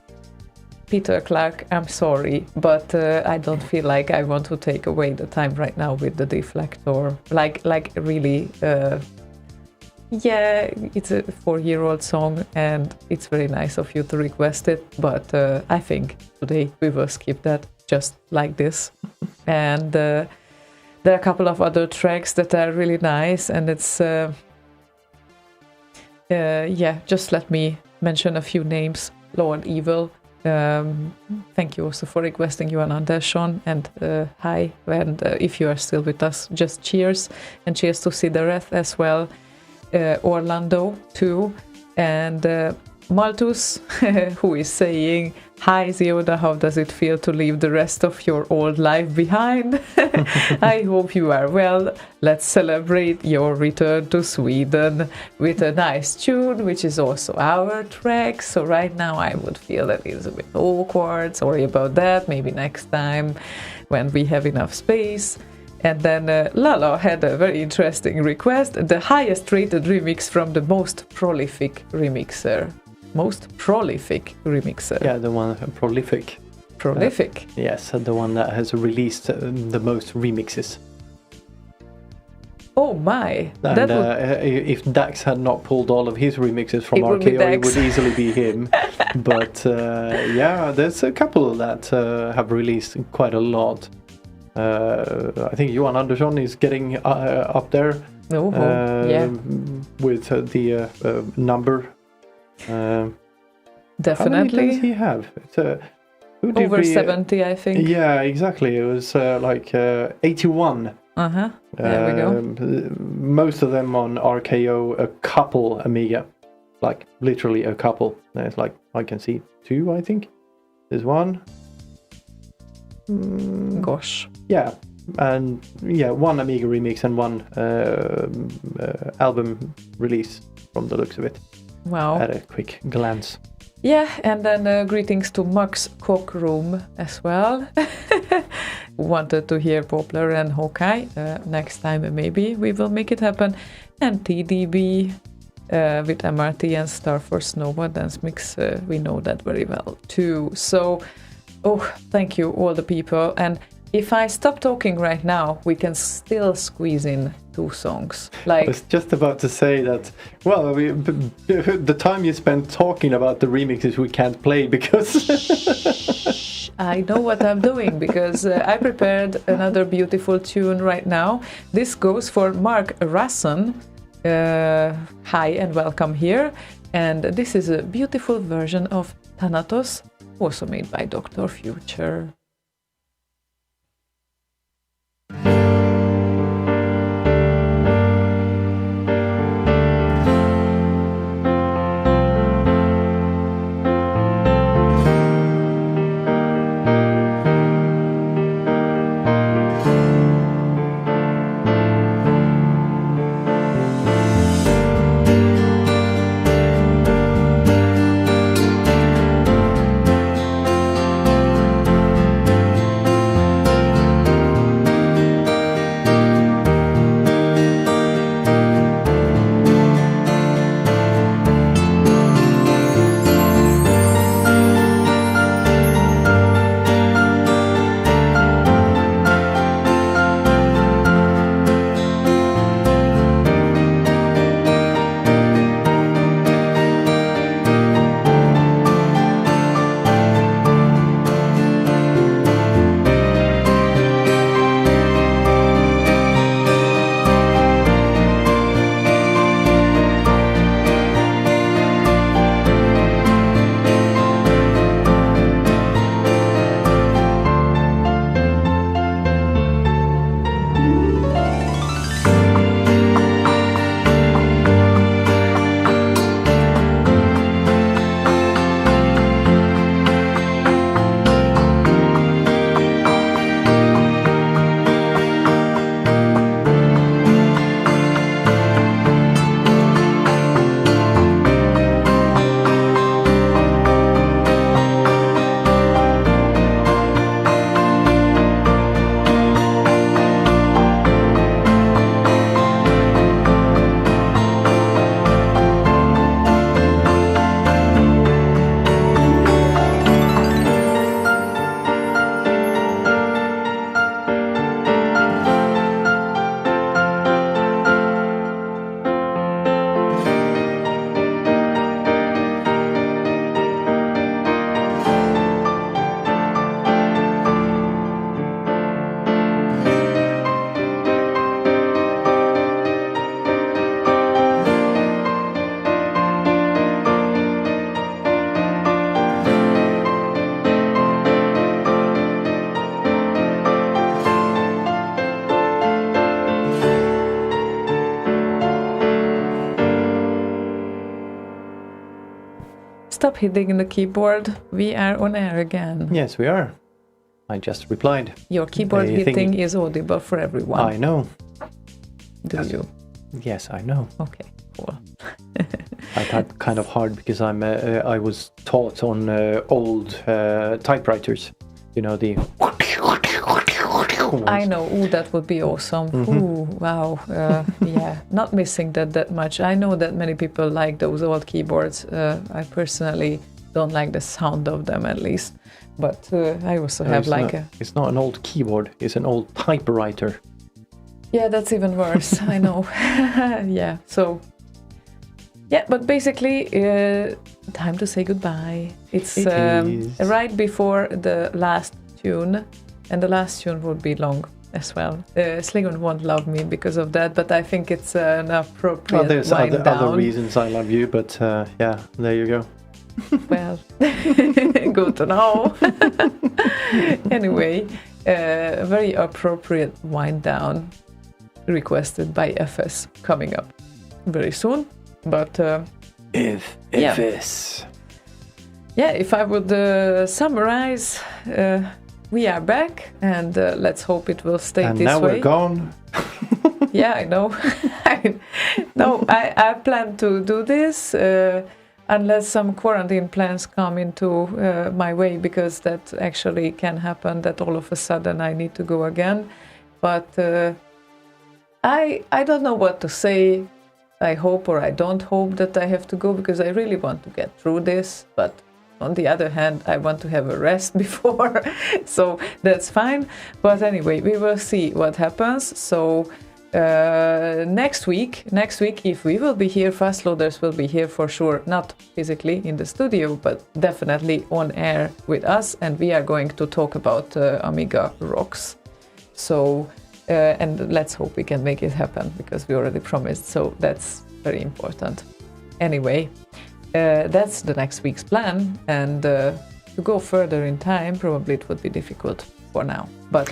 [SPEAKER 2] Peter Clark, I'm sorry, but I don't feel like I want to take away the time right now with the deflector. Like really, yeah, it's a 4-year-old song and it's very nice of you to request it, but I think today we will skip that just like this. And there are a couple of other tracks that are really nice, and it's yeah, just let me mention a few names. Lord Evil, thank you also for requesting Johan Andersson, and hi, and if you are still with us, just cheers, and cheers to Sidareth as well. Orlando too, and Malthus, who is saying, "Hi Ziona, how does it feel to leave the rest of your old life behind? I hope you are well. Let's celebrate your return to Sweden with a nice tune, which is also our track. So right now I would feel that it's a bit awkward. Sorry about that. Maybe next time when we have enough space." And then Lala had a very interesting request, the highest rated remix from the most prolific remixer. Most prolific remixer.
[SPEAKER 3] Yeah, the one prolific.
[SPEAKER 2] Prolific.
[SPEAKER 3] Yes, the one that has released the most remixes.
[SPEAKER 2] Oh my!
[SPEAKER 3] And
[SPEAKER 2] That would,
[SPEAKER 3] if Dax had not pulled all of his remixes from
[SPEAKER 2] It would be
[SPEAKER 3] RKO, it
[SPEAKER 2] Dax.
[SPEAKER 3] would easily be him. But yeah, there's a couple that have released quite a lot. I think Johan Andersson is getting up there
[SPEAKER 2] yeah,
[SPEAKER 3] with the number. How many
[SPEAKER 2] definitely.
[SPEAKER 3] does he have? It's, who did
[SPEAKER 2] Over
[SPEAKER 3] we,
[SPEAKER 2] 70, I think.
[SPEAKER 3] Yeah, exactly. It was like 81.
[SPEAKER 2] Uh-huh. There we go.
[SPEAKER 3] Most of them on RKO, a couple Amiga. Like, literally a couple. There's like, I can see 2, I think. There's 1.
[SPEAKER 2] Gosh.
[SPEAKER 3] Yeah. And yeah, 1 Amiga remix and 1 album release from the looks of it.
[SPEAKER 2] Wow.
[SPEAKER 3] At a quick glance.
[SPEAKER 2] Yeah, and then greetings to Max Cockroom as well. Wanted to hear Poplar and Hawkeye. Next time maybe we will make it happen. And TDB with MRT and Star for Snowball Dance Mix. We know that very well too. So, thank you all the people. And if I stop talking right now, we can still squeeze in 2 songs.
[SPEAKER 3] I was just about to say that, well, the time you spend talking about the remixes we can't play because...
[SPEAKER 2] I know what I'm doing because I prepared another beautiful tune right now. This goes for Mark Rasson. Hi and welcome here. And this is a beautiful version of Thanatos, also made by Dr. Future. Stop hitting the keyboard. We are on air again.
[SPEAKER 3] Yes, we are. I just replied.
[SPEAKER 2] Your keyboard hitting is audible for everyone.
[SPEAKER 3] I know.
[SPEAKER 2] Do you?
[SPEAKER 3] Yes, I know.
[SPEAKER 2] Okay, cool.
[SPEAKER 3] I had kind of hard because I was taught on old typewriters. You know, the...
[SPEAKER 2] I know. Ooh, that would be awesome.
[SPEAKER 3] Mm-hmm.
[SPEAKER 2] Ooh, wow. Yeah, not missing that much. I know that many people like those old keyboards. I personally don't like the sound of them, at least. But I also have
[SPEAKER 3] It's not an old keyboard. It's an old typewriter.
[SPEAKER 2] Yeah, that's even worse. I know. Yeah, so... Yeah, but basically, time to say goodbye. It's right before the last tune, and the last tune would be long as well. Slaygon won't love me because of that, but I think it's an appropriate
[SPEAKER 3] Well, there's
[SPEAKER 2] wind down.
[SPEAKER 3] other reasons I love you, but yeah, there you go.
[SPEAKER 2] Well, good to know. Anyway, a very appropriate wind down requested by FS coming up very soon. But
[SPEAKER 3] FS.
[SPEAKER 2] Yeah, if I would summarize, we are back, and let's hope it will stay
[SPEAKER 3] and
[SPEAKER 2] this
[SPEAKER 3] now
[SPEAKER 2] way.
[SPEAKER 3] we're gone.
[SPEAKER 2] Yeah, I know. No, I plan to do this. unless some quarantine plans come into my way, because that actually can happen, that all of a sudden I need to go again. But I don't know what to say. I hope or I don't hope that I have to go, because I really want to get through this. But on the other hand, I want to have a rest before, so that's fine. But anyway, we will see what happens. So next week, if we will be here, Fast Loaders will be here for sure, not physically in the studio, but definitely on air with us, and we are going to talk about Amiga Rocks. So and let's hope we can make it happen, because we already promised, so that's very important. Anyway, that's the next week's plan, and to go further in time, probably it would be difficult for now, but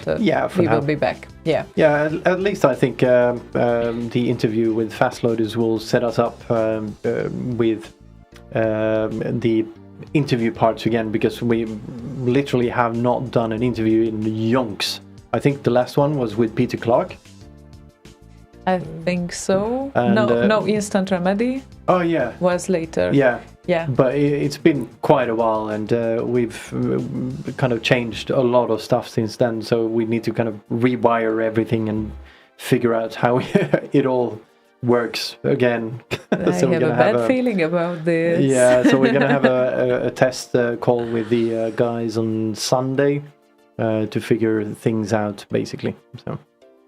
[SPEAKER 2] we will be back.
[SPEAKER 3] Yeah, at least I think the interview with Fast Loaders will set us up with the interview parts again, because we literally have not done an interview in yonks. I think the last one was with Peter Clark.
[SPEAKER 2] I think so.
[SPEAKER 3] And,
[SPEAKER 2] no, Instant Remedy.
[SPEAKER 3] Oh yeah,
[SPEAKER 2] was later.
[SPEAKER 3] Yeah. But it's been quite a while, and we've kind of changed a lot of stuff since then. So we need to kind of rewire everything and figure out how it all works again.
[SPEAKER 2] I
[SPEAKER 3] So
[SPEAKER 2] have a bad feeling about this.
[SPEAKER 3] Yeah, so we're gonna have a test call with the guys on Sunday to figure things out, basically. So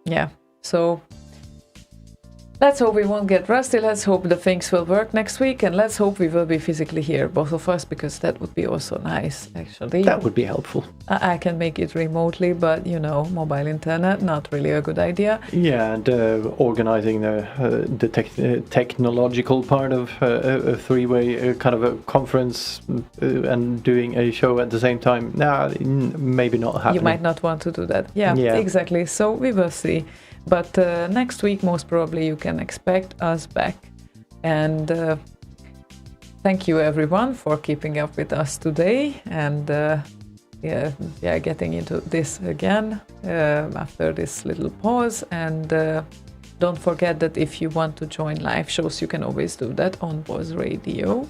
[SPEAKER 2] yeah. So let's hope we won't get rusty. Let's hope the things will work next week, and let's hope we will be physically here, both of us, because that would be also nice, actually.
[SPEAKER 3] that would be helpful.
[SPEAKER 2] I can make it remotely, but mobile internet, not really a good idea.
[SPEAKER 3] Yeah, and organizing the technological part of a three-way kind of a conference and doing a show at the same time. Maybe not happening.
[SPEAKER 2] You might not want to do that. Yeah, exactly. So we will see. But next week, most probably, you can expect us back. And thank you, everyone, for keeping up with us today. And getting into this again after this little pause. And don't forget that if you want to join live shows, you can always do that on Boz Radio,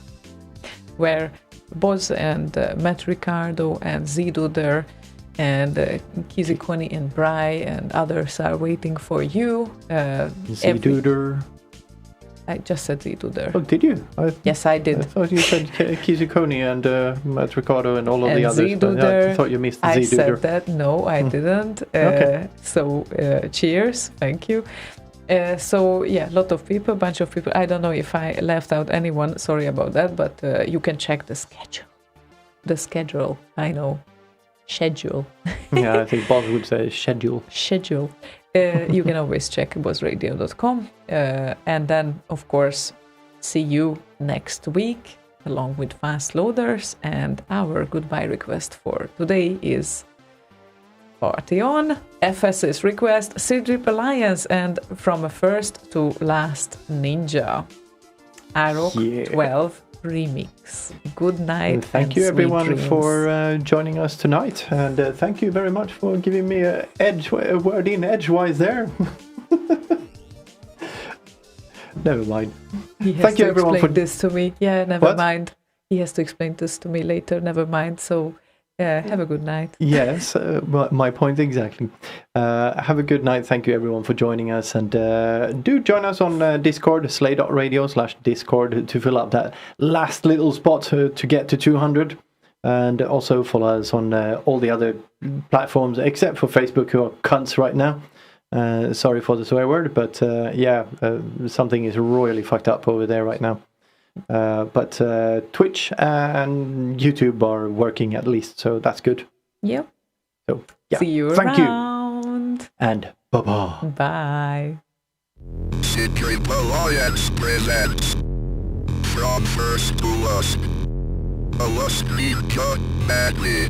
[SPEAKER 2] where Boz and Matt Ricardo and Z-Duder and Kizikoni and Bry and others are waiting for you.
[SPEAKER 3] Z-Duder.
[SPEAKER 2] I just said Z-Duder.
[SPEAKER 3] Oh, did you?
[SPEAKER 2] Yes, I did.
[SPEAKER 3] I thought you said Kizikoni and Matt Ricardo and all of the others.
[SPEAKER 2] Z-Duder.
[SPEAKER 3] I thought you missed
[SPEAKER 2] I
[SPEAKER 3] Z-Duder.
[SPEAKER 2] said that. No, I didn't.
[SPEAKER 3] Okay.
[SPEAKER 2] So, cheers. Thank you. So, yeah, bunch of people. I don't know if I left out anyone. Sorry about that, but you can check the schedule. The schedule, I know. Schedule.
[SPEAKER 3] Yeah, I think Boz would say schedule.
[SPEAKER 2] Schedule. You can always check buzzradio.com. And then, of course, see you next week along with Fast Loaders. And our goodbye request for today is Party On, FS's request, Sidrip Alliance, and From a First to Last Ninja. Arrow 12 remix. Good night.
[SPEAKER 3] And thank you everyone for joining us tonight, and thank you very much for giving me a word in edgewise there. Never mind.
[SPEAKER 2] Thank you everyone for this to me. Yeah, never mind. He has to explain this to me later. Never mind. So have a good night.
[SPEAKER 3] Yes, my point exactly. Have a good night. Thank you everyone for joining us, and do join us on Discord, slay.radio/discord, to fill up that last little spot to get to 200, and also follow us on all the other platforms except for Facebook, who are cunts right now. Sorry for the swear word, but something is royally fucked up over there right now. But Twitch and YouTube are working at least, so that's good.
[SPEAKER 2] Yep.
[SPEAKER 3] So yeah,
[SPEAKER 2] see you
[SPEAKER 3] thank
[SPEAKER 2] around.
[SPEAKER 3] you, and bye-bye.
[SPEAKER 2] Bye.
[SPEAKER 9] Sidrip Alliance presents From First to Last. A Last Ninja Medley.